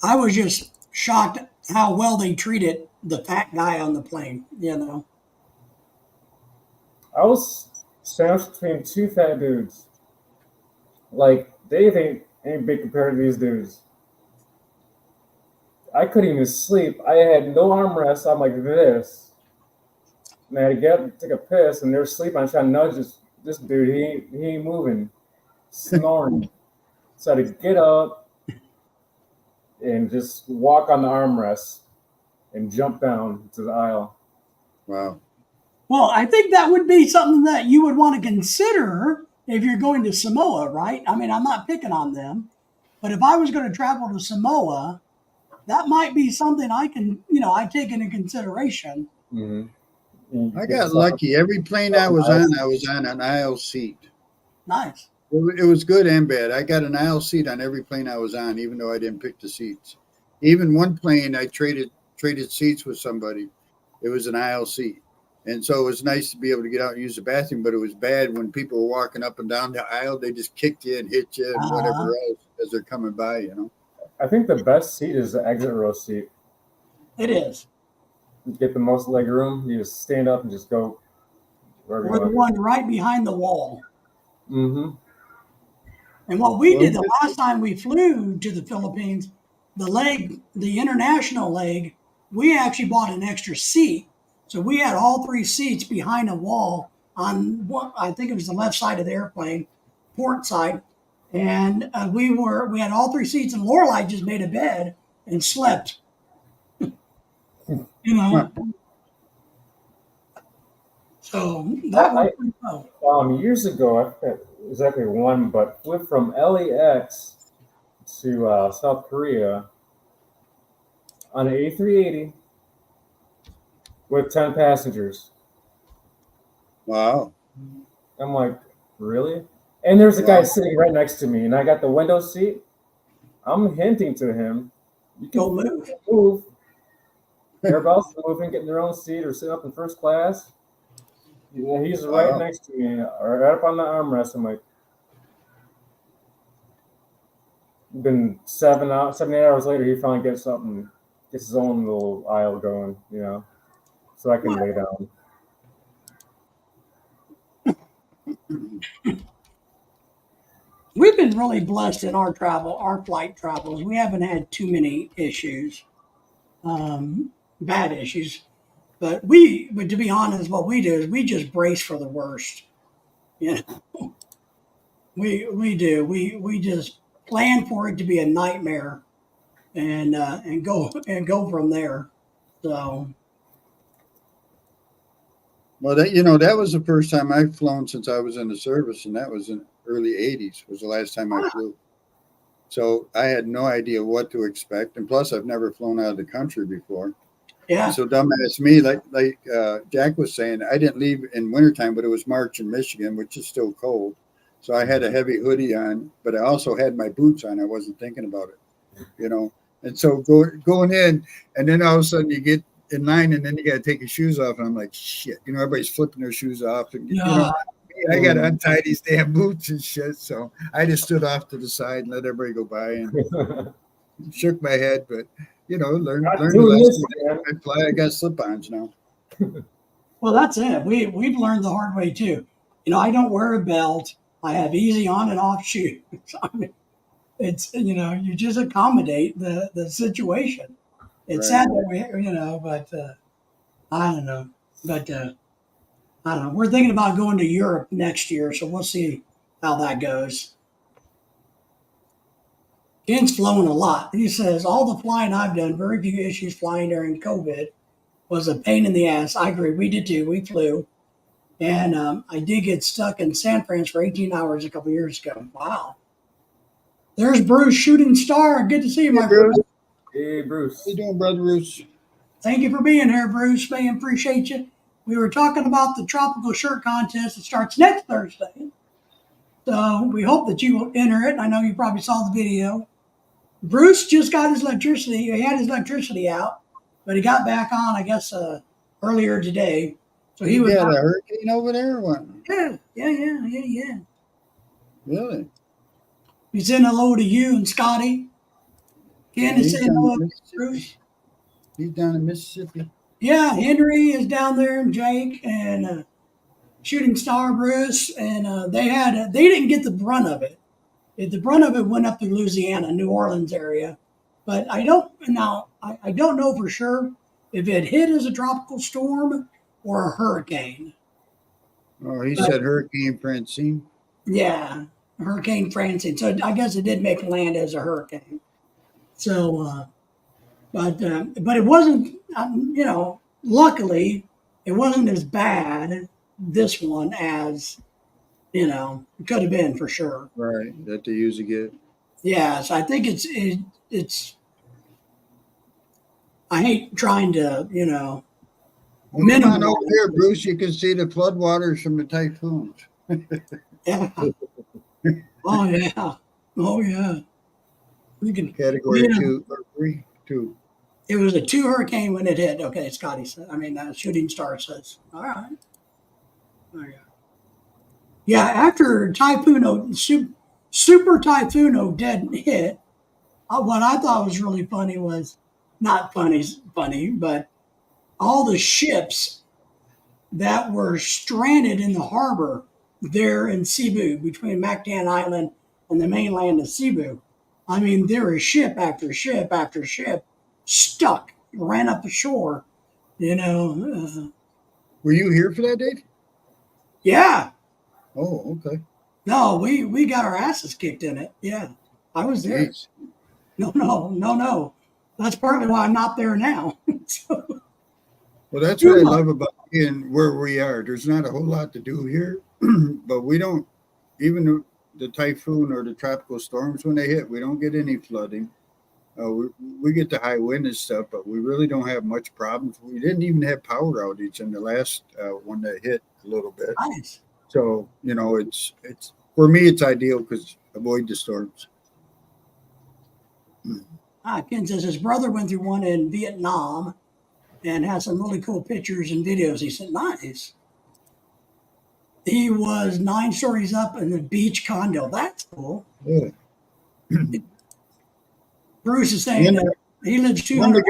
I was just shocked how well they treated the fat guy on the plane, I was sandwiched between two fat dudes. Like, they ain't big compared to these dudes. I couldn't even sleep. I had no armrest. I'm like this. And I had to get up and take a piss, and they're sleeping. I'm trying to nudge this dude. He ain't moving. Snoring. So I had to get up and just walk on the armrest and jump down to the aisle. Wow. Well, I think that would be something that you would want to consider if you're going to Samoa, right? I mean, I'm not picking on them, but if I was going to travel to Samoa, that might be something I can, I take into consideration. Mm-hmm. I got lucky. Every plane I was on an aisle seat. Nice. It was good and bad. I got an aisle seat on every plane I was on, even though I didn't pick the seats. Even one plane, I traded seats with somebody. It was an aisle seat. And so it was nice to be able to get out and use the bathroom, but it was bad when people were walking up and down the aisle. They just kicked you and hit you and whatever else as they're coming by, I think the best seat is the exit row seat. It is. You get the most leg room. You just stand up and just go wherever Or you the want. one right behind the wall. Mm-hmm. And what we did the last time we flew to the Philippines, the international leg, we actually bought an extra seat. So we had all three seats behind a wall on what I think it was the left side of the airplane, port side. And we had all three seats, and Lorelei just made a bed and slept. So that worked pretty well. Years ago, I forget exactly when, but flew from LAX to South Korea on an A380 with 10 passengers. Wow. I'm like, really? And there's a guy sitting right next to me, and I got the window seat. I'm hinting to him, you can move. Everybody else is moving, getting their own seat or sitting up in first class. He's right next to me, or right up on the armrest. I'm like, been 7, 8 hours later, he finally gets up and gets his own little aisle going, so I can lay down. We've been really blessed in our flight travels. We haven't had too many issues. bad issues. But to be honest, what we do is we just brace for the worst. You know, we do. We just plan for it to be a nightmare, and go from there. So Well, that was the first time I've flown since I was in the service, and that was in early '80s. Was the last time I flew. So I had no idea what to expect, and plus I've never flown out of the country before. yeah, So dumbass me, like Jack was saying, I didn't leave in wintertime, but it was March in Michigan, which is still cold. So I had a heavy hoodie on, but I also had my boots on. I wasn't thinking about it. And so going in, and then all of a sudden you get in line, and then you got to take your shoes off, and I'm like, shit. Everybody's flipping their shoes off, and I got to untie these damn boots and shit. So I just stood off to the side and let everybody go by and shook my head, but learn the lesson. I fly. I got slip-ons now. well, that's it. We've learned the hard way too. I don't wear a belt. I have easy on and off shoes. I mean, it's you just accommodate the situation. It's Right. sad that but I don't know. But I don't know. We're thinking about going to Europe next year, so we'll see how that goes. Ken's flown a lot. He says, all the flying I've done, very few issues flying during COVID, was a pain in the ass. I agree. We did too. We flew. And I did get stuck in San Fran for 18 hours a couple years ago. Wow. There's Bruce Shooting Star. Good to see you, my Bruce. friend. Hey, Bruce. How you doing, Brother Bruce? Thank you for being here, Bruce. Man, appreciate you. We were talking about the tropical shirt contest. It starts next Thursday. So we hope that you will enter it. I know you probably saw the video. Bruce just got his electricity. He had his electricity out, but he got back on, I guess, earlier today. So he was. had a hurricane over there or what? Yeah. Really? He's saying hello to you and Scotty. Ken is saying hello to Bruce. He's down in Mississippi. Yeah, Henry is down there, and Jake, and Shooting Star Bruce, and they didn't get the brunt of it. The brunt of it went up to Louisiana, New Orleans area, but I don't know for sure if it hit as a tropical storm or a hurricane. Oh, he said Hurricane Francine. Yeah, Hurricane Francine. So I guess it did make land as a hurricane. So, but it wasn't. Luckily, it wasn't as bad this one as it could have been for sure. Right, that they usually get. Yes, I think it's. I hate trying to Well, come on over here, Bruce. You can see the floodwaters from the typhoons. Yeah. Oh yeah. You can Category Yeah. 2 or 3, 2. It was a 2 hurricane when it hit. Okay, Scotty said. Shooting Star says. All right. Yeah, after Super Typhoon Odette hit, what I thought was really funny was not funny, but all the ships that were stranded in the harbor there in Cebu between Mactan Island and the mainland of Cebu. I mean, there was ship after ship after ship stuck, ran up the shore. Were you here for that, Dave? Yeah. Oh, okay. No, we got our asses kicked in it. Yeah, I was there. Jeez. No. That's partly why I'm not there now. So, Well, that's what I love about being where we are. There's not a whole lot to do here, but we don't, even the typhoon or the tropical storms, when they hit, we don't get any flooding. We get the high wind and stuff, but we really don't have much problems. We didn't even have power outage in the last one that hit a little bit. nice. So, it's for me, it's ideal because avoid the storms. Ken says his brother went through one in Vietnam and has some really cool pictures and videos. He said, nice. He was 9 stories up in the beach condo. That's cool. Yeah. Bruce is saying that he lives 200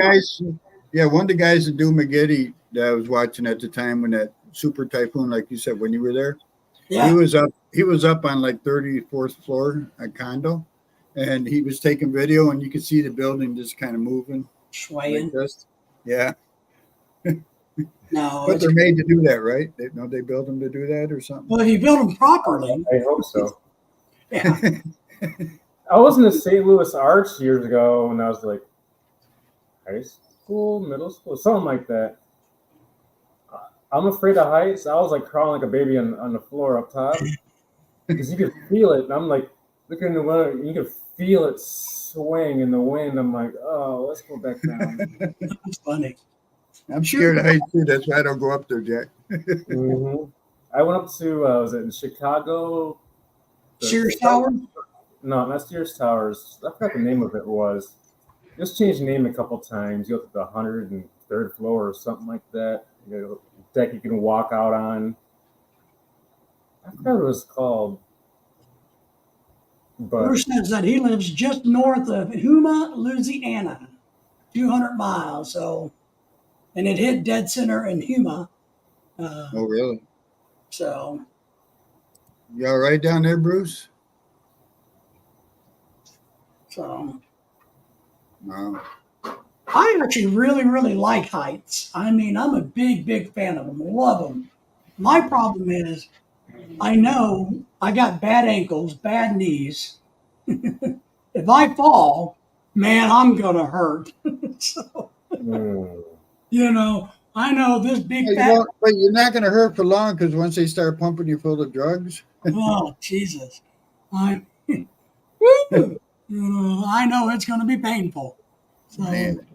One of the guys that do Magedi that I was watching at the time when that super typhoon, like you said, when you were there, Yeah. he was up on like 34th floor, a condo, and he was taking video, and you could see the building just kind of moving. swaying. Like this. Yeah, No, but it's, they're made to do that, right? They build them to do that or something. well, if you build them properly, I hope so. yeah. I was in the St. Louis Arch years ago when I was like high school, middle school, something like that. I'm afraid of heights. I was like crawling like a baby on the floor up top because you could feel it. And I'm like looking in the window, you could feel it swing in the wind. I'm like, oh, let's go back down. That's funny. I'm scared of heights too. That's why I don't go up there, Jack. Mm-hmm. I went up to was it in Chicago? Sears Tower? No, not Sears Towers. I forgot the name of it was. Just changed the name a couple times. You go to the 103rd floor or something like that. You know, deck you can walk out on. I forgot what it was called. But Bruce says that he lives just north of Huma, Louisiana, 200 miles. So, and it hit dead center in Huma. Oh, really? So, You all right down there, Bruce? so No. I actually really, really like heights. I mean, I'm a big, big fan of them. Love them. My problem is, I know I got bad ankles, bad knees. If I fall, man, I'm gonna hurt. So, you know, I know this big fat. But you're not going to hurt for long because once they start pumping you full of drugs. Oh Jesus! Woo! I know it's going to be painful. So, Man.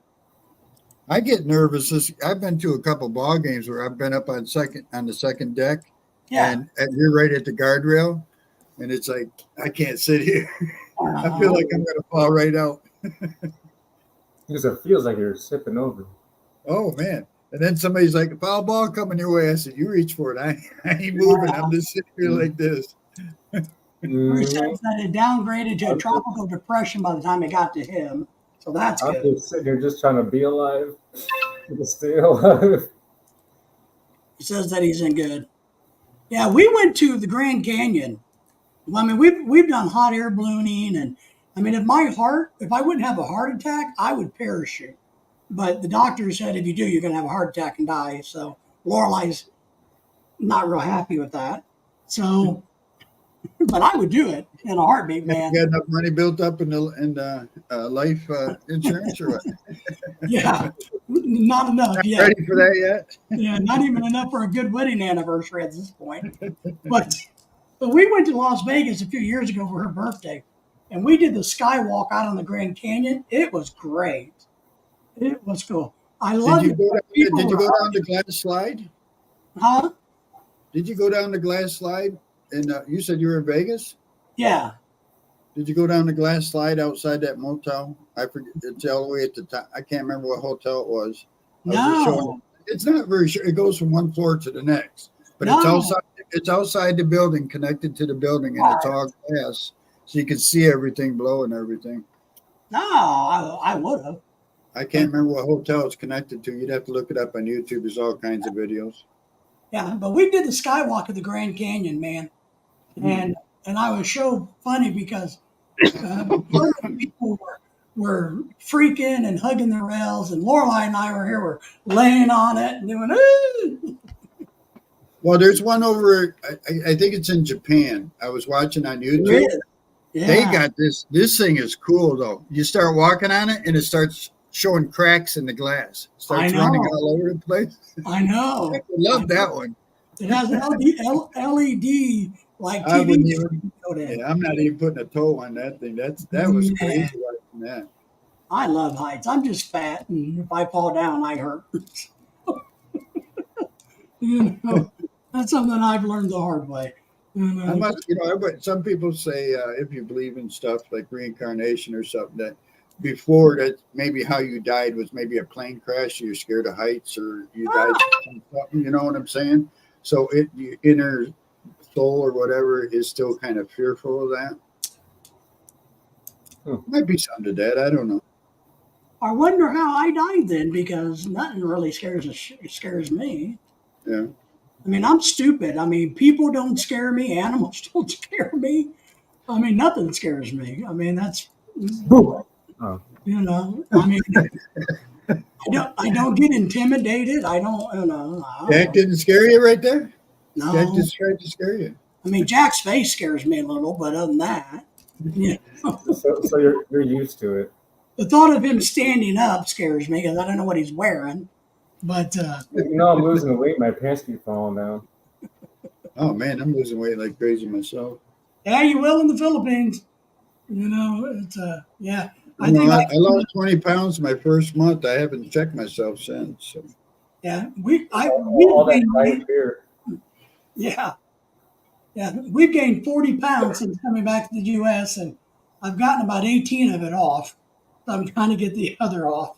I get nervous. I've been to a couple ball games where I've been up on the second deck, yeah, and you're right at the guardrail, and it's like I can't sit here. I feel like I'm going to fall right out. because it feels like you're tipping over. Oh man! And then somebody's like, "Foul ball coming your way." I said, "You reach for it. I ain't moving. I'm just sitting here like this." Bruce says that it downgraded to a tropical depression by the time it got to him. So that's I'm good. just sitting here just trying to be alive. To stay alive. He says that he's in good. Yeah, we went to the Grand Canyon. I mean, we've done hot air ballooning, and I mean, if I wouldn't have a heart attack, I would parachute. But the doctor said if you do, you're going to have a heart attack and die. So Lorelei's not real happy with that. So, but I would do it in a heartbeat, man. You got enough money built up in the life insurance or what? Yeah, not enough Not yet. ready for that yet? Yeah, not even enough for a good wedding anniversary at this point. But we went to Las Vegas a few years ago for her birthday, and we did the skywalk out on the Grand Canyon. It was great. It was cool. I love Did it. you go down the glass slide? Huh? Did you go down the glass slide? And you said you were in Vegas? Yeah. Did you go down the glass slide outside that motel? I forget. It's all the way at the top. I can't remember what hotel it was. No. It's not very sure. It goes from one floor to the next, but No. it's outside the building, connected to the building, and it's all glass, so you can see everything below and everything. No, I would have. I can't remember what hotel it's connected to. You'd have to look it up on YouTube. There's all kinds of videos. Yeah, but we did the skywalk of the Grand Canyon, man, and I was so funny because people were freaking and hugging their rails, and Lorelei and I were laying on it and doing. Ooh! Well, there's one over. I think it's in Japan. I was watching on YouTube. Yeah. They got this. This thing is cool though. You start walking on it, and it starts showing cracks in the glass. It starts running all over the place. I know. I love that one. It has LED like I wouldn't TV. even, yeah, I'm not even putting a toe on that thing. That was crazy watching that. I love heights. I'm just fat, and if I fall down, I hurt. You know, that's something I've learned the hard way. I must, some people say if you believe in stuff like reincarnation or something, that before that maybe how you died was maybe a plane crash, you're scared of heights, or you died from something. You know what I'm saying? So your inner soul or whatever is still kind of fearful of that. Might be something to that. I don't know. I wonder how I died then, because nothing really scares me. Yeah. I mean, I'm stupid. I mean, people don't scare me. Animals don't scare me. I mean, nothing scares me. I mean, that's, Oh. you know, I mean, I don't get intimidated. I don't, you know. Jack didn't scare you right there? Jack No. just tried to scare you. I mean, Jack's face scares me a little, but other than that, yeah. So you're used to it. The thought of him standing up scares me because I don't know what he's wearing. But You know, I'm losing weight. My pants keep falling down. Oh man, I'm losing weight like crazy myself. yeah, you will in the Philippines. You know, it's yeah. I You know, think I lost 20 pounds my first month. I haven't checked myself since. So. yeah, All that diet beer. yeah, we've gained 40 pounds since coming back to the U.S. and I've gotten about 18 of it off. So I'm trying to get the other off.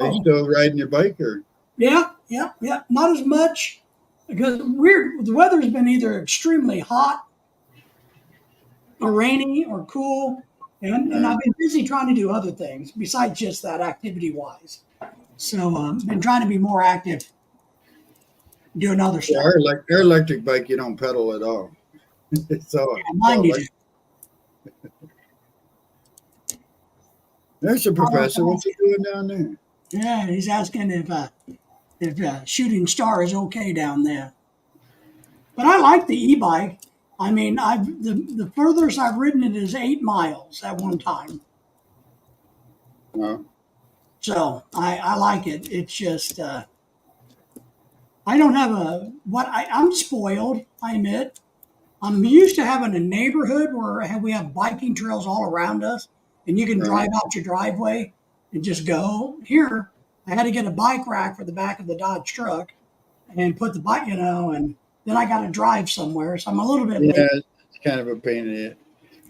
Are you still riding your bike or? Yeah. Not as much because the weather's been either extremely hot or rainy or cool. And I've been busy trying to do other things besides just that activity wise. So I've been trying to be more active, doing other stuff. Our electric bike, you don't pedal at all. So Yeah, mine you do. There's a professor. What's he doing down there? Yeah, he's asking if Shooting Star is okay down there. But I like the e-bike. I mean, the furthest I've ridden it is 8 miles at one time. Oh, So I like it. It's just I don't have I'm spoiled. I admit. I'm used to having a neighborhood where we have biking trails all around us, and you can drive out your driveway and just go. Here, I had to get a bike rack for the back of the Dodge truck and put the bike, and then I got to drive somewhere. So I'm a little bit yeah, late. it's kind of a pain in the ass.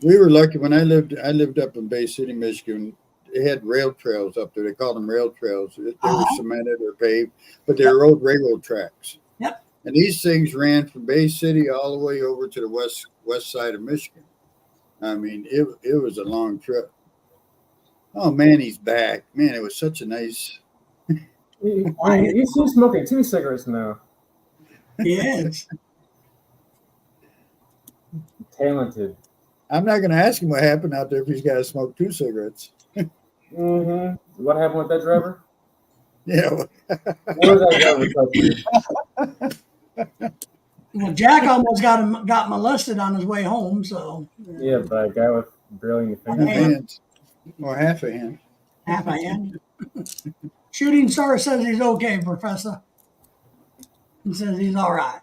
We were lucky when I lived up in Bay City, Michigan. They had rail trails up there. They called them rail trails. They were cemented or paved, but they were old railroad tracks. Yep. And these things ran from Bay City all the way over to the west side of Michigan. I mean, it was a long trip. Oh man, he's back. Man, it was such a nice. He's smoking 2 cigarettes now. Yes. Talented. I'm not going to ask him what happened out there if he's got to smoke 2 cigarettes. Mm-hmm. What happened with that driver? Yeah. What was that driver touching? Well, Jack almost got molested on his way home. So Yeah, by a guy with barely any Half a fingers. hand. Or half a hand. half a hand. Shooting Star says he's okay, Professor. He says he's all right.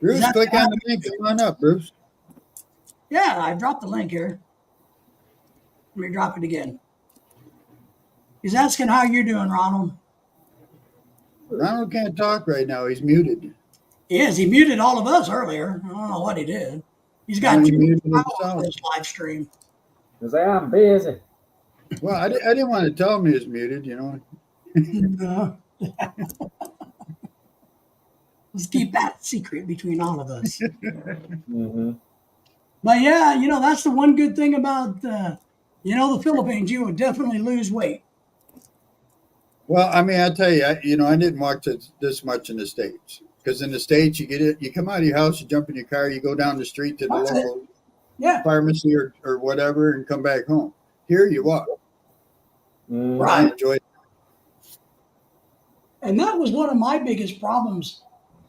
Bruce, that click on the link. Come on up, Bruce. Yeah, I dropped the link here. Let me drop it again. He's asking how you're doing, Ronald. Ronald can't talk right now. He's muted. He is. He muted all of us earlier. I don't know what he did. He's got He 2 muted hours himself. on this live stream. He's like, I'm busy. Well, I didn't want to tell him he was muted, Let's keep that secret between all of us. Mm-hmm. But yeah, that's the one good thing about, the Philippines. You would definitely lose weight. Well, I mean, I tell you, I didn't walk this much in the States. Because in the States, you come out of your house, you jump in your car, you go down the street to the That's it. local Yeah, pharmacy or whatever and come back home. Here you walk. Mm-hmm. Right. I enjoy it. and that was one of my biggest problems.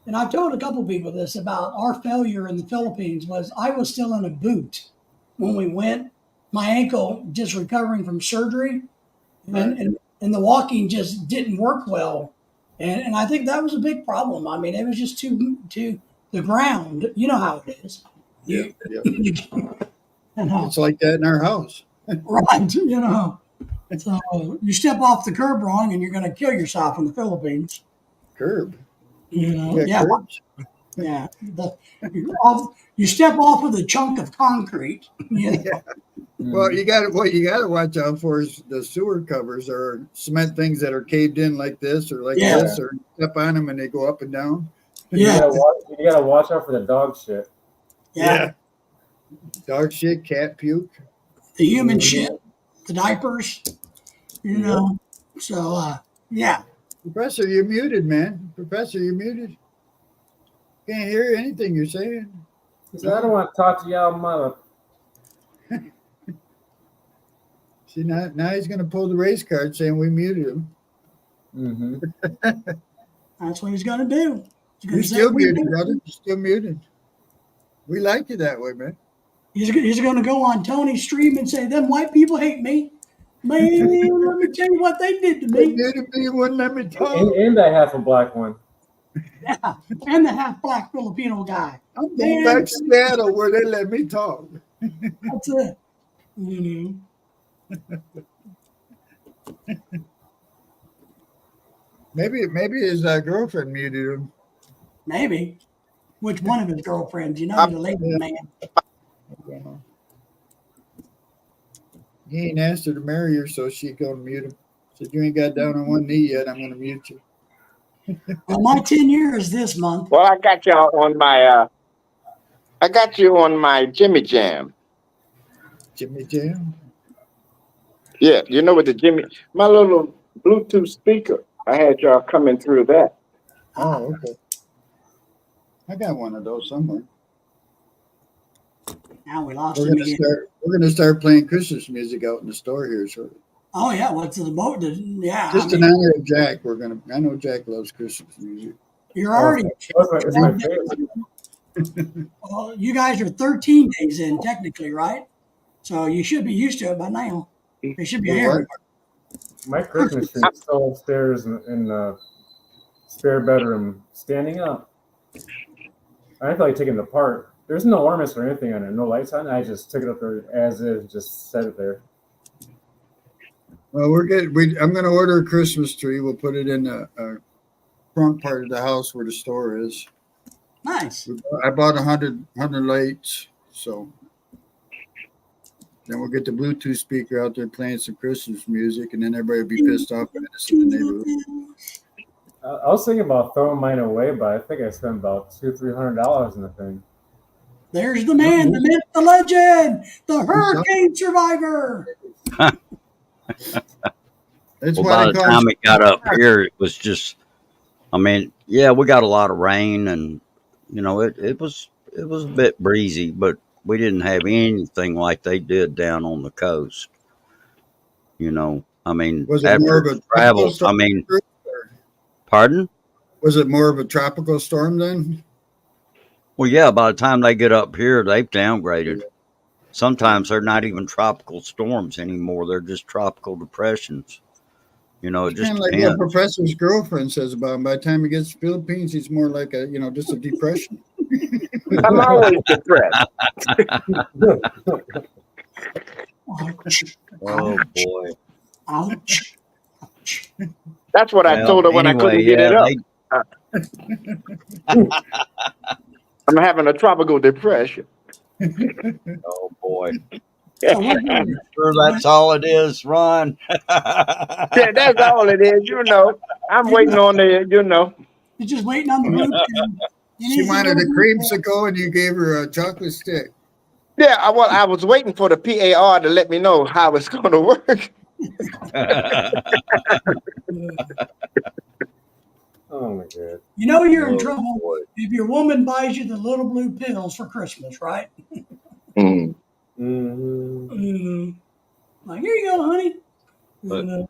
And I've told a couple people this about our failure in the Philippines was I was still in a boot when we went. My ankle just recovering from surgery, and the walking just didn't work well. And I think that was a big problem. I mean, it was just too the ground. You know how it is. Yeah. And It's like that in our house. right, So you step off the curb wrong, and you're going to kill yourself in the Philippines. Curb. Yeah. Curbs. Yeah, you step off of the chunk of concrete. Yeah. Well, you got to watch out for is the sewer covers or cement things that are caved in like this or like Yeah. this, or step on them and they go up and down. Yeah, You gotta watch out for the dog shit. yeah, Dog shit, cat puke. the human shit, the diapers. So yeah. Professor, you're muted, man. Professor, you're muted. Can't hear anything you're saying. He said, I don't want to talk to y'all mother. See, now he's going to pull the race card saying we muted him. Mm-hmm. That's what he's going to do. He's You're gonna say still we muted, did it. brother. You're still muted. We like you that way, man. He's going to go on Tony's stream and say, them white people hate me. Man, let me tell you what they did to They me. muted me and wouldn't let me talk. And that half a black one. Yeah. And the half-black Filipino guy. I'm going back to Seattle where they let me talk. That's it. Mhm. Maybe his girlfriend muted him. Maybe. Which one of his girlfriends? You know, he's a lady man. He ain't asked her to marry her, so she gonna mute him. Said, you ain't got down on one knee yet. I'm gonna mute you. Well, my 10 years this month. Well, I got y'all on my I got you on my Jimmy Jam. Jimmy Jam. Yeah, you know what my little Bluetooth speaker. I had y'all coming through that. Oh, okay. I got one of those somewhere. Now we lost We're him gonna again. start playing Christmas music out in the store here shortly. Oh, yeah. What's the boat? Yeah. Just in honor of Jack, I know Jack loves Christmas music. You're already. It's my favorite. Well, you guys are 13 days in, technically, right? So you should be used to it by now. It should be Well, everywhere. My Christmas tree is still upstairs in the spare bedroom, standing up. I feel like taking it apart. There's no ornaments or anything on it, no lights on it. I just took it up there as is, just set it there. Well, we're good. I'm going to order a Christmas tree. We'll put it in the front part of the house where the store is. Nice. I bought 100 lights, so then we'll get the Bluetooth speaker out there playing some Christmas music, and then everybody will be pissed off at us in the neighborhood. I was thinking about throwing mine away, but I think I spent about $200-300 in the thing. There's the man, the myth, the legend, the hurricane survivor. That's Well, why by the time it got up here, it was just, I mean, yeah, we got a lot of rain and, you know, it was a bit breezy, but we didn't have anything like they did down on the coast. You know, I mean, Was it more of a travel, tropical storm? I mean, pardon? Was it more of a tropical storm then? Well, yeah, by the time they get up here, they've downgraded. Sometimes they're not even tropical storms anymore. They're just tropical depressions. You know, it It's just kind of like depends. what Professor's girlfriend says about him. By the time he gets to the Philippines, he's more like just a depression. I'm always depressed. Ouch. Oh, boy. Ouch. That's what I Well, told her when I anyway, couldn't get it yeah, up. I'm having a tropical depression. oh, boy. So what do you- Sure, that's all it is, Ron. Yeah, that's all it is. You know, I'm waiting on the. You're just waiting on the blue pill. You She need some wanted a little blue pill. creamsicle, and you gave her a chocolate stick. Yeah, I was waiting for the PAR to let me know how it's going to work. Oh my god. You know you're in Oh, trouble boy. if your woman buys you the little blue pills for Christmas, right? Mm. Mm-hmm. Like, here you go, honey. But-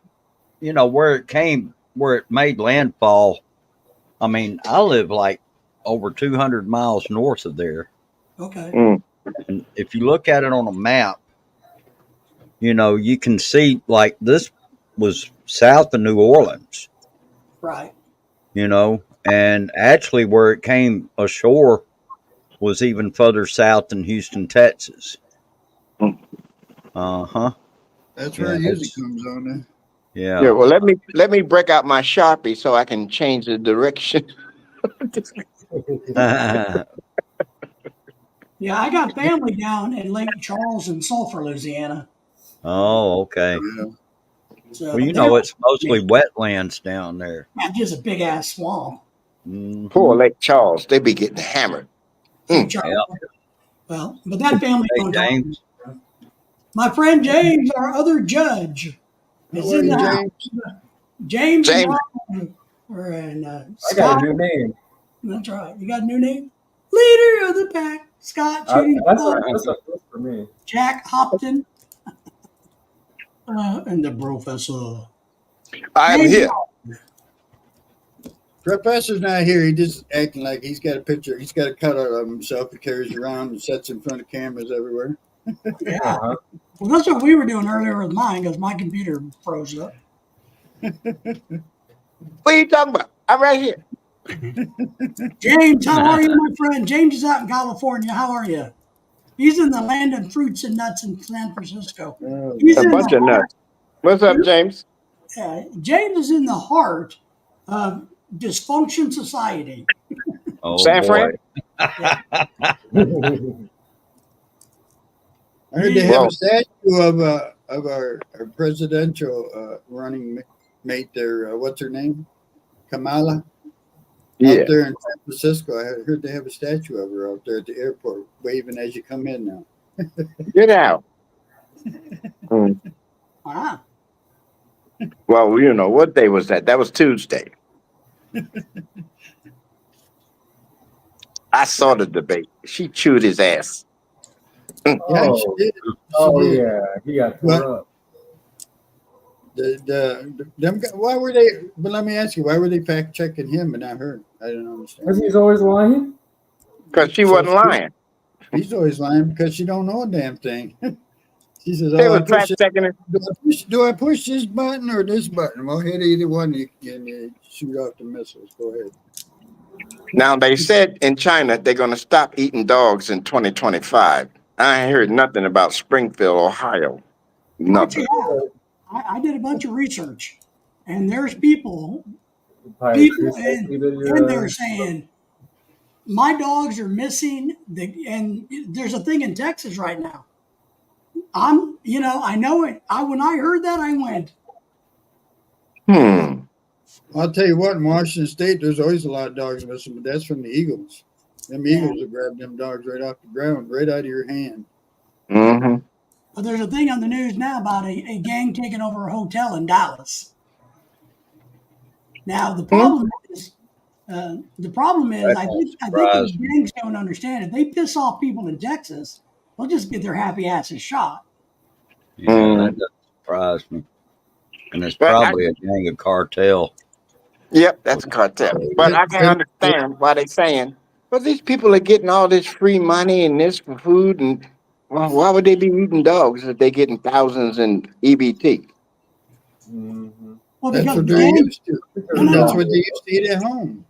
You know, where it made landfall, I mean, I live like over 200 miles north of there. Okay. Mm. And if you look at it on a map, you know, you can see like this was south of New Orleans, Right. you know, and actually where it came ashore was even further south than Houston, Texas. Uh-huh. That's where it Yeah, usually that's- comes on there. Yeah. Yeah, well, let me break out my Sharpie so I can change the direction. Yeah, I got family down in Lake Charles and Sulphur, Louisiana. Oh, okay. Yeah. So Well, you know, it's mostly wetlands down there. just a big ass swamp. Mhm. Poor Lake Charles, they be getting hammered. Lake Charles. Yeah. Well, but that family Hey, don't talk. James. My friend James, our other judge, is How are in you, the house. James? James and James. Ron are in I got Scott. a new name. That's right. You got a new name? Leader of the pack, Scott Shooting That's Star, a first for me. Jack Hopton. And the professor. I am Hey, here. Professor's not here. He just acting like he's got a picture. He's got a cutout of himself. He carries around and sets in front of cameras everywhere. yeah. Uh-huh. Well, that's what we were doing earlier with mine because my computer froze up. What are you talking about? I'm right here. James, how are you, my friend? James is out in California. How are you? He's in the land of fruits and nuts in San Francisco. Oh, He's A in bunch the of nuts. What's up, James? James is in the heart of dysfunction society. Oh San Fran? boy. I heard they have Whoa. a statue of our presidential running mate there. What's her name? Kamala. Yeah. Out there in San Francisco. I heard they have a statue of her out there at the airport, waving as you come in now. Get out. Mm. Wow. Well, you know, what day was that? That was Tuesday. I saw the debate. She chewed his ass. Yeah, Oh, she did. oh She did. yeah, he got tore up. Why were they? But let me ask you, why were they fact checking him and not her? I don't Because understand. he's always lying. Because she wasn't lying. He's always lying because she don't know a damn thing. She says, They "Oh, was fact checking it. do I push this button or this button?" Well, hit either one, you can shoot off the missiles. Go ahead. Now, they said in China they're going to stop eating dogs in 2025. I ain't heard nothing about Springfield, Ohio. Nothing. Actually, I did a bunch of research, and there's people Probably People and they're saying my dogs are missing and there's a thing in Texas right now. I know it. When I heard that, I went, I'll tell you what, in Washington State, there's always a lot of dogs missing, but that's from the Eagles. Them Eagles will grab them dogs right off the ground, right out of your hand. Mm-hmm. but there's a thing on the news now about a gang taking over a hotel in Dallas. Now the problem is, I think the gangs don't understand. If they piss off people in Texas, they'll just get their happy asses shot. Yeah, that doesn't surprise me. And it's probably a gang of cartel. Yep, that's a cartel. But I can understand why they're saying, well, these people are getting all this free money and this for food, and well, why would they be eating dogs if they're getting thousands in EBT? Mm-hmm. Well, That's because what the they're gang, used to. That's what they used to eat at home.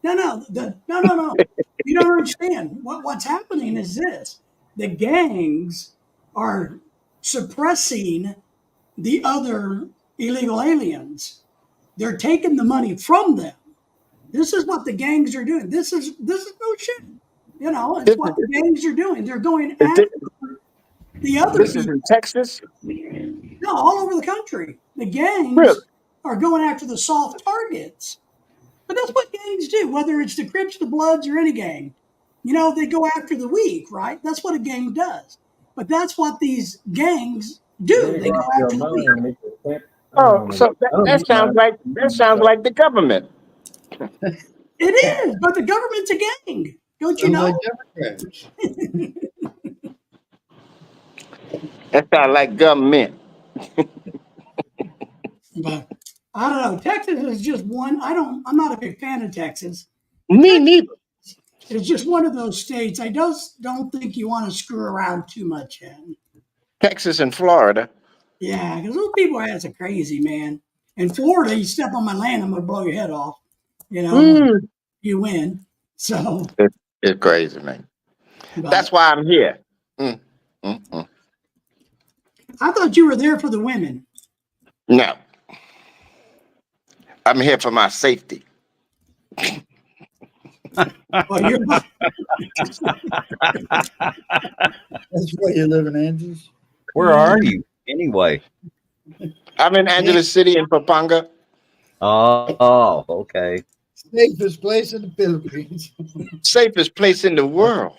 no. You don't understand. What's happening is this: the gangs are suppressing the other illegal aliens. They're taking the money from them. This is what the gangs are doing. This is no shit. It's what the gangs are doing. They're going after the other This is people. in Texas? No, all over the country. The gangs are going after the soft targets. But that's what gangs do, whether it's the Crips, the Bloods, or any gang. They go after the weak, right? That's what a gang does. But that's what these gangs do. They go after the weak. Oh, so that sounds like the government. It is, but the government's a gang. Don't you know? Like Democrats. That sounds like government. But I don't know. Texas is just one. I'm not a big fan of Texas. Me neither. It's just one of those states. I just don't think you want to screw around too much in. Texas and Florida. Yeah, because those people are that's crazy, man. In Florida, you step on my land, I'm going to blow your head off. You win. So It's crazy, man. but That's why I'm here. I thought you were there for the women. No. I'm here for my safety. Well, That's why you live in Angeles. Where are you anyway? I'm in Angeles City in Pampanga. Oh, okay. Safest place in the Philippines. Safest place in the world.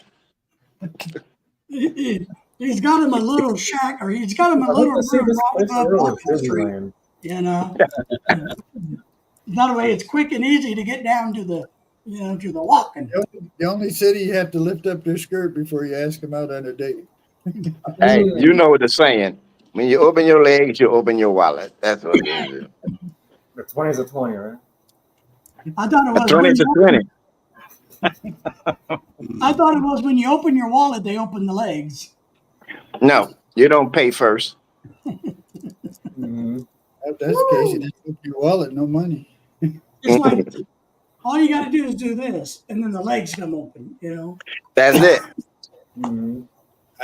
he's got him a little shack, or he's got him a little room right above Washington Street. By the way, it's quick and easy to get down to the walking. The only city you have to lift up their skirt before you ask them out on a date. Hey, you know what they're saying. When you open your legs, you open your wallet. That's what it is. The 20 is a 20, right? I thought it A was 20 when is a you 20. I thought it was when you open your wallet, they open the legs. No, you don't pay first. Mm-hmm. If that's the case, you just open your wallet, no money. It's like all you got to do is do this, and then the legs come open. You know. That's it. Mm-hmm.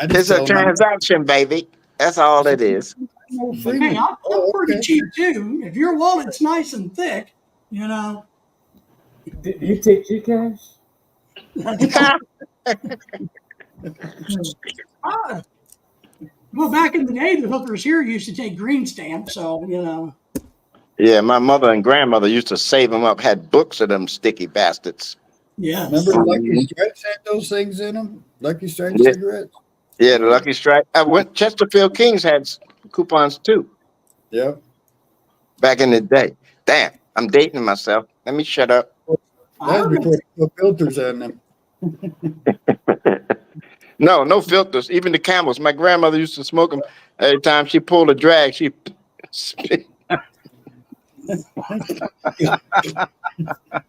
I just It's a tell them, transaction, baby. That's all it is. no Hey, freedom. I'm Oh, pretty okay. cheap too. If your wallet's nice and thick, you know. Do you take Gcash? Ah, well, back in the day, the hookers here used to take green stamps, so you know. Yeah, my mother and grandmother used to save them up, had books of them sticky bastards. Yes. Remember Lucky Strikes had those things in them? Lucky Strike Yeah. cigarettes? Yeah, the Lucky Strike. I went Chesterfield Kings had coupons too Yep. back in the day. Damn, I'm dating myself. Let me shut up. I That was remember. before they put filters on them. No filters. Even the Camels. My grandmother used to smoke them. Every time she pulled a drag, she.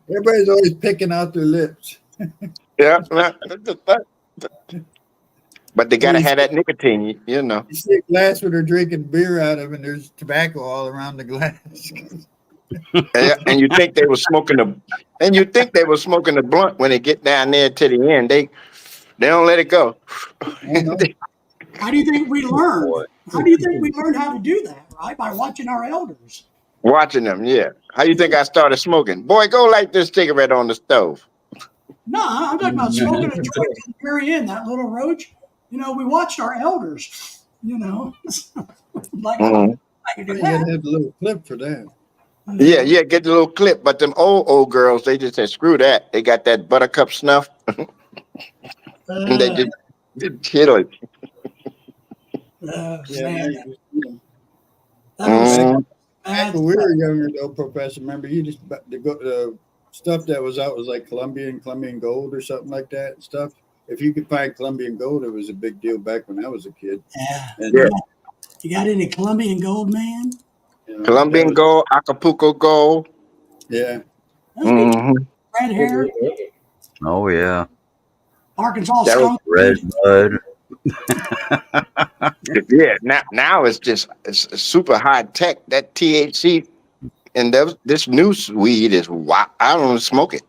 Everybody's always picking out their lips. Yeah. But they gotta have that nicotine, you know. You see a glass where they're drinking beer out of, and there's tobacco all around the glass. And you think they were smoking the blunt when they get down there to the end. They don't let it go. How do you think we learned? How do you think we learned how to do that? Right, by watching our elders. Watching them, yeah. How you think I started smoking? Boy, go light this cigarette on the stove. No, I'm talking about smoking a joint to the very end. That little roach. You know, we watched our elders. You know, like Mhm. I can do You had that. to have a little clip for that. Yeah, get the little clip. But them old girls, they just said, screw that. They got that buttercup snuff. And they just hit it. Man, Yeah, that was Mhm. back when we were younger, though, Professor, remember you just the stuff that was out was like Colombian gold or something like that and stuff. If you could find Colombian gold, it was a big deal back when I was a kid. Yeah. And, Yeah. You got any Colombian gold, man? you know, Colombian that was- gold, Acapulco gold. Yeah. That's good. Mhm. Red hair, Oh yeah, Arkansas That was skunk. red mud. Yeah, now it's it's super high tech. That THC and this new weed is wow. I don't smoke it.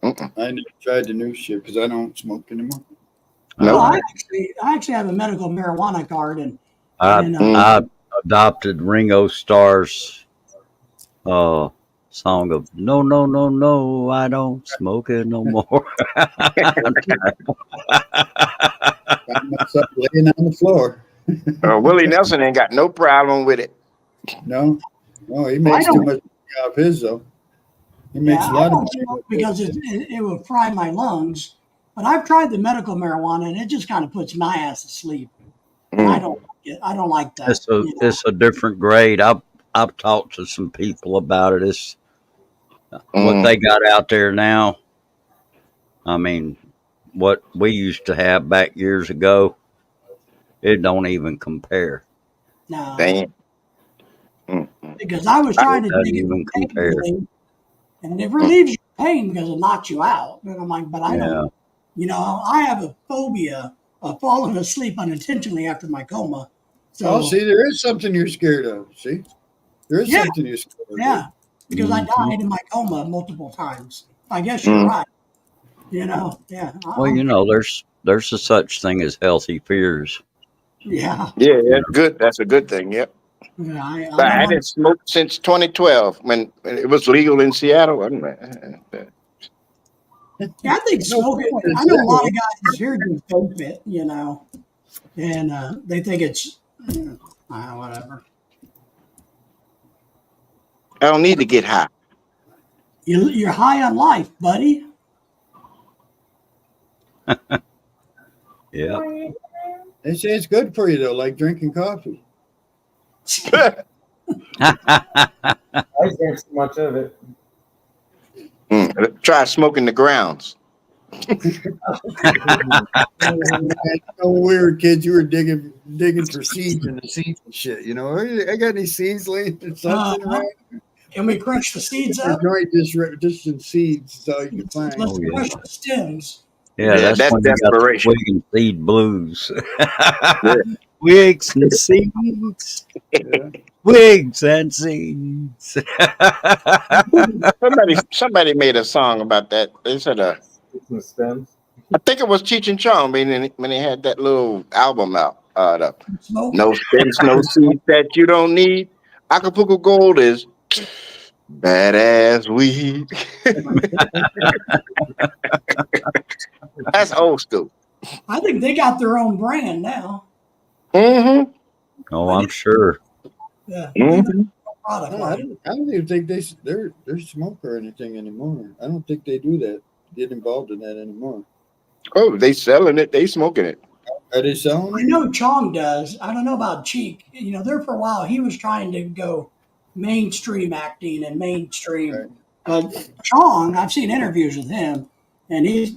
Mm-mm. I never tried the new shit because I don't smoke anymore. No. Well, I actually have a medical marijuana card, and I And, I adopted Ringo Starr's song of "No, no, no, no, I don't smoke it no more." Found myself laying on the floor. Willie Nelson ain't got no problem with it. No, he makes too don't- much of his though. He makes yeah, a I lot of don't money smoke with because it. it would fry my lungs. But I've tried the medical marijuana, and it just kind of puts my ass to sleep. And I Mm. don't like it. I don't like that. It's a you know. it's a different grade. I've talked to some people about it. It's what Mm. they got out there now. I mean, what we used to have back years ago, it don't even compare. No, Damn. Mm-mm. because I was trying to Doesn't take it even for pain compare. relief, and it relieves your pain because it knocks you out. And I'm like, but I Yeah. don't. You know, I have a phobia of falling asleep unintentionally after my coma. So Oh, see, there is something you're scared of. See, there is Yeah. something you're scared of. yeah, because I Mhm. died in my coma multiple times. I guess you're Mm. right. You know, yeah. Well, you know, there's a such thing as healthy fears. Yeah. Yeah, that's good. That's a good thing. Yep. Yeah, I But I don't like, didn't smoke since 2012 when it was legal in Seattle. yeah, I think No, smoking. come on, I know a lot of guys here do vape it, you know, and they think it's whatever. I don't need to get high. You're high on life, buddy. Yeah. They say it's good for you though, like drinking coffee. I drink so much of it. Try smoking the grounds. When we were kids, you were digging for seeds in the seeds and shit. You know, I got any seeds laying or something around. And we crunch the seeds Our up. joint just in seeds is all you can find. Let's Oh, yeah. crush the stems. Yeah, Yeah, that's that's when you got the desperation. twig and seed blues. Wigs and seeds. Yeah. Wigs and seeds. Somebody made a song about that. They said Some stems. I think it was Cheech and Chong when they had that little album out. Smoke. No stems, no seeds that you don't need. Acapulco Gold is badass weed. That's old school. I think they got their own brand now. Mm-hmm. Oh, I'm sure. Yeah. Mm-hmm. Product I line. don't even think they're smoke or anything anymore. I don't think they do that. Get involved in that anymore. Oh, they selling it. They smoking it. Are they selling I it? know Chong does. I don't know about Cheek. You know, there for a while he was trying to go mainstream acting and mainstream. Right. But Chong, I've seen interviews with him, and he's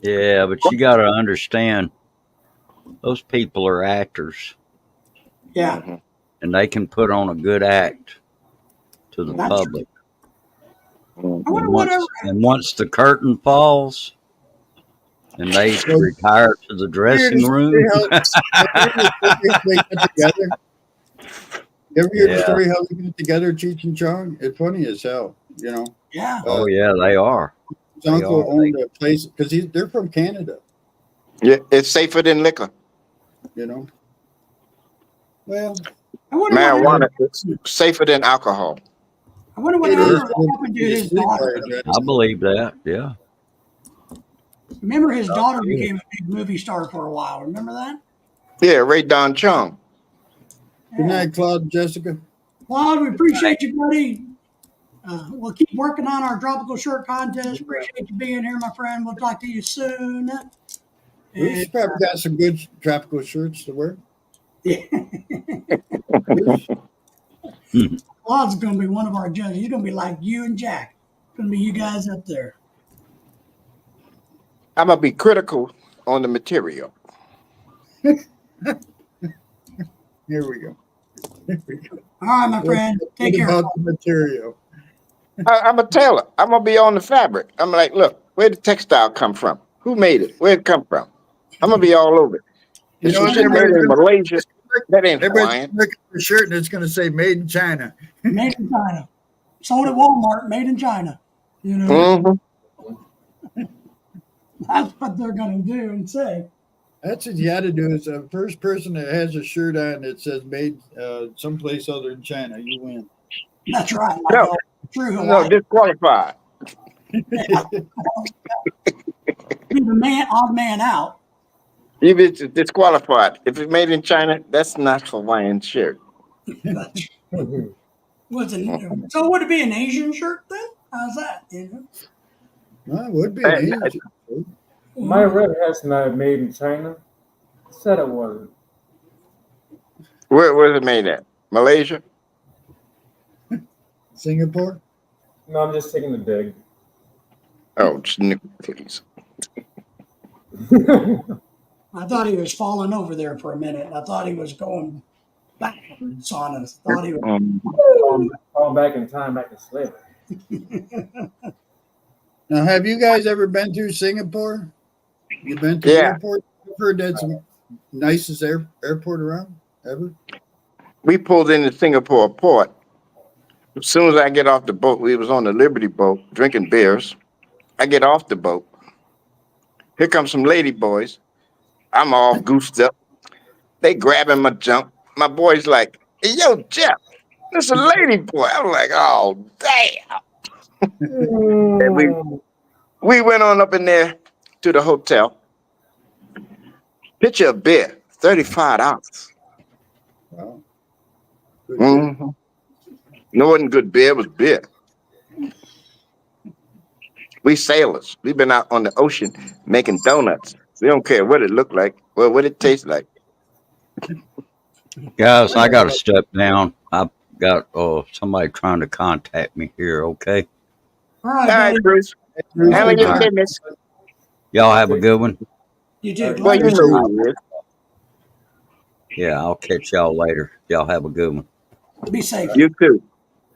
Yeah, but you got to understand, those people are actors, yeah. Mhm. and they can put on a good act to the That's public. I Mhm. wonder And whatever. once the curtain falls and they retire to the dressing room, They got together. You ever hear the Yeah. story how they get together, Cheech and Chong? It's funny as hell. You know, Yeah. oh yeah, they are. his uncle are. owned a place because they're from Canada. Yeah, it's safer than liquor. You know. Well, I wonder Marijuana whatever. is safer than alcohol. I wonder it whatever is. happened to his daughter. I believe that. Yeah. Remember his daughter became a big movie star for a while. Remember that? Yeah, Ray Don Chung. Good night, Claude and Jessica. Claude, we appreciate you, buddy. We'll keep working on our tropical shirt contest. Appreciate you being here, my friend. We'll talk to you soon. Bruce And, probably got some good tropical shirts to wear. Claude's going to be one of our judges. He's going to be like you and Jack. It's going to be you guys up there. I'm gonna be critical on the material. Here we go. Here we go. All right, my friend. Take What care. about the material? I'm a tailor. I'm gonna be on the fabric. I'm like, look, where did the textile come from? Who made it? Where'd it come from? I'm gonna be all over it. You If know, some shit made in Malaysia, that ain't everybody's Hawaiian. looking for a shirt and it's going to say "Made in China." Made in China. Sold at Walmart. Made in China. You know, Mm-hmm. that's what they're going to do and say. That's what you got to do. Is the first person that has a shirt on that says "Made someplace other than China," you win. That's right. No. True. No, disqualified. Be the man, odd man out. You be disqualified. If it's made in China, that's not Hawaiian shirt. Was it, so would it be an Asian shirt then? How's that? You know? Well, it would be. Hey, an Asian. My red hat's not made in China. Said it wasn't. Where was it made at? Malaysia? Singapore. No, I'm just taking the dig. Oh, please. I thought he was falling over there for a minute. I thought he was going backwards on us. Thought he was. Falling back in time, back in slavery. Now, have you guys ever been through Singapore? You been to Yeah. airport? I've heard that's the nicest airport around ever. We pulled into Singapore port. As soon as I get off the boat, we was on the Liberty boat drinking beers. I get off the boat. Here comes some lady boys. I'm all goofed up. They grabbing my junk. My boy's like, "Hey, yo, Jeff, this is a lady boy." I'm like, "Oh, damn." And we went on up in there to the hotel. Pitcher of beer, $35. Wow. Good Mm-hmm. No, it wasn't good beer, it was beer. We sailors. We've been out on the ocean making donuts. We don't care what it looked like or what it tastes like. Guys, I got to step down. I've got somebody trying to contact me here. Okay. All right, All right, buddy. Bruce. Handle your business. Y'all have a good one. You do. Well, you know who it is. Yeah, I'll catch y'all later. Y'all have a good one. Be safe. You too.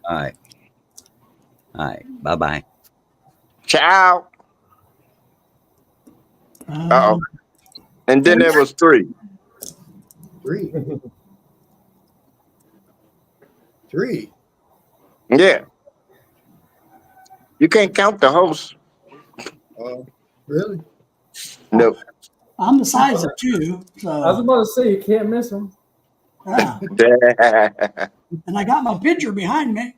All right. All right. Bye bye. Ciao. Uh-oh. And then there was 3. 3. 3. Yeah. You can't count the host. Really? No. I'm the size of 2, I was so about to say you can't miss them. yeah. And I got my picture behind me.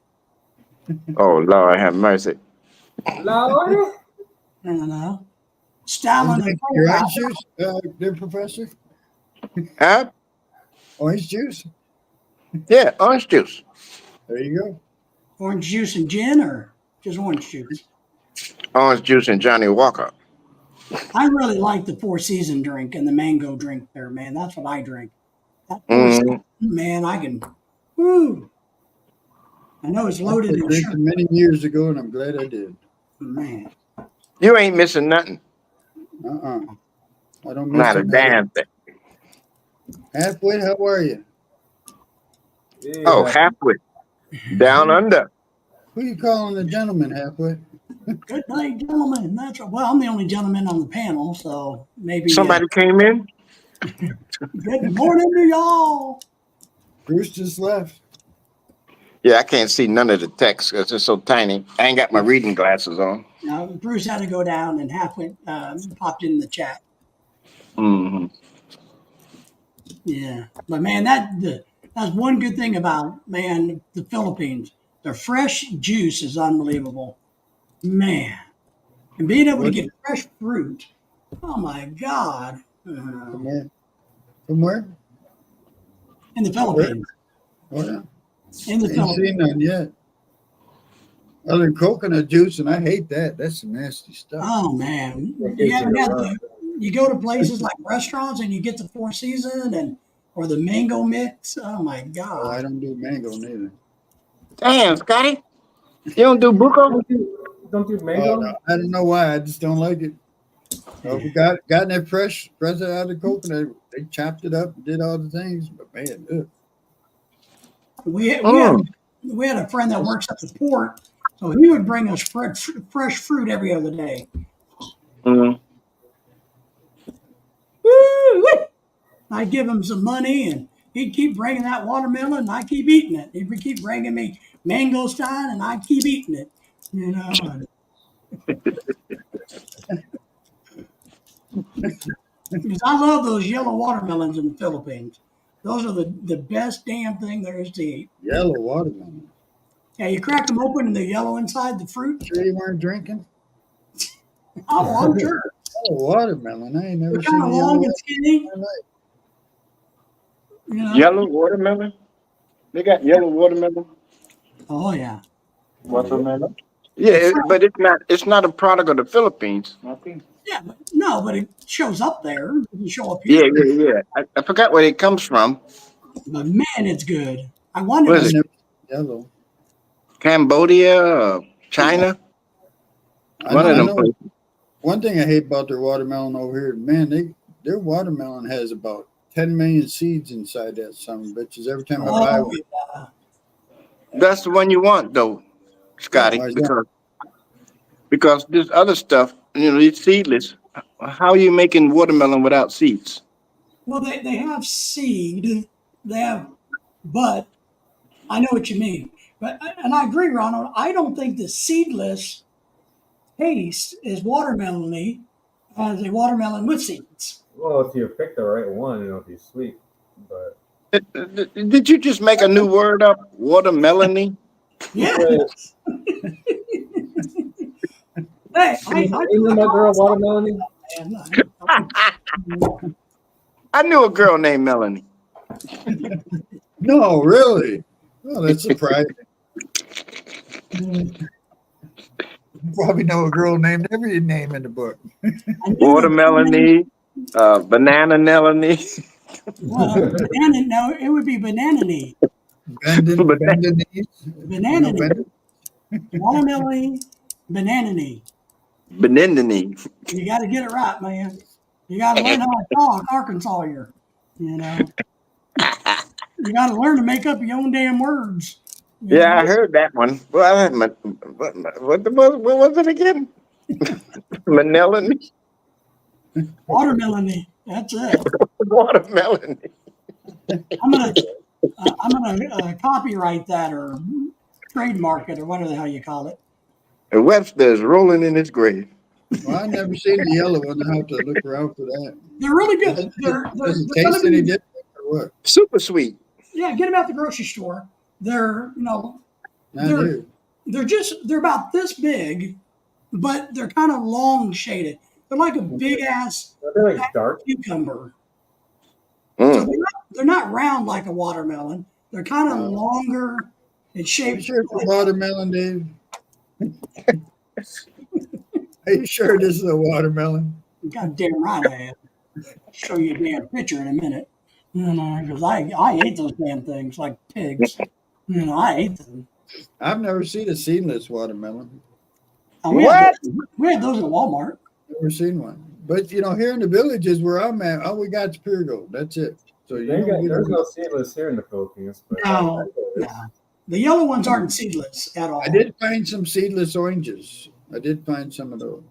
Oh, Lord have mercy. Lord. You know, Stalin and Your Polak. orange juice, dear professor? Huh? Orange juice? Yeah, orange juice. There you go. Orange juice and gin, or just orange juice? Orange juice and Johnny Walker. I really like the Four Season drink and the mango drink there, man. That's what I drink. That Four Mm. Season, man, I can. Woo. I know it's loaded I in drank sugar, it many years ago, and I'm glad I did. man. You ain't missing nothing. I don't miss Not a another. damn thing. Halfway, how are you? Yeah. Oh, halfway. Down under. Who you calling the gentleman, Halfway? Good night, gentlemen. That's right. Well, I'm the only gentleman on the panel, so maybe. Somebody came in? Good morning to y'all. Bruce just left. Yeah, I can't see none of the text because it's so tiny. I ain't got my reading glasses on. Now, Bruce had to go down and halfway popped in the chat. Mm-hmm. Yeah, but man, that's one good thing about the Philippines. Their fresh juice is unbelievable, man, and being able to get fresh fruit. Oh my God! From where? From where? In the Philippines, Oh, yeah. in the Ain't Philippines. seen none yet. Other than coconut juice, and I hate that. That's some nasty stuff. Oh man, Yeah, you go to places like restaurants and you get the Four Season or the mango mix. Oh my Oh, God! I don't do mango neither. Damn, Scotty. You don't do buco? Don't do Oh, mango? no, I don't know why. I just don't like it. We got that fresh out of the coconut. They chopped it up and did all the things, but man, ugh. We had a friend that works at the port, so he would bring us fresh fruit every other day. Mm. Woo-wee. I'd give him some money, and he'd keep bringing that watermelon, and I keep eating it. He'd keep bringing me mangosteen, and I keep eating it. You know, because I love those yellow watermelons in the Philippines. Those are the best damn thing there is to eat. Yellow watermelon. Yeah, you crack them open, and they're yellow inside the fruit. Sure you weren't drinking? Oh, I'm sure. Oh, watermelon. I ain't never They're seen kind of a yellow long and skinny. watermelon. You know? Yellow watermelon? They got yellow watermelon? Oh yeah. Watermelon? Yeah, but it's not a product of the Philippines. Yeah, but it shows up there. It doesn't show up here. Yeah. I forgot where it comes from. But man, it's good. I wanted What is to. it? Yellow. Cambodia or China? One of them places. One thing I hate about their watermelon over here, man, their watermelon has about 10 million seeds inside that son of a bitches every time I buy one. Yeah. That's the one you want, though, Scotty, Why is that? because this other stuff, it's seedless. How are you making watermelon without seeds? Well, they have seed. They have, but I know what you mean. And I agree, Ronald. I don't think the seedless taste is watermelon-y as a watermelon with seeds. Well, if you pick the right one, it'll be sweet. But Did you just make a new word up? Watermelon-y? Yes. Hey, ain't my girl watermelon? I knew a girl named Melanie. No, really? Oh, that's surprising. You probably know a girl named every name in the book. Watermelon-y, banana-melon-y. Well, banana, no, it would be banana-y. Bending knees. Banana-y. Watermelon, banana-y. Benindini. You got to get it right, man. You got to learn how to talk Arkansas here. You know, you got to learn to make up your own damn words. You Yeah, I know? heard that one. Well, what was it again? Manila Watermelon. That's it. watermelon. I'm gonna copyright that or trademark it or whatever the hell you call it. And Webster is rolling in his grave. Well, I've never seen the yellow one. I have to look around for that. They're really good. Does it they're taste gonna any be- different or what? Super sweet. Yeah, get them at the grocery store. They're I They're- do. they're about this big, but they're kind of long shaded. They're like a big ass Are they like dark? cucumber. So Mm. they're not round like a watermelon. They're kind of longer and Are you shaped. sure it's a watermelon, Dave? Are you sure this is a watermelon? God damn right I am. Show you a damn picture in a minute. Because I ate those damn things like pigs. I ate them. I've never seen a seedless watermelon. And we had those at Walmart. Never seen one. But here in the villages where I'm at, all we got is pure gold. That's it. So you don't get There's no seedless here in the Philippines. But No, no. The yellow ones aren't seedless at all. I did find some seedless oranges. I did find some of those.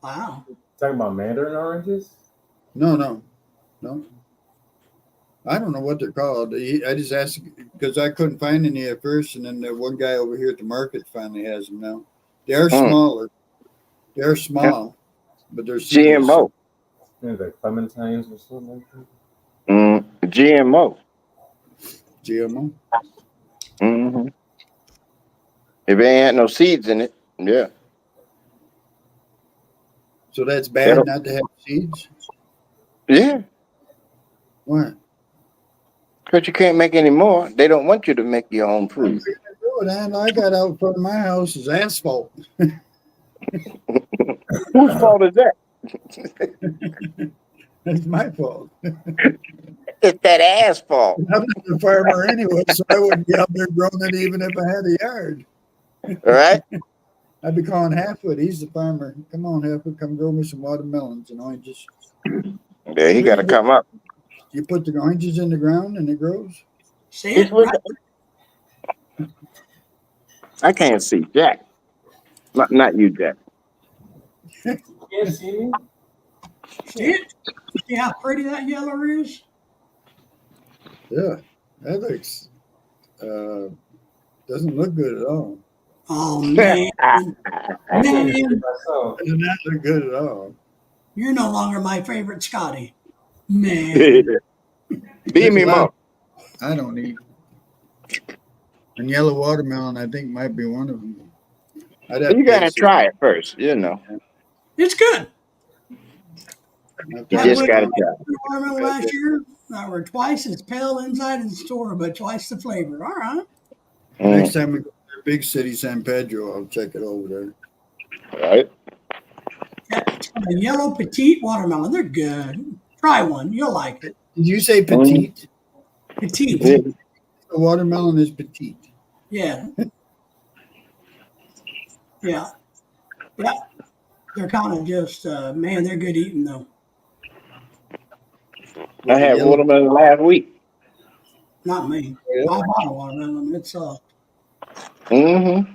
Wow. Talking about mandarin oranges? No. I don't know what they're called. I just asked because I couldn't find any at first, and then the one guy over here at the market finally has them now. They are smaller. They're small, but they're seedless. GMO. Maybe like clementines or something like that. GMO. GMO. Mm-hmm. If it ain't no seeds in it, yeah. So that's bad not to have seeds? Yeah. Why? Because you can't make any more. They don't want you to make your own food. I got out in front of my house is asphalt. Whose fault is that? That's my fault. It's that asphalt. I'm not a farmer anyway, so I wouldn't be out there growing it even if I had a yard. All right. I'd be calling Halfwood. He's the farmer. Come on, Halfwood, come grow me some watermelons and oranges. Yeah, he got to come up. You put the oranges in the ground and it grows. See it? Right? I can't see Jack. Not you, Jack. You can't see me? See it? See how pretty that yellow is? Yeah, that looks doesn't look good at all. Oh man. I can't see Man, myself. Does not look good at all. you're no longer my favorite Scotty. Man. Beam him up. I don't eat. And yellow watermelon, I think, might be one of them. You got to try it first, It's good. You just got to try it. Watermelon last year, were twice as pale inside in the store, but twice the flavor. All right. Next time we go to the big city, San Pedro, I'll check it over there. All right. It's a yellow petite watermelon. They're good. Try one. You'll like it. Did you say petite? Petite. Yeah. The watermelon is petite. Yeah. Yeah. Yeah. They're kind of just, man, they're good eating, though. I had watermelon last week. Not me. I bought a watermelon. It's Mm-hmm.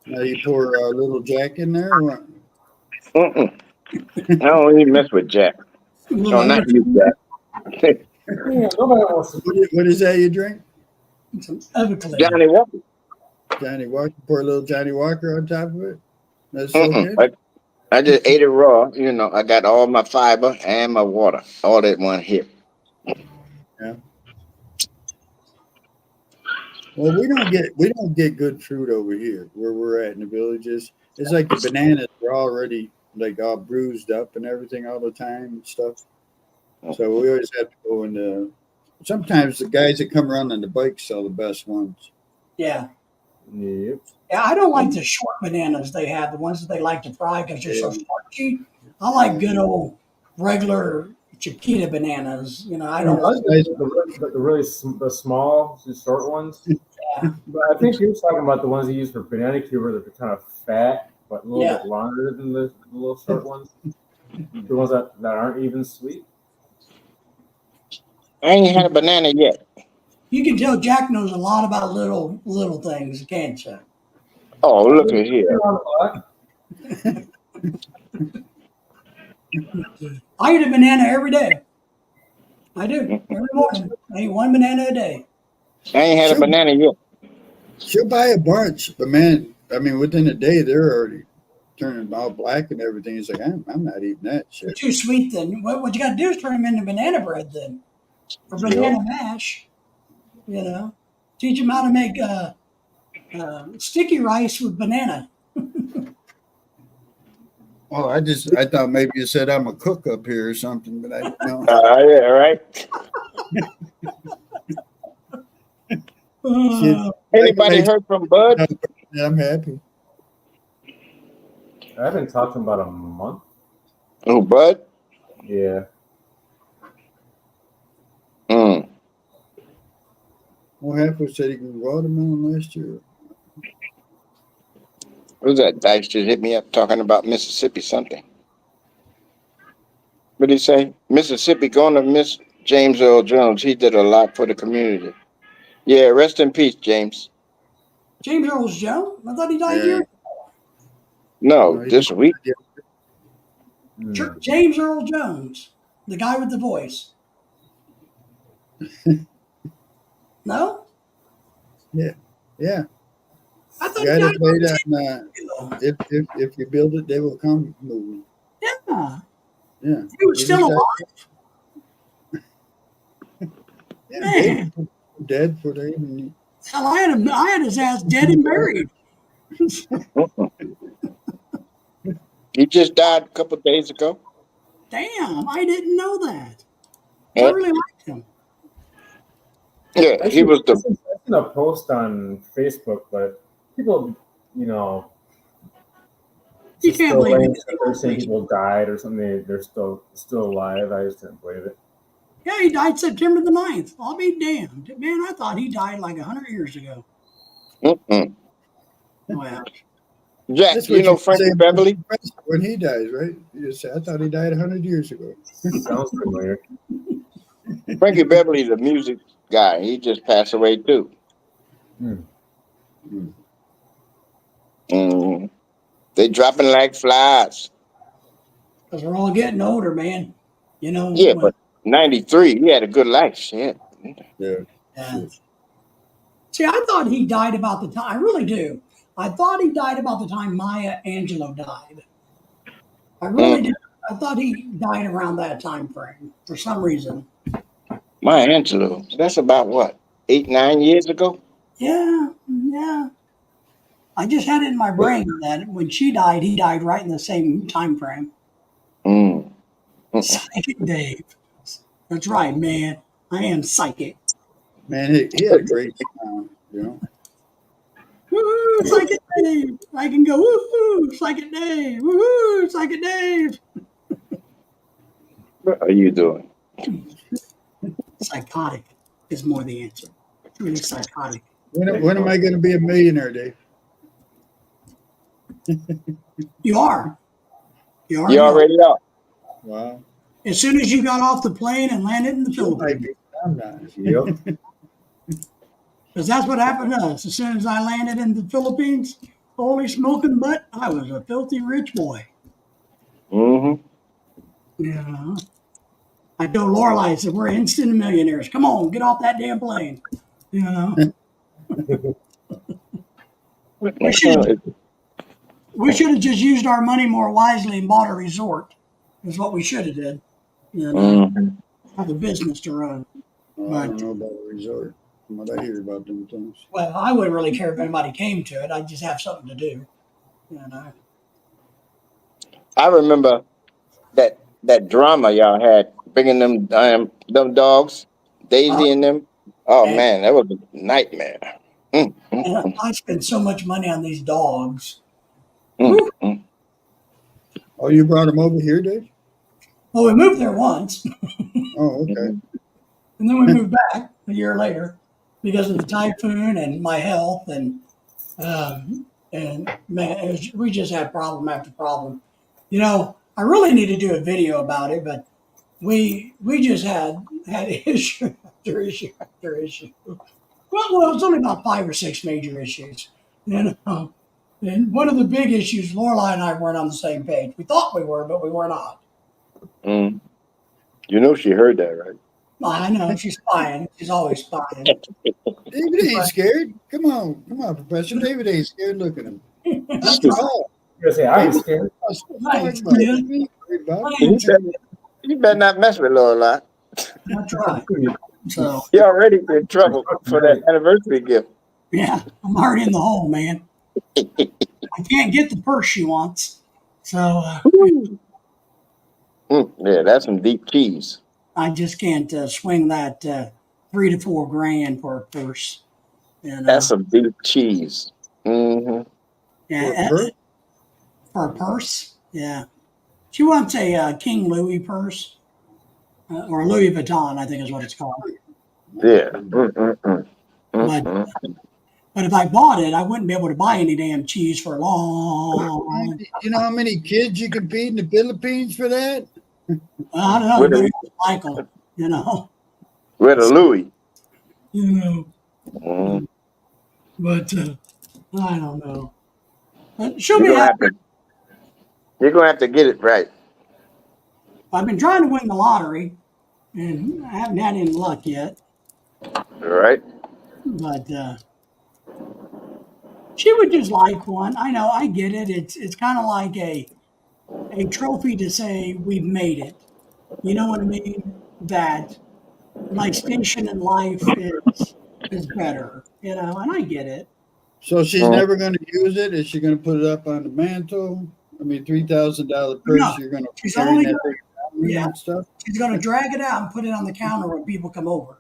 Now you pour little Jack in there or what? Mm-mm. I don't even mess with Jack. No, not you, Jack. What is that you drink? some Everclear. Johnny Walker. Johnny Walker. Pour a little Johnny Walker on top of it. That's so Mm-mm. good. I just ate it raw. I got all my fiber and my water all at one hit. Well, we don't get good fruit over here where we're at in the villages. It's like the bananas are already like all bruised up and everything all the time and stuff. So we always have to go into. Sometimes the guys that come around on the bikes sell the best ones. Yeah. Yep. Yeah, I don't like the short bananas they have, the ones that they like to fry because they're so starchy. I like good old regular Chiquita bananas. I don't. The small, the short ones. Yeah. But I think he was talking about the ones they use for banana cube, where they're kind of fat. but a little Yeah. bit longer than the little short ones. The ones that aren't even sweet. I ain't had a banana yet. You can tell Jack knows a lot about little things, can't you? Oh, look at here. On the block. I eat a banana every day. I do every morning. I eat one banana a day. I ain't had a Sure. banana yet. She'll buy a bunch, but man, I mean, within a day, they're already turning all black and everything. He's like, I'm not eating that They're shit. too sweet. Then what you got to do is turn them into banana bread then, or banana mash. You know, teach them how to make sticky rice with banana. Oh, I thought maybe you said I'm a cook up here or something, but I no. Yeah, right. Uh, Anybody heard from Bud? I'm happy. I haven't talked to him about a month. Oh, Bud? Yeah. Mm. Well, Halfway said he grew watermelon last year. Who's that? Dice just hit me up talking about Mississippi something. What did he say? Mississippi going to miss James Earl Jones. He did a lot for the community. Yeah, rest in peace, James. James Earl Jones. I thought he died Yeah. here. No, No, he this week. James Earl Jones, the guy with the voice. No, Yeah. I thought The he guy died. that played on if you build it, they will come movie. Yeah, Yeah. he was still alive. Yeah, Man. dead for they even Hell, I had his ass dead and buried. He just died a couple of days ago. Damn, I didn't know that. I Yeah, really liked him. yeah, he was I the. seen a post on Facebook, but people, you know, You just can't still believe laying- it. they're saying people died or something. They're still alive. I just didn't believe it. Yeah, he died September the 9th. I'll be damned. Man, I thought he died like 100 years ago. Mm-mm. Well, Jack, That's you what know you Frankie say Beverly? when he dies, right? You just say, I thought he died 100 years ago. Sounds familiar. Frankie Beverly, the music guy, he just passed away too. Hmm. Mm. They dropping like flies. because we're all getting older, man. You know, Yeah, but 93, he had a good life. Shit. Yeah. see, I thought he died about the time. I really do. I thought he died about the time Maya Angelou died. I really did. I thought he died around that time frame for some reason. Maya Angelou, that's about what, 8-9 years ago? Yeah. I just had it in my brain that when she died, he died right in the same time frame. Mm. Psychic Dave. That's right, man. I am psychic. Man, he had a great sound, you know. Woohoo, Psychic Dave. I can go, woohoo, Psychic Dave. Woohoo, Psychic Dave. What are you doing? Psychotic is more the answer. Truly psychotic. When am I going to be a millionaire, Dave? You are. You You already are. Wow. As soon as you got off the plane and landed in the Might Philippines. be. I'm not. Yep. Because that's what happened to us. As soon as I landed in the Philippines, holy smoking butt, I was a filthy rich boy. Mm-hmm. Yeah. I told Lorelai, I said, we're instant millionaires. Come on, get off that damn plane. You know? We should have just used our money more wisely and bought a resort. Is what we should have did. You know, have a business to run. Oh, I don't know about a resort. From what I hear about them things. Well, I wouldn't really care if anybody came to it. I'd just have something to do. You know. I remember that drama y'all had bringing them dogs, Daisy and them. Oh And- man, that was a nightmare. And I spend so much money on these dogs. Oh, you brought them over here, Dave? Well, we moved there once, Oh, okay. and then we moved back a year later because of the typhoon and my health. And And man, we just had problem after problem. You know, I really need to do a video about it, but we just had issue after issue after issue. Well, it's only about 5 or 6 major issues. And one of the big issues, Lorelai and I weren't on the same page. We thought we were, but we were not. Mm. You know she heard that, right? I know she's spying. She's always spying. David ain't scared. Come on, Professor. David ain't scared. Look at him. That's You're right. all. You're gonna say I was scared. Right. You better not mess with Lorelai. That's right. So You're already in trouble for that anniversary gift. yeah, I'm already in the hole, man. I can't get the purse she wants, so Yeah, that's some deep cheese. I just can't swing that $3 to $4 grand for a purse. You know, That's some deep cheese. Mm-hmm. yeah, for a purse. Yeah, she wants a King Louis purse or Louis Vuitton, I think is what it's called. Yeah. But if I bought it, I wouldn't be able to buy any damn cheese for a long. You know how many kids you can feed in the Philippines for that? I don't know. With a- Maybe Michael, you know. With a Louis. You know, Mm. but I don't know. But she'll You're be gonna happy. have to. You're gonna have to get it right. I've been trying to win the lottery, and I haven't had any luck yet. All right. But she would just like one. I know, I get it. It's kind of like a trophy to say we've made it. You know what I mean? That my station in life is better. You know, and I get it. So she's never going to use it. Is she going to put it up on the mantle? I mean, $3,000 purse. No, You're going to she's carry only that gonna- thing yeah. and stuff. She's going to drag it out and put it on the counter when people come over.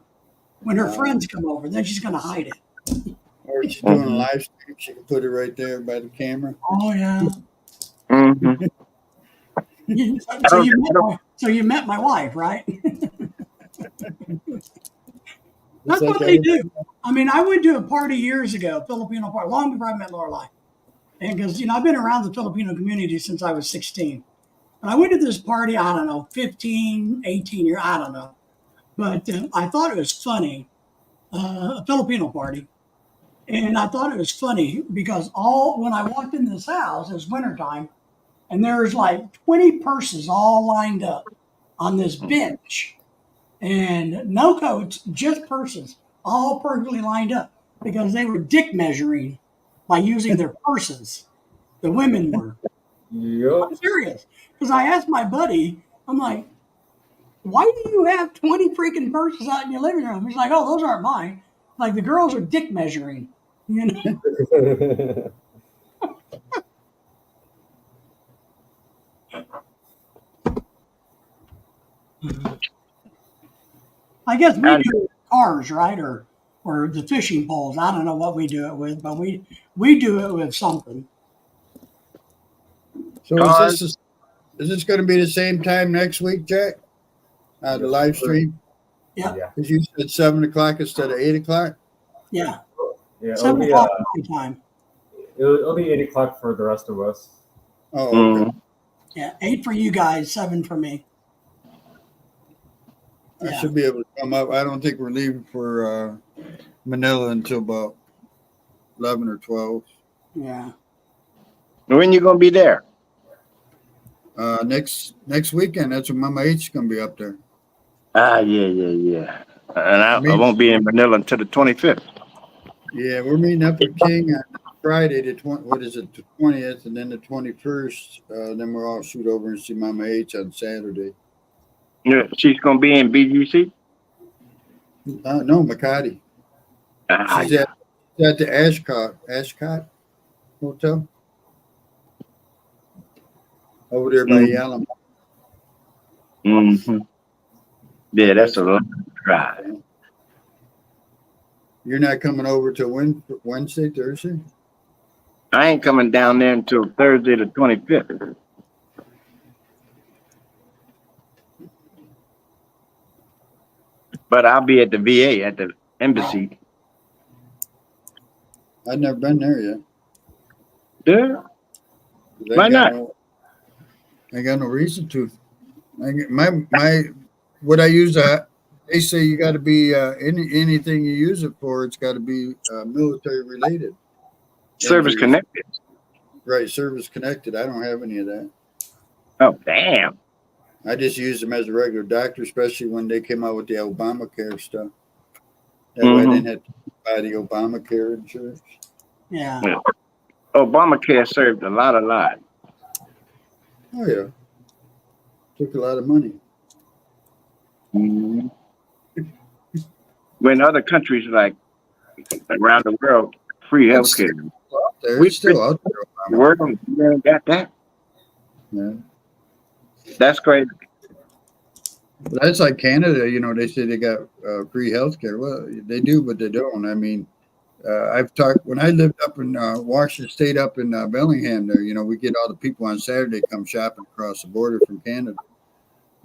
When her friends come over, then she's going to hide it. Or if she's doing a live stream, she can put it right there by the camera. Oh yeah. Mm-hmm. So you met my wife, right? That's like what they do. I mean, I went to a party years ago, Filipino party, long before I met Lorelai. And because, I've been around the Filipino community since I was 16. And I went to this party, I don't know, 15, 18 years, I don't know. But I thought it was funny, a Filipino party. And I thought it was funny because when I walked into this house, it was wintertime, and there's like 20 purses all lined up on this bench. And no coats, just purses, all perfectly lined up because they were dick measuring by using their purses. The women were. Yup. I'm serious. Because I asked my buddy, I'm like, why do you have 20 freaking purses out in your living room? He's like, oh, those aren't mine. Like the girls are dick measuring, you know? I guess we do it with cars, right? Or the fishing poles. I don't know what we do it with, but we do it with something. So is this going to be the same time next week, Jack? The live stream? Yeah. Because you said 7 o'clock instead of 8 o'clock? Yeah. Yeah, 7 o'clock my time. it'll be 8 o'clock for the rest of us. Oh, okay. Yeah. 8 for you guys, 7 for me. I should be able to come up. I don't think we're leaving for Manila until about 11 or 12. Yeah. When you gonna be there? Next weekend. That's when Mama H is going to be up there. Yeah. And I won't be in Manila until the 25th. Yeah, we're meeting up with King on Friday, the 20th, and then the 21st. Then we'll all shoot over and see Mama H on Saturday. Yeah, she's gonna be in BGC. No, Makati. She's at the Ashcott Hotel over there by Alamo. Mm-hmm. Yeah, that's a long drive. You're not coming over till Wednesday, Thursday? I ain't coming down there until Thursday the 25th. But I'll be at the VA, at the embassy. I've never been there yet. Yeah. I Why got not? no, I got no reason to. My what I use, they say you got to be anything you use it for, it's got to be military related. Service Injuries. connected. Right, service connected. I don't have any of that. Oh, damn. I just use them as a regular doctor, especially when they came out with the Obamacare stuff. That way I didn't have to buy the Obamacare insurance. Yeah. Yeah. Obamacare served a lot of lives. Oh yeah, took a lot of money. Mhm. When other countries like around the world, free It's healthcare. still out there. We It's still out there. the Obamacare. world we ain't got that. Yeah. That's crazy. But that's like Canada. You know, they say they got free healthcare. Well, they do, but they don't. I mean, I've talked when I lived up in Washington State, up in Bellingham. There, you know, we get all the people on Saturday come shopping across the border from Canada.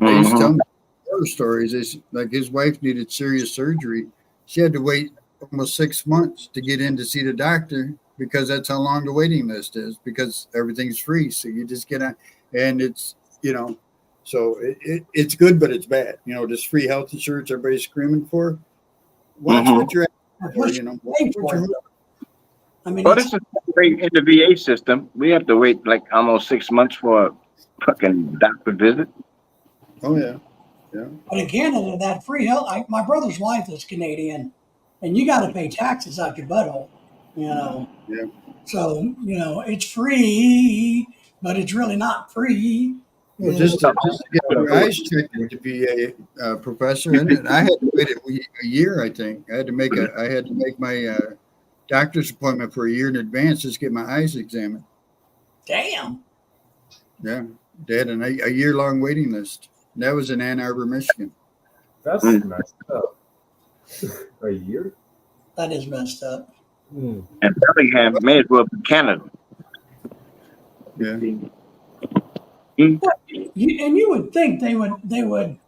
They used to tell me horror stories. Like his wife needed serious surgery. She had to wait almost 6 months to get in to see the doctor because that's how long the waiting list is. Because everything's free, so you just get on, and it's so it's good, but it's bad. You know, this free health insurance everybody's screaming for. Watch what you're at, or, you know. Pay for it, though. I mean, But it's, it's great in the VA system. We have to wait like almost 6 months for a fucking doctor visit. Oh yeah, yeah. but in Canada, that free health. My brother's wife is Canadian, and you got to pay taxes out your butthole. You know. Yeah. So it's free, but it's really not free. Well, Yeah. just to get your eyes checked at the VA professor, and I had to wait a year. I think I had to make my doctor's appointment for a year in advance just to get my eyes examined. Damn. Yeah, they had a year-long waiting list. That was in Ann Arbor, Michigan. That's messed up. A year? That is messed up. Mm. And Bellingham may as well be Canada. Yeah. You would think they would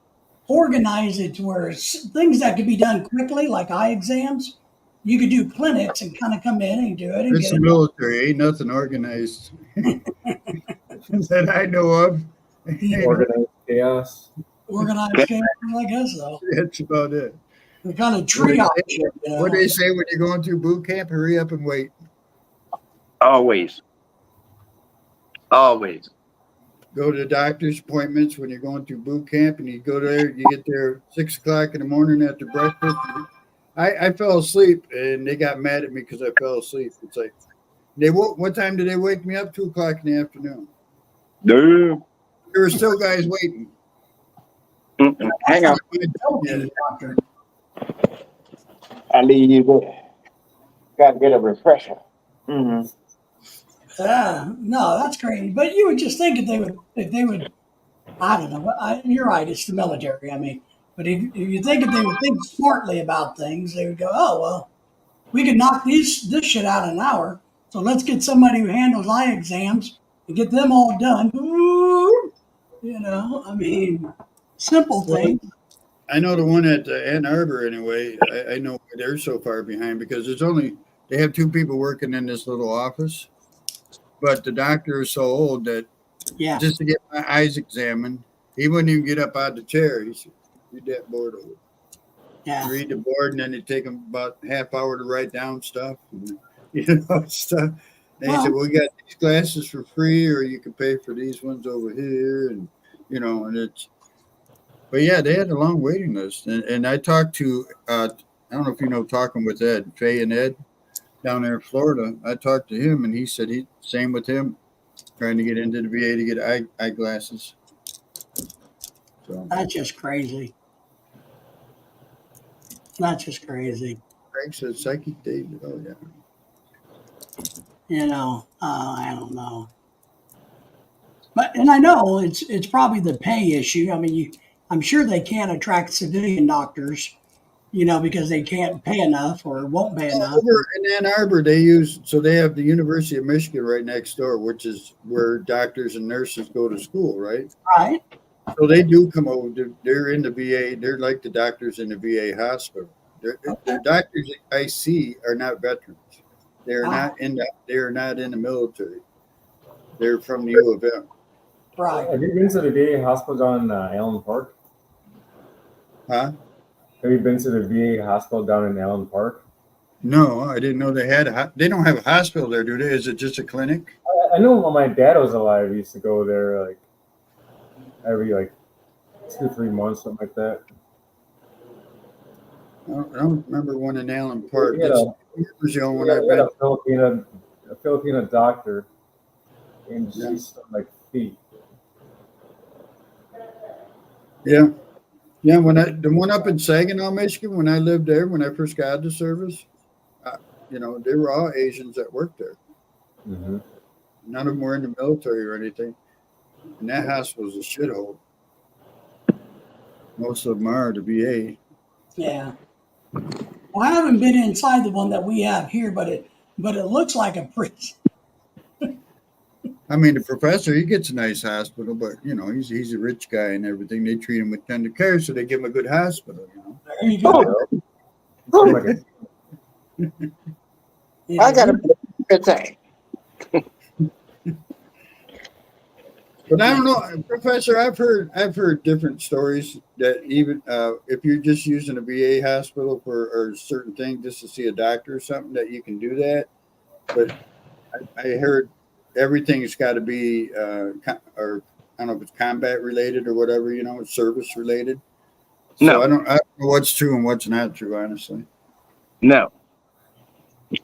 organize it to where things that could be done quickly, like eye exams, you could do clinics and kind of come in and do it and It's get the it. military. Ain't nothing organized that I know of. Organized chaos. Organized games, I guess so. That's about it. The kind of triage. You know? What they say when you're going through boot camp? Hurry up and wait. Always. Always. Go to doctor's appointments when you're going through boot camp, and you go there. You get there 6 o'clock in the morning after breakfast. I fell asleep, and they got mad at me because I fell asleep. It's like what time did they wake me up? 2 o'clock in the afternoon. No. There were still guys waiting. Hang on. Yeah. Doctor. I need you to gotta get a refresher. Mm-hmm. No, that's crazy. But you would just think if they would, I don't know. You're right. It's the military. I mean, but if you think if they would think smartly about things, they would go, oh well, we could knock this shit out in an hour. So let's get somebody who handles eye exams and get them all done. Ooh, you know, I mean, simple things. I know the one at Ann Arbor anyway. I know why they're so far behind because they have 2 people working in this little office, but the doctor is so old that Yeah. just to get my eyes examined, he wouldn't even get up out of the chair. He said, "Read that board over." Yeah. Read the board, and then it take him about half hour to write down stuff, and, stuff. And he said, "Well, we got these glasses for free, or you can pay for these ones over here," and and it's. But yeah, they had a long waiting list, and I talked to I don't know if you know Talking with Ed, Faye and Ed, down there in Florida. I talked to him, and he said same with him, trying to get into the VA to get eyeglasses. So That's just crazy. That's just crazy. Craig said psychic David. Oh yeah. You know, I don't know. And I know it's probably the pay issue. I mean, I'm sure they can't attract civilian doctors, because they can't pay enough or won't pay enough. Over in Ann Arbor, they have the University of Michigan right next door, which is where doctors and nurses go to school, right? Right. So they do come over. They're in the VA. They're like the doctors in the VA hospital. The doctors I see are not veterans. They're not in the military. They're from the U of M. Right. Have you been to the VA hospital down in Allen Park? Huh? Have you been to the VA hospital down in Allen Park? No, I didn't know they had they don't have a hospital there, do they? Is it just a clinic? I know when my dad was alive, he used to go there like every 2-3 months, something like that. I don't remember one in Allen Park. He had That's a- years ago when He I've had been. a Filipino doctor, and Yeah. she's like feet. Yeah. Yeah, the one up in Saginaw, Michigan, when I lived there, when I first got into service, they were all Asians that worked there. Mm-hmm. None of them were in the military or anything. And that house was a shithole. Most of them are the VA. Yeah. Well, I haven't been inside the one that we have here, but it looks like a prison. I mean, the professor, he gets a nice hospital, but he's a rich guy and everything. They treat him with tender care, so they give him a good hospital. There you go. Yeah. I got a good thing. But I don't know, Professor. I've heard different stories that even if you're just using a VA hospital for or a certain thing, just to see a doctor or something, that you can do that. But I heard everything's got to be or I don't know if it's combat related or whatever, service related. So No. I don't know what's true and what's not true, honestly. No.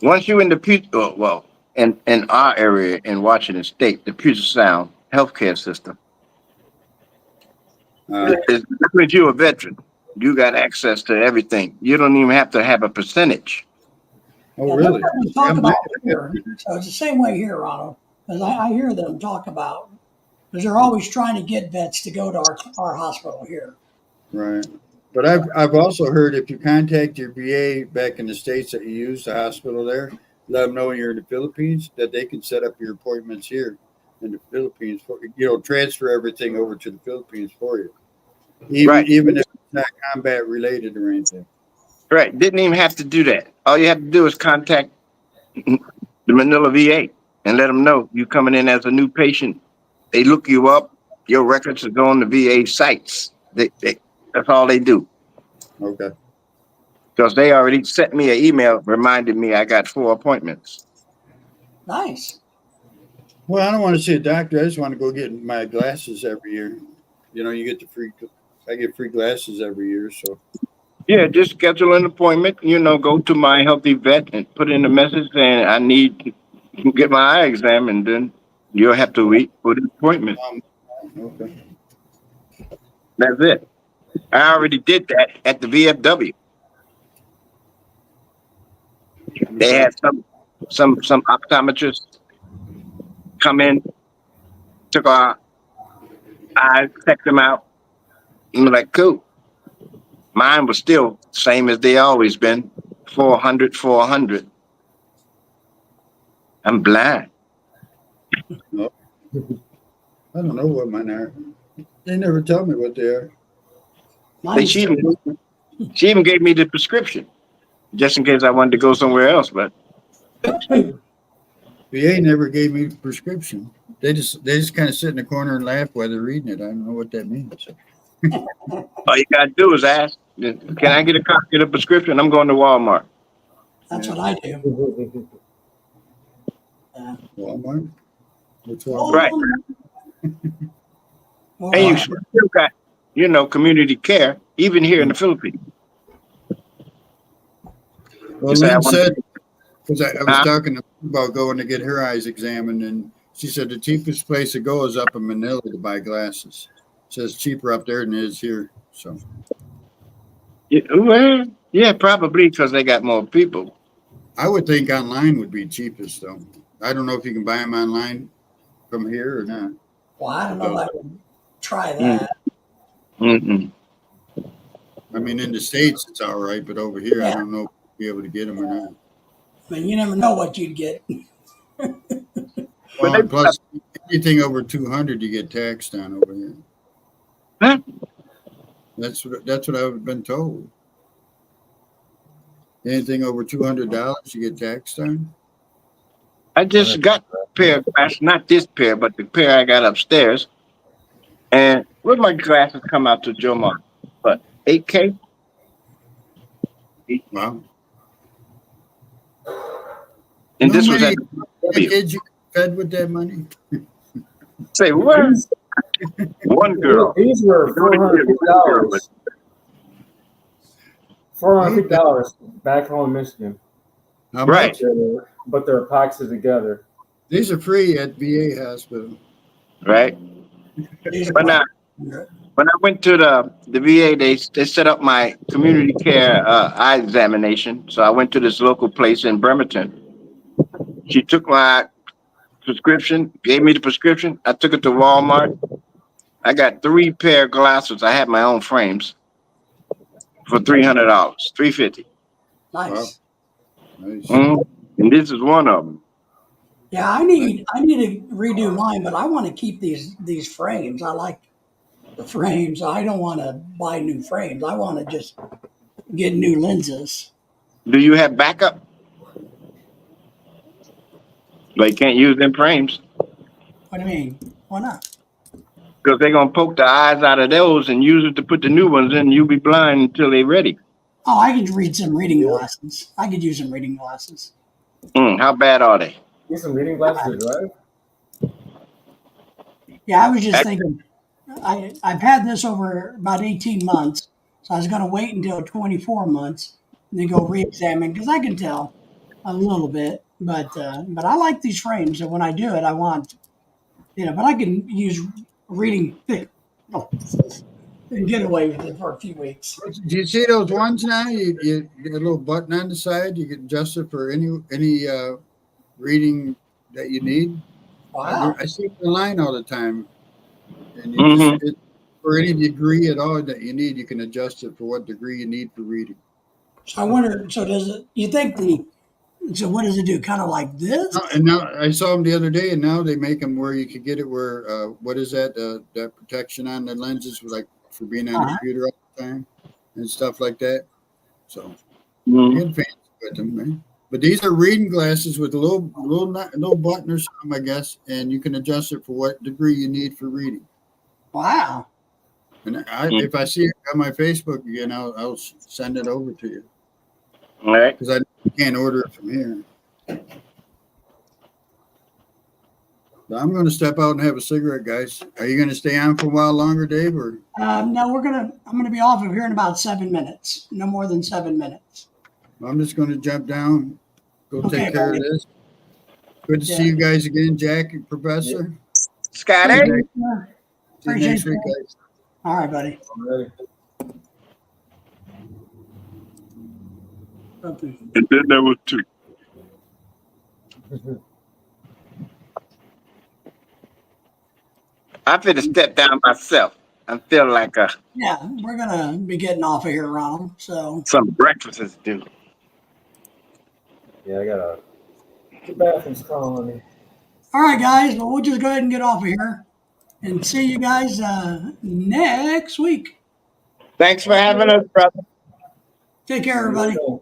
Once you're in the in our area in Washington State, the Puget Sound healthcare system, as long as you're a veteran, you got access to everything. You don't even have to have a percentage. Oh, Yeah, really? that's what we talk about here. So it's the same way here, Ronald, because I hear them talk about, because they're always trying to get vets to go to our hospital here. Right. But I've also heard if you contact your VA back in the States that you use the hospital there, let them know you're in the Philippines, that they can set up your appointments here in the Philippines, transfer everything over to the Philippines for you. Even if it's not combat related or anything. Right. Didn't even have to do that. All you have to do is contact the Manila VA and let them know you're coming in as a new patient. They look you up. Your records go on the VA sites. That's all they do. Okay. Because they already sent me an email reminding me I got 4 appointments. Nice. Well, I don't want to see a doctor. I just want to go get my glasses every year. You get I get free glasses every year. So Yeah, just schedule an appointment. Go to My Healthy Vet and put in a message saying I need to get my eye exam, and then you'll have to wait for the appointment. okay. That's it. I already did that at the VFW. They had some optometrists come in, took our eyes, checked them out. I'm like, cool. Mine was still same as they always been, 400, 400. I'm blind. I don't know what mine are. They never tell me what they are. She even gave me the prescription just in case I wanted to go somewhere else. But VA never gave me a prescription. They just kind of sit in the corner and laugh while they're reading it. I don't know what that means. all you gotta do is ask, can I get a copy of the prescription? I'm going to Walmart. That's what I do. Walmart? Which one? Oh, Right. Well, And you still got, community care, even here in the Philippines. Well, Say I Lynn want- said, because I was Huh? talking about going to get her eyes examined, and she said the cheapest place to go is up in Manila to buy glasses. Says cheaper up there than it is here. So Yeah, probably because they got more people. I would think online would be cheapest, though. I don't know if you can buy them online from here or not. well, I don't know if I would try that. Mm-mm. I mean, in the States, it's all right, but over here, I Yeah. don't know if we'll be able to get them or not. I mean, you never know what you'd get. Well, and plus, anything over 200, you get taxed on over here. Huh? That's what I've been told. Anything over $200, you get taxed on. I just got a pair of glasses, not this pair, but the pair I got upstairs. And where my glasses come out to Joe Mark? But 8K? Wow. And No this was at many kids you fed with that money. say what? One girl. These were $450. $450 back home in Michigan. How Right. much? But they're epoxy together. These are free at VA hospital. Right. But now, when I went to the VA, they set up my community care eye examination. So I went to this local place in Bremerton. She took my prescription, gave me the prescription. I took it to Walmart. I got 3 pair of glasses. I had my own frames for $300, $350. Nice. Nice. And this is one of them. Yeah, I need to redo mine, but I want to keep these frames. I like the frames. I don't want to buy new frames. I want to just get new lenses. Do you have backup? They can't use them frames What do you mean? Why not? because they're gonna poke the eyes out of those and use it to put the new ones in. You'll be blind until they're ready. Oh, I could read some reading glasses. I could use some reading glasses. How bad are they? Get some reading glasses to drive. Yeah, I was just thinking. I've had this over about 18 months, so I was going to wait until 24 months and then go re-examine because I can tell a little bit. But I like these frames, and when I do it, I want, but I can use reading thick and get away with it for a few weeks. Do you see those ones now? You get a little button on the side. You can adjust it for any reading that you need. Wow. I see it online all the time. And you just, for any degree at all that you need, you can adjust it for what degree you need for reading. So I wonder. So does it? You think So what does it do? Kind of like this? And now I saw them the other day, and now they make them where you could get it where what is that? That protection on the lenses, like for being on the computer all the time and stuff like that. So get fancy with them, man. But these are reading glasses with a little button or something, I guess, and you can adjust it for what degree you need for reading. Wow. And if I see it on my Facebook again, I'll send it over to you. All right. Because I can't order it from here. But I'm going to step out and have a cigarette, guys. Are you going to stay on for a while longer, Dave? Or No, I'm gonna be off of here in about 7 minutes. No more than 7 minutes. I'm just going to jump down, go Okay, take care buddy. of this. Good to see you guys again, Jack and Professor. Scotty. See you Appreciate next week, it. guys. All right, buddy. Already. Something. And then there was 2. I'm finna step down myself. I feel like Yeah, we're gonna be getting off of here, Ronald. So some breakfast is due. Yeah, I got the bathroom's calling me. all right, guys. Well, we'll just go ahead and get off of here and see you guys next week. Thanks for having us, brother. Take care, everybody. Cool.